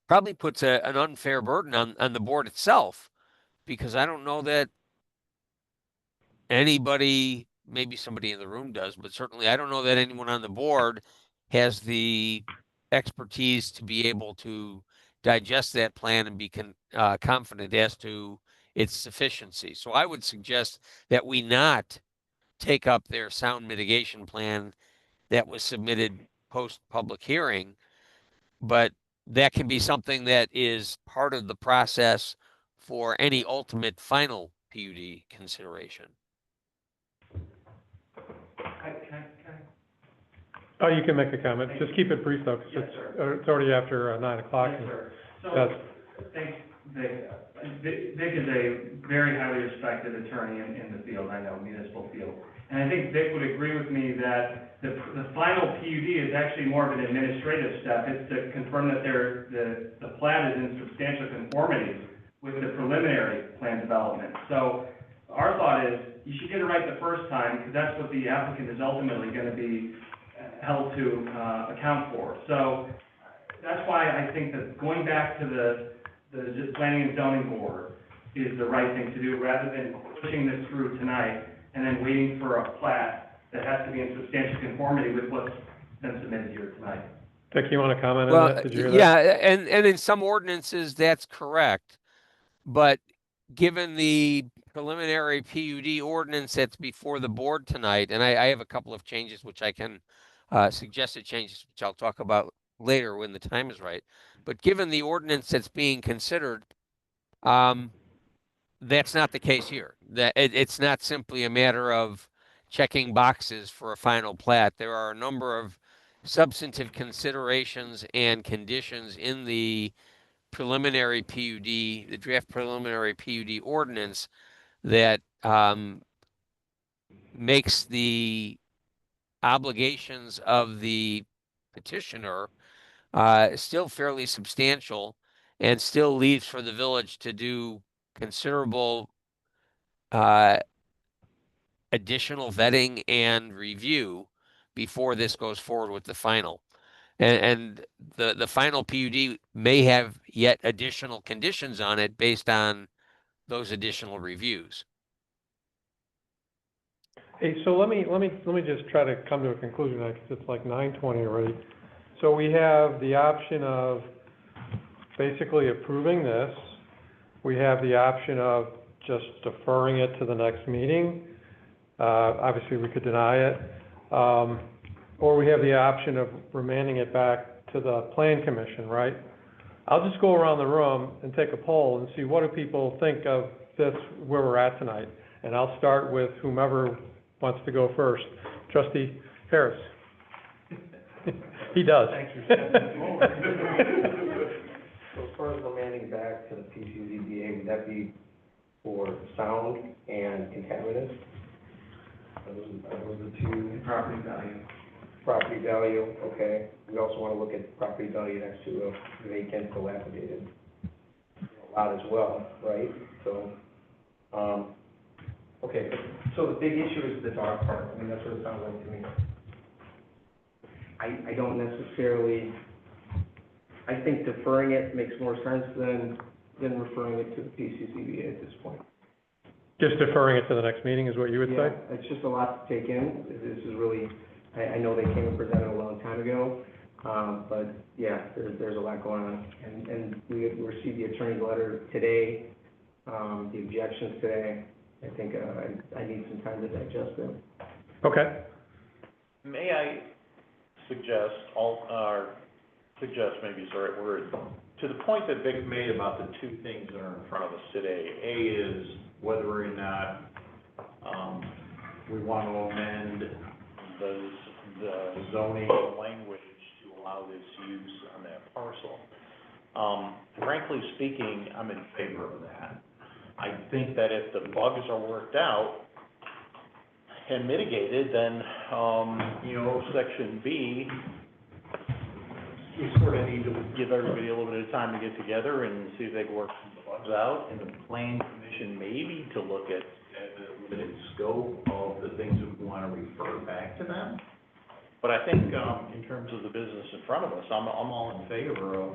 probably puts an unfair burden on the board itself, because I don't know that anybody, maybe somebody in the room does, but certainly I don't know that anyone on the board has the expertise to be able to digest that plan and be confident as to its sufficiency. So I would suggest that we not take up their sound mitigation plan that was submitted post-public hearing, but that can be something that is part of the process for any ultimate final PUD consideration. Oh, you can make a comment. Just keep it brief though, because it's already after 9 o'clock. Yes, sir. So, Yes. thanks, Vic. Vic is a very highly respected attorney in the field, I know, municipal field. And I think Vic would agree with me that the final PUD is actually more of an administrative step. It's to confirm that the plat is in substantial conformity with the preliminary plan development. So our thought is, you should get it right the first time, because that's what the applicant is ultimately gonna be held to account for. So that's why I think that going back to the planning and zoning board is the right thing to do, rather than pushing this through tonight and then waiting for a plat that has to be in substantial conformity with what's been submitted here tonight. Dick, you want to comment on Well, that? Did you hear that? yeah, and in some ordinances, that's correct. But given the preliminary PUD ordinance that's before the board tonight, and I have a couple of changes which I can, suggested changes, which I'll talk about later when the time is right. But given the ordinance that's being considered, that's not the case here. It's not simply a matter of checking boxes for a final plat. There are a number of substantive considerations and conditions in the preliminary PUD, the draft preliminary PUD ordinance that makes the obligations of the petitioner still fairly substantial, and still leaves for the village to do considerable additional vetting and review before this goes forward with the final. And the final PUD may have yet additional conditions on it based on those additional reviews. Hey, so let me just try to come to a conclusion, because it's like 9:20 already. So we have the option of basically approving this. We have the option of just deferring it to the next meeting. Obviously, we could deny it. Or we have the option of remanding it back to the plan commission, right? I'll just go around the room and take a poll and see what do people think of this, where we're at tonight. And I'll start with whomever wants to go first. Trustee Harris. He does. Thanks for stepping forward. So as far as remanding back to the PCZBA, would that be for sound and contaminants? Those are the two. Property value. Property value, okay. We also want to look at property value next to a vacant, dilapidated lot as well, right? So, okay, so the big issue is the dog park. I mean, that's what it sounds like to me. I don't necessarily, I think deferring it makes more sense than referring it to the PCCBA at this point. Just deferring it to the next meeting is what you would say? Yeah, it's just a lot to take in. This is really, I know they came and presented a long time ago, but yeah, there's a lot going on. And we received the attorney's letter today, the objections today. I think I need some time to digest them. Okay. May I suggest, suggest maybe is the right word, to the point that Vic made about the two things that are in front of us today. A is whether or not, we want to amend the zoning language to allow this use on that parcel. Frankly speaking, I'm in favor of that. I think that if the bugs are worked out and mitigated, then, section B, we sort of need to give everybody a little bit of time to get together and see if they can work the bugs out, and the plan commission maybe to look at the limited scope of the things that we want to refer back to them. But I think, in terms of the business in front of us, I'm all in favor of,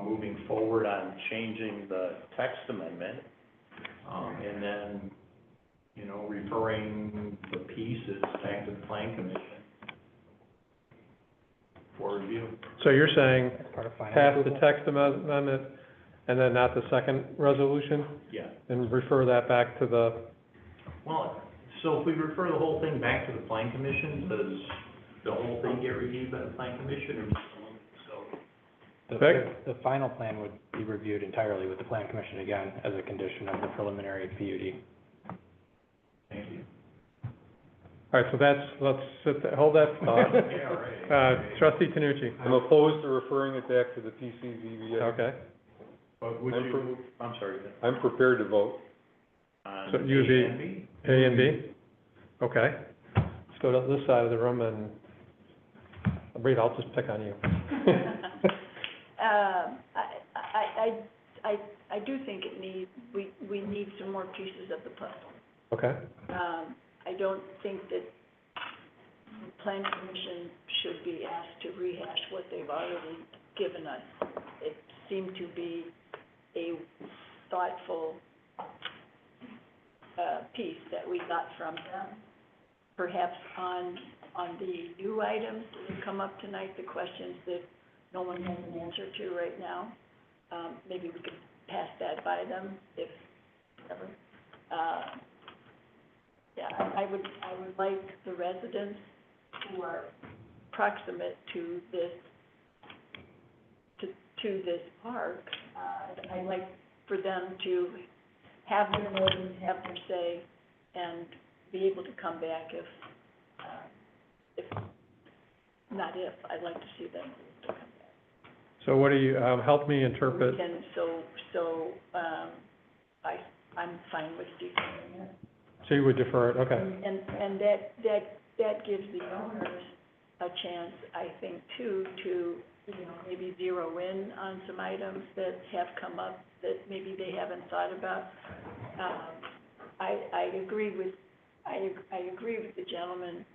moving forward on changing the text amendment, and then, referring the pieces back to the plan commission for review. So you're saying Part of final pass the approval? text amendment and then not the second resolution? Yeah. And refer that back to the, Well, so if we refer the whole thing back to the plan commission, does the whole thing get reviewed by the plan commission, or just so? Vic? The final plan would be reviewed entirely with the plan commission again as a condition of the preliminary PUD. Thank you. all right, so let's hold that thought. Yeah, right. Trustee Tanucci. I'm opposed to referring it back to the PCZBA. Okay. But would I'm you, I'm sorry, I'm prepared to vote. on So you would be- A and B? A and B? Okay. Let's go to this side of the room and, Rita, I'll just pick on you. I do think we need some more pieces of the puzzle. Okay. I don't think that the plan commission should be asked to rehash what they've already given us. It seemed to be a thoughtful, piece that we got from them. Perhaps on the new items that have come up tonight, the questions that no one has an answer to right now, maybe we could pass that by them if ever. Yeah, I would like the residents who are proximate to this, to this park, I'd like for them to have their voice, have their say, and be able to come back if, not if, I'd like to see them to come back. So what do you, help me interpret, And I'm fine with deferring it. so you would defer it, okay. And that gives the owners a chance, I think, too, to, maybe zero in on some items that have come up that maybe they haven't thought about. I agree with the gentleman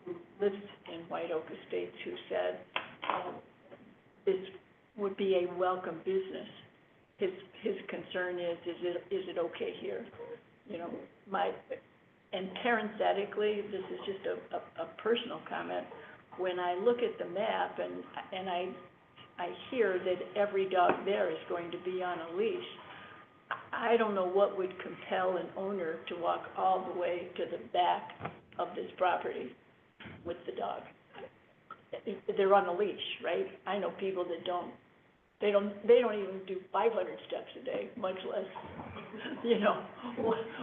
who lives in White Oak Estates who said, this would be a welcome business. His concern is it okay here? and parenthetically, this is just a personal comment, when I look at the map and I hear that every dog there is going to be on a leash, I don't know what would compel an owner to walk all the way to the back of this property with the dog. They're on a leash, right? I know people that they don't even do 500 steps a day, much less, you know,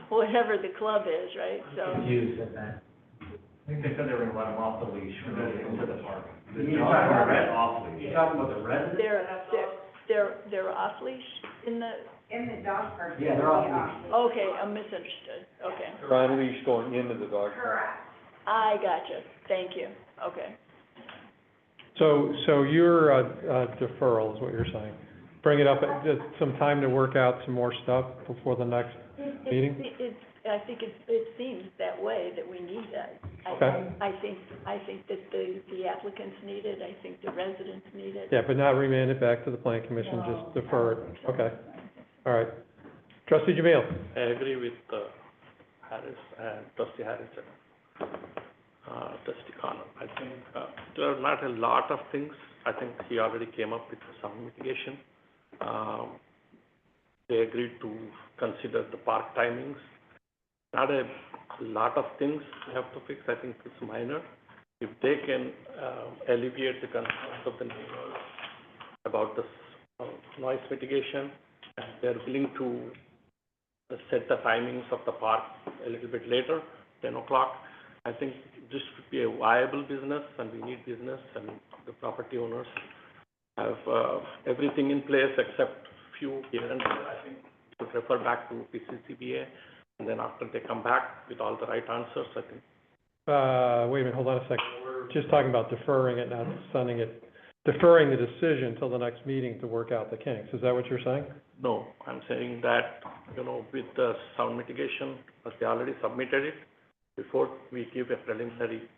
whatever the club is, right? So. Confused at that. I think they said they were gonna let them off the leash when they get into the park. The You're dogs talking are about let red- off leash. You're talking about the residents? They're off leash in the, In the dog park. Yeah, they're off leash. okay, I'm misunderstood, okay. They're on leash going into the dog park. Correct. I gotcha, thank you, okay. So your deferral is what you're saying? Bring it up, some time to work out some more stuff before the next meeting? I think it seems that way, that we need that. Okay. I think that the applicants need it, I think the residents need it. Yeah, but not remand it back to the plan commission, just defer it, okay. All right. Trustee Jamil? I agree with Harris and trustee Harrison, trustee Connor. I think there are not a lot of things. I think he already came up with some mitigation. They agreed to consider the park timings. Not a lot of things we have to fix. I think it's minor. If they can alleviate the concerns of the neighbors about the noise mitigation, and they're willing to set the timings of the park a little bit later, 10 o'clock. I think this would be a viable business, and we need business, and the property owners have everything in place except few here and there. I think to refer back to PCCBA, and then after they come back with all the right answers, I think. Wait a minute, hold on a second. We're just talking about deferring it, not sending it, deferring the decision till the next meeting to work out the kinks. Is that what you're saying? No, I'm saying that, with the sound mitigation, as they already submitted it, before we give a preliminary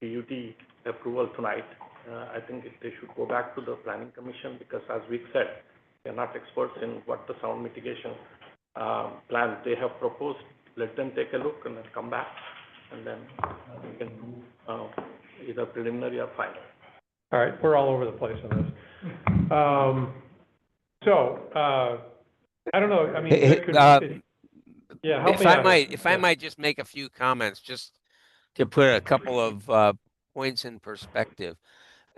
PUD approval tonight, I think they should go back to the planning commission, because as Vic said, they're not experts in what the sound mitigation plan they have proposed. Let them take a look and then come back, and then we can do either preliminary or final. All right, we're all over the place on this. I don't know, I mean, it could, yeah, help me out. If I might just make a few comments, just to put a couple of points in perspective.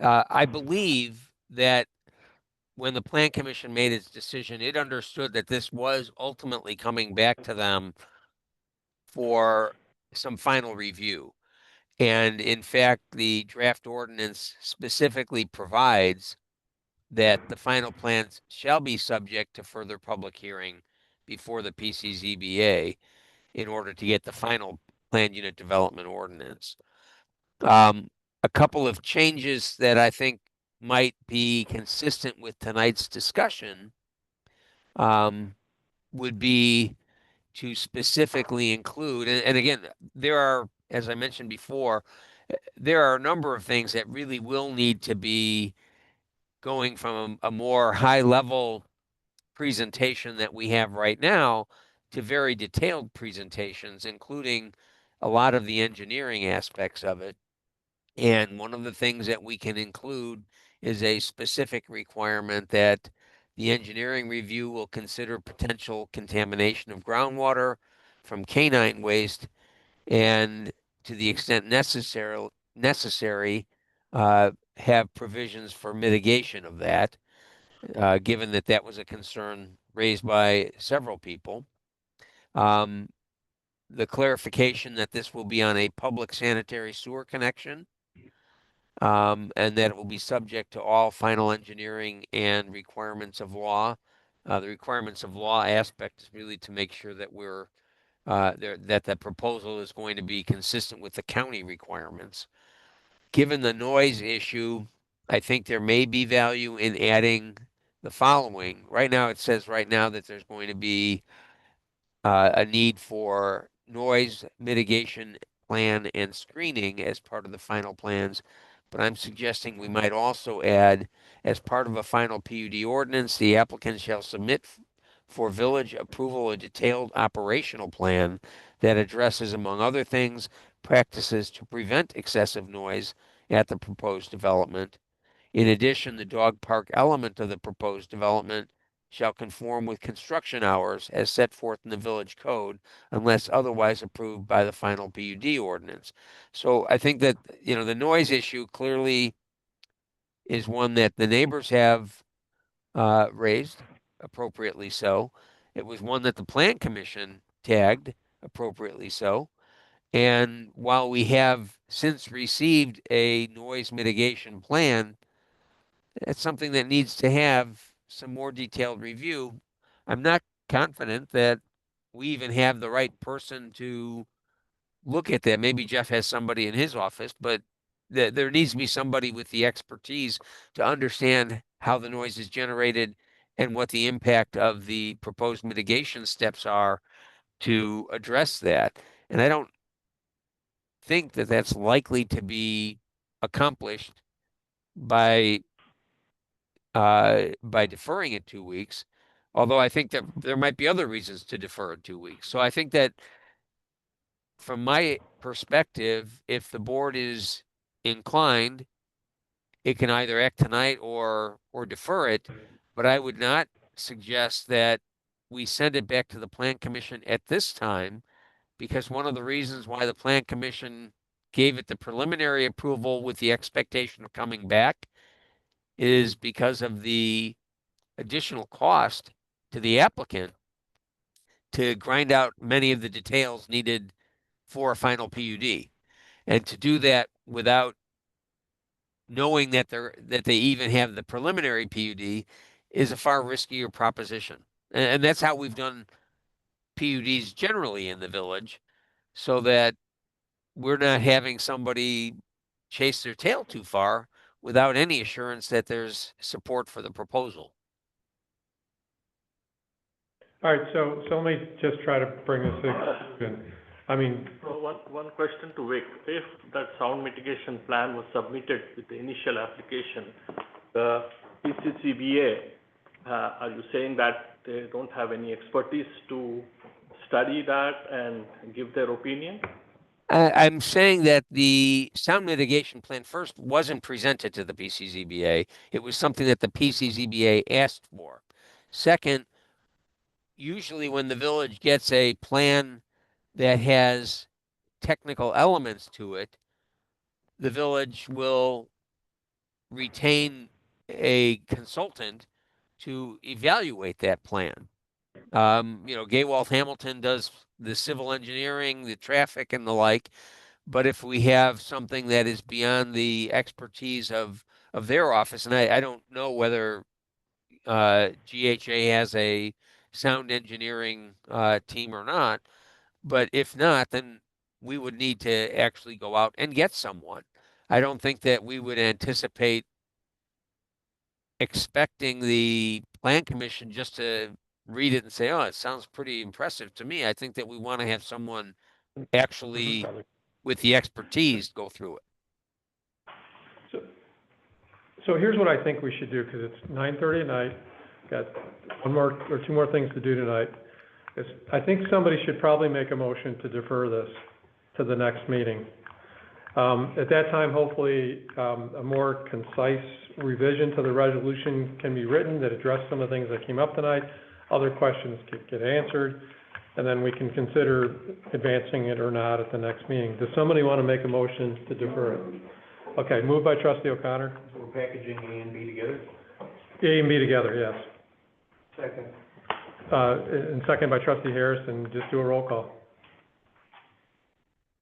I believe that when the Plan Commission made its decision, it understood that this was ultimately coming back to them for some final review. And in fact, the draft ordinance specifically provides that the final plans shall be subject to further public hearing before the PCZBA in order to get the final planned unit development ordinance. A couple of changes that I think might be consistent with tonight's discussion would be to specifically include, and again, there are, as I mentioned before, there are a number of things that really will need to be going from a more high-level presentation that we have right now to very detailed presentations, including a lot of the engineering aspects of it. And one of the things that we can include is a specific requirement that the engineering review will consider potential contamination of groundwater from canine waste, and to the extent necessary, have provisions for mitigation of that, given that that was a concern raised by several people. The clarification that this will be on a public sanitary sewer connection, and that it will be subject to all final engineering and requirements of law. The requirements of law aspect is really to make sure that we're that the proposal is going to be consistent with the county requirements. Given the noise issue, I think there may be value in adding the following. Right now, it says that there's going to be a need for noise mitigation plan and screening as part of the final plans. But I'm suggesting we might also add, as part of a final PUD ordinance, the applicant shall submit for village approval a detailed operational plan that addresses, among other things, practices to prevent excessive noise at the proposed development. In addition, the dog park element of the proposed development shall conform with construction hours as set forth in the village code unless otherwise approved by the final PUD ordinance. So I think that, the noise issue clearly is one that the neighbors have raised, appropriately so. It was one that the Plan Commission tagged, appropriately so. And while we have since received a noise mitigation plan, it's something that needs to have some more detailed review. I'm not confident that we even have the right person to look at that. Maybe Jeff has somebody in his office, but there needs to be somebody with the expertise to understand how the noise is generated and what the impact of the proposed mitigation steps are to address that. And I don't think that that's likely to be accomplished by deferring it 2 weeks, although I think that there might be other reasons to defer it 2 weeks. So I think that from my perspective, if the board is inclined, it can either act tonight or defer it, but I would not suggest that we send it back to the Plan Commission at this time, because one of the reasons why the Plan Commission gave it the preliminary approval with the expectation of coming back is because of the additional cost to the applicant to grind out many of the details needed for a final PUD. And to do that without knowing that they even have the preliminary PUD is a far riskier proposition. And that's how we've done PUDs generally in the village, so that we're not having somebody chase their tail too far without any assurance that there's support for the proposal. All right, so let me just try to bring this to a conclusion. I mean, So one question to Vic. If that sound mitigation plan was submitted with the initial application, the PCCBA, are you saying that they don't have any expertise to study that and give their opinion? I'm saying that the sound mitigation plan first wasn't presented to the PCZBA. It was something that the PCZBA asked for. Second, usually when the village gets a plan that has technical elements to it, the village will retain a consultant to evaluate that plan. Gaywalt Hamilton does the civil engineering, the traffic and the like. But if we have something that is beyond the expertise of their office, and I don't know whether GHA has a sound engineering team or not, but if not, then we would need to actually go out and get someone. I don't think that we would anticipate expecting the Plan Commission just to read it and say, oh, it sounds pretty impressive to me. I think that we want to have someone actually with the expertise go through it. So here's what I think we should do, because it's 9:30 at night. Got one more or two more things to do tonight. I think somebody should probably make a motion to defer this to the next meeting. At that time, hopefully, a more concise revision to the resolution can be written that address some of the things that came up tonight. Other questions get answered, and then we can consider advancing it or not at the next meeting. Does somebody want to make a motion to defer it? Okay, moved by trustee O'Connor. We're packaging A and B together? A and B together, yes. Second. And second by trustee Harrison. Just do a roll call.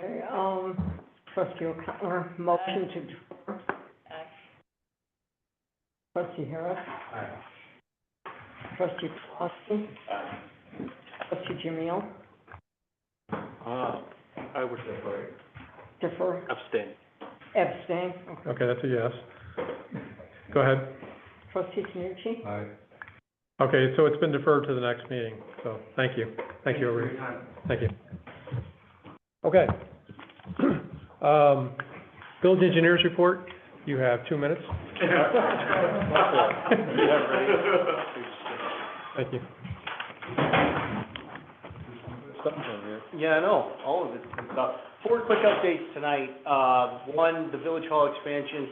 Okay, trustee O'Connor, motion to defer. Trustee Harris. Trustee Kloski. Trustee Jamil. I would defer. Defer. Abstain. Abstain. Okay, that's a yes. Go ahead. Trustee Tanucci. Aye. Okay, so it's been deferred to the next meeting, so thank you. Thank you, everybody. Thank you. Okay. Village engineers report, you have 2 minutes. Thank you. stuff on here. Yeah, I know, all of it's good stuff. 4 quick updates tonight. One, the Village Hall expansion,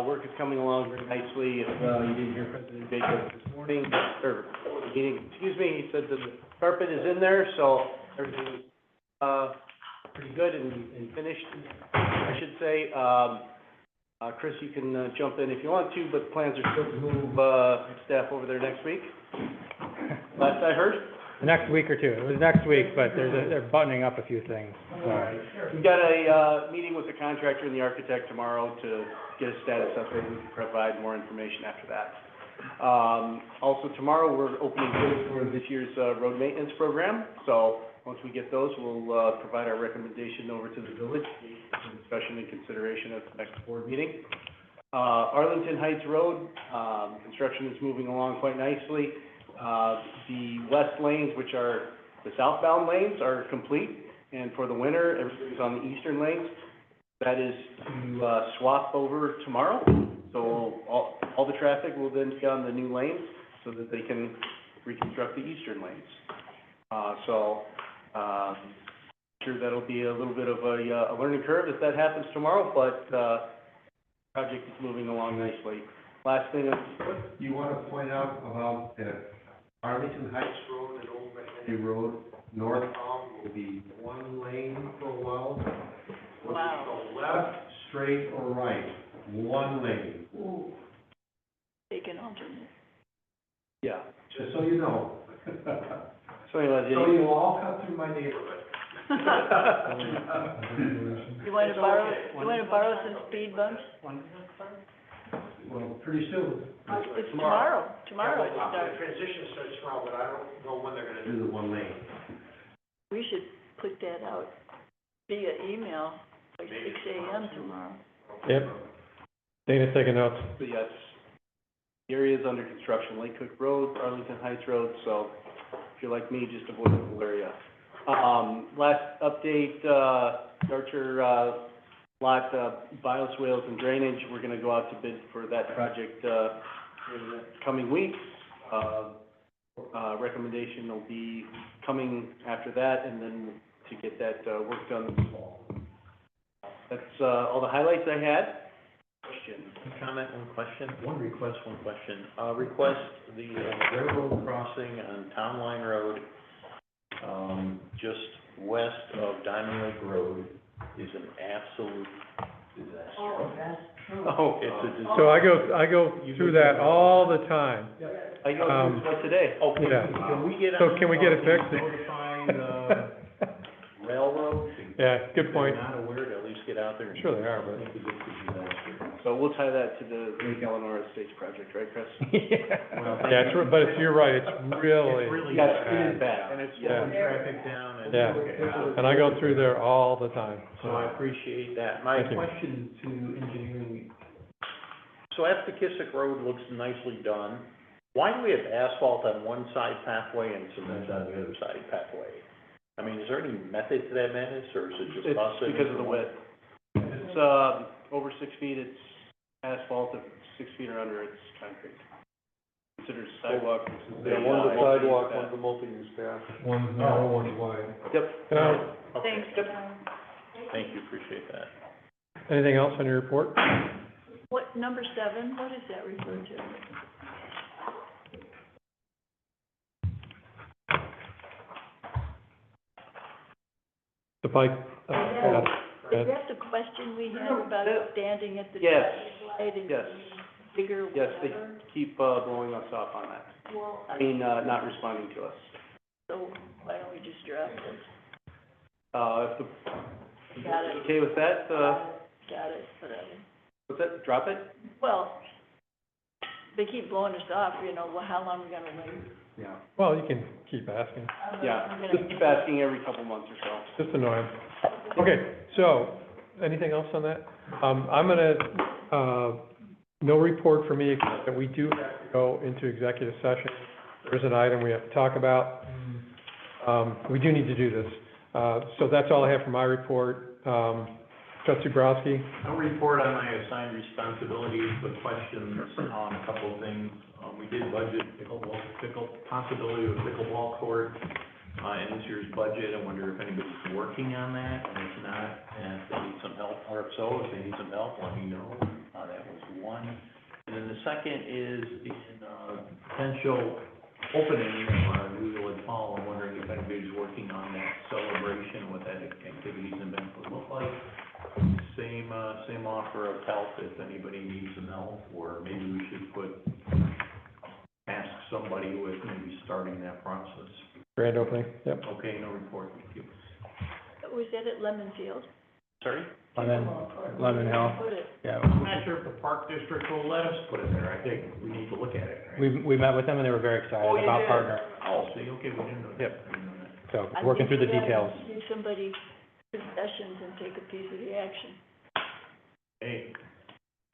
work is coming along very nicely. If, you didn't hear President Jacobs this morning, or meeting, excuse me, he said that the carpet is in there, so everything is, pretty good and finished, I should say. Chris, you can, jump in if you want to, but plans are still to move, staff over there next week. Last I heard. Next week or two. It was next week, but they're buttoning up a few things, so. We've got a, meeting with the contractor and the architect tomorrow to get a status update. We can provide more information after that. Also tomorrow, we're opening bids for this year's, road maintenance program. So once we get those, we'll, provide our recommendation over to the village for discussion and consideration at the next board meeting. Arlington Heights Road, construction is moving along quite nicely. The west lanes, which are the southbound lanes, are complete, and for the winter, everything's on the eastern lanes. That is to, swap over tomorrow, so all the traffic will then be on the new lanes, so that they can reconstruct the eastern lanes. Sure that'll be a little bit of a learning curve if that happens tomorrow, but, project is moving along nicely. Last thing, You want to point out about the Arlington Heights Road and Old McHenry Road, northbound will be 1 lane for a while. Whether you go left, straight, or right, 1 lane. Ooh. They can alternate. yeah. Just so you know. So anyway, So you all cut through my neighborhood. You want to borrow some speed bumps? Well, pretty soon. It's tomorrow it starts. The transition starts tomorrow, but I don't know when they're gonna do the 1 lane. We should put that out via email, like 6 AM tomorrow. Yep. Dana's taking notes. But yes, the area is under construction, Lake Cook Road, Arlington Heights Road, so if you're like me, just avoid the whole area. Last update, Archer, lot, bioswales and drainage, we're gonna go out to bid for that project, in the coming weeks. Recommendation will be coming after that, and then to get that, work done this fall. That's, all the highlights I had. Question? One comment, one question, one request, one question. Request the railroad crossing on Town Line Road, just west of Diamond Lake Road is an absolute disaster. Oh, that's true. Oh, it's a disaster. So I go through that all the time. I go through this one today. Okay, Yeah. can we get So on? can we get it fixed? Notify the railroad? Yeah, good point. If they're not aware, to at least get out there and. Sure they are, but. Because it's a disaster. So we'll tie that to the Lake Eleanor Estates project, right, Chris? Well, Yeah, but you're right, it's really. It's really Yes, bad. it is bad. And it's Yeah. slowing traffic down and. Yeah. And I go through there all the time. So I appreciate that. My Thank you. question to engineering, so Aptekissick Road looks nicely done. Why do we have asphalt on one side pathway and cement on the other side pathway? I mean, is there any method to that madness, or is it just It's busting? because of the width. It's, over 6 feet, it's asphalt. If it's 6 feet or under, it's concrete. Considered sidewalk. Yeah, one's a sidewalk, one's a multi-use path. One's narrow, one's wide. Yep. Okay. Thanks. Thank you, appreciate that. Anything else on your report? What, number 7, what does that refer to? The Pike, Is that the question we had about standing at the Yes. traffic light and Yes. bigger Yes, they whatever? keep, blowing us off on that. Well, I mean, not responding to us. so why don't we just drop this? If the, Got it. okay with that, Got it, whatever. what's that, drop it? Well, they keep blowing us off, well, how long are we gonna wait? Yeah. well, you can keep asking. Yeah, I'm gonna- just keep asking every couple months or so. Just annoying. Okay, so, anything else on that? I'm gonna, no report for me, except that we do have to go into executive session. There's an item we have to talk about. We do need to do this. So that's all I have for my report. Trustee Browski? I'll report on my assigned responsibilities, but questions on a couple of things. We did budget possibility of pickleball court. in this year's budget. I wonder if anybody's working on that, and if not, and if they need some help, or if so, if they need some help, let me know. That was one. And then the second is in, potential opening of New Village Hall. I'm wondering if anybody's working on that celebration, what that activities and events would look like. Same offer of help if anybody needs some help, or maybe we should ask somebody who is maybe starting that process. Grand opening, yep. Okay, no report, thank you. Was that at Lemon Field? Sorry? Lemon Hill, Put it. yeah. I'm not sure if the park district will let us put it there. I think we need to look at it, right? We met with them and they were very excited Oh, you about did? partnering. Oh, see, okay, we didn't know that. Yep. We didn't know that. So, I working think through the we gotta details. Give somebody possessions and take a piece of the action. Hey,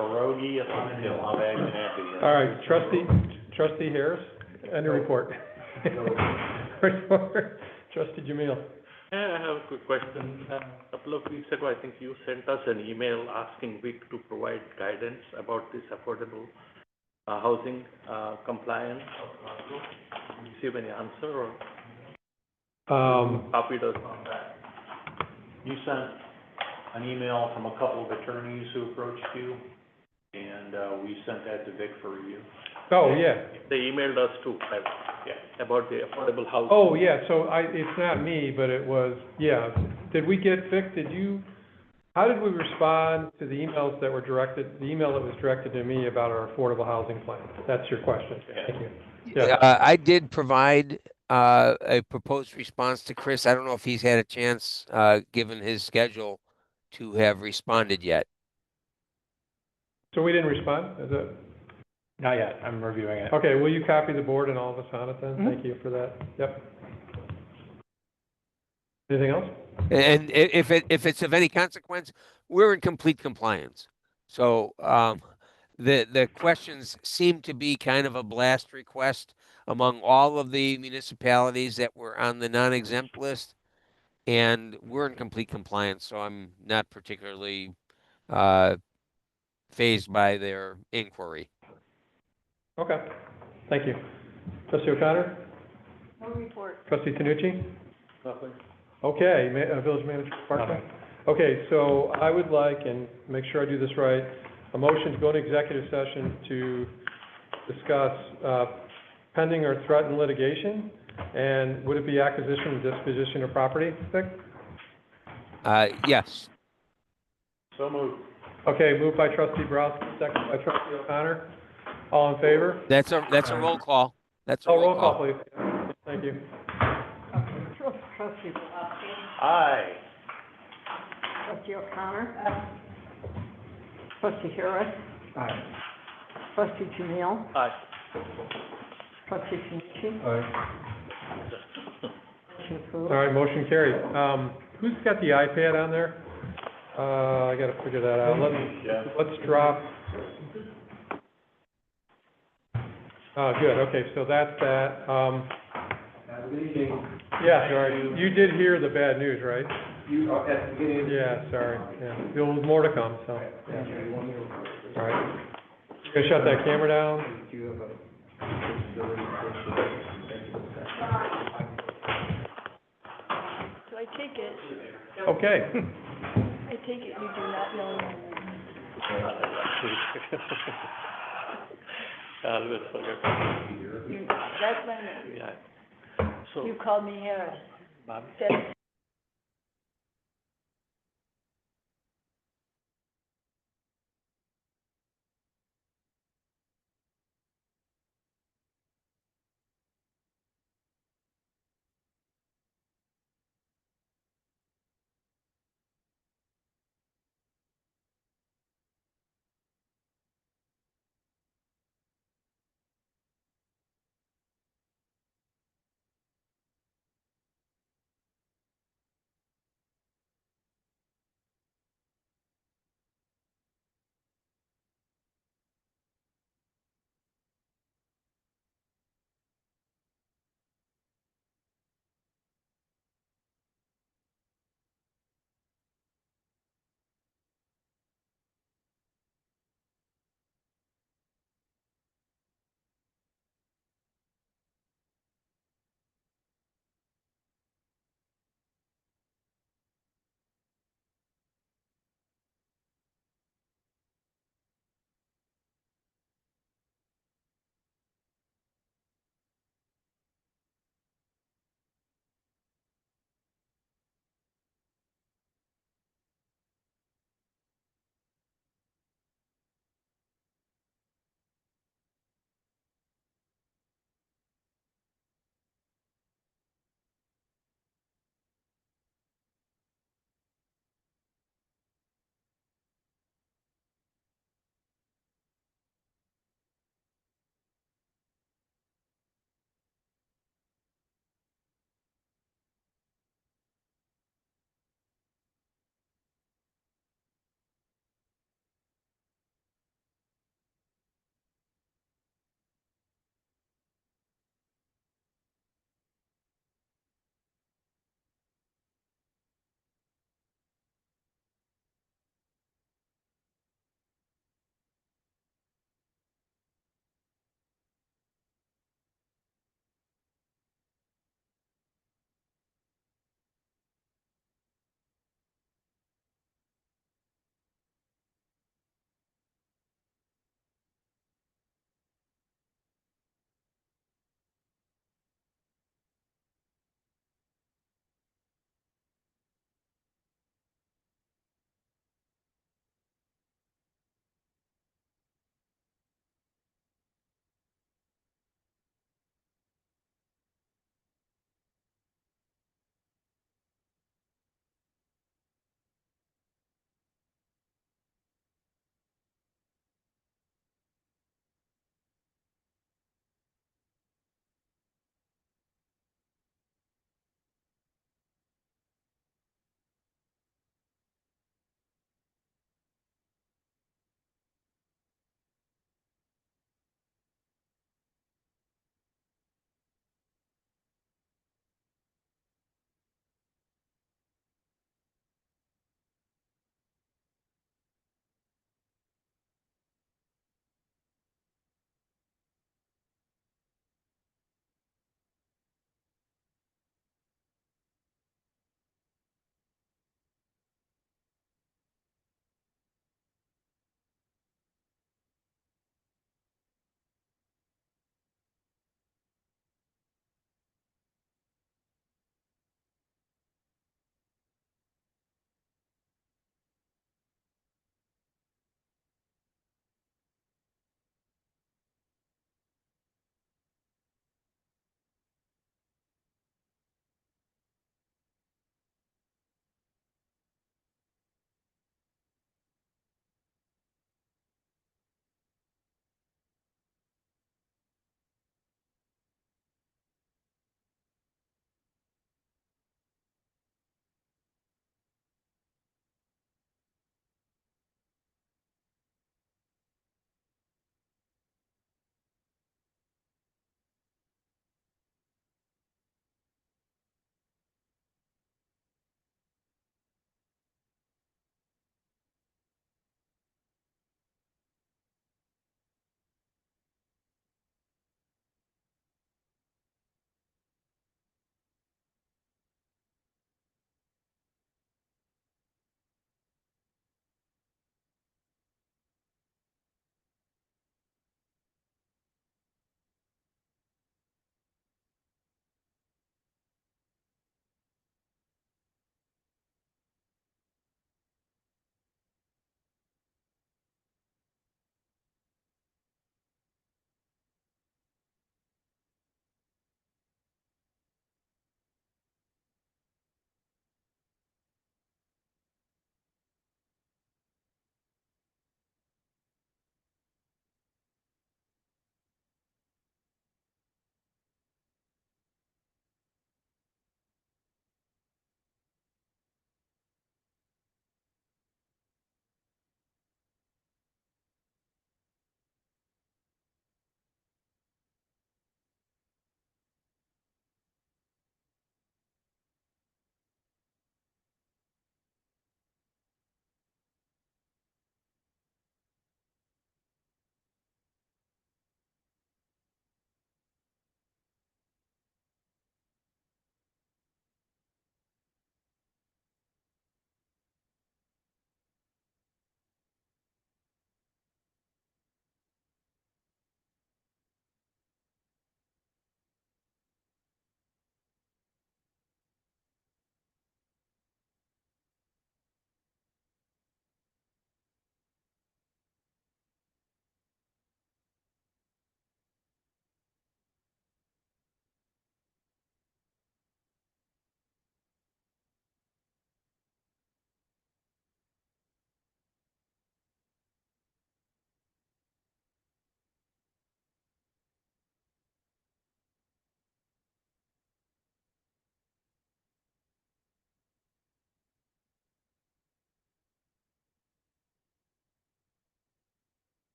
pierogi at Lemon Hill, how bad can that be? All right, trustee Harris, any report? Trustee Jamil. Yeah, I have a quick question. A couple of weeks ago, I think you sent us an email asking WIC to provide guidance about this affordable housing compliance. Did you receive any answer or copied us on that? You sent an email from a couple of attorneys who approached you, and we sent that to Vic for review. Oh, yeah. They emailed us too, about the affordable housing. Oh, yeah, so it's not me, but it was, yeah. Did we get, Vic, how did we respond to the emails that were directed, the email that was directed to me about our affordable housing plan? That's your question. Thank you. Yeah. I did provide a proposed response to Chris. I don't know if he's had a chance, given his schedule, to have responded yet. So we didn't respond, is it? Not yet, I'm reviewing it. Okay, will you copy the board and all of us on it then? Thank you for that. Yep. Anything else? And if it's of any consequence, we're in complete compliance. So, the questions seem to be kind of a blast request among all of the municipalities that were on the non-exempt list. And we're in complete compliance, so I'm not particularly, fazed by their inquiry. Okay, thank you. Trustee O'Connor? No report. Trustee Tanucci? Nothing. Okay, Village Manager Parkman? Okay, so I would like, and make sure I do this right, a motion to go into executive session to discuss pending or threatened litigation, and would it be acquisition and disposition of property, Vic? Yes. So moved. Okay, moved by Trustee Borowski, second by Trustee O'Connor. All in favor? That's a roll call. That's a Oh, roll call. please. Thank you. Trustee Borowski, Aye. trustee O'Connor, trustee Harris, Aye. trustee Jamil, Aye. trustee Shinichi, motion All approved. right, motion carried. Who's got the iPad on there? I gotta figure that out. Let's drop. Good, okay, so that's that. Have a good evening. Yeah, sorry, you did hear the bad news, right? You, at the beginning. Yeah, sorry, yeah. There's more to come, so, yeah. All right. You gonna shut that camera down? Do you have a disability So I take it, Okay. you do not know, I always forget. that's my name. Yeah. So, You called me Harris. Bobby? That's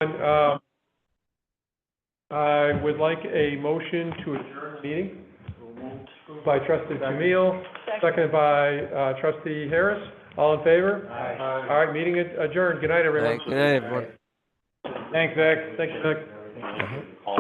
I would like a motion to adjourn the meeting. Moved by trustee Camille, seconded by, trustee Harris. All in favor? Aye. All right, meeting adjourned. Good night, everyone. Good night, everyone. Thanks, Zach. Thanks, Nick. All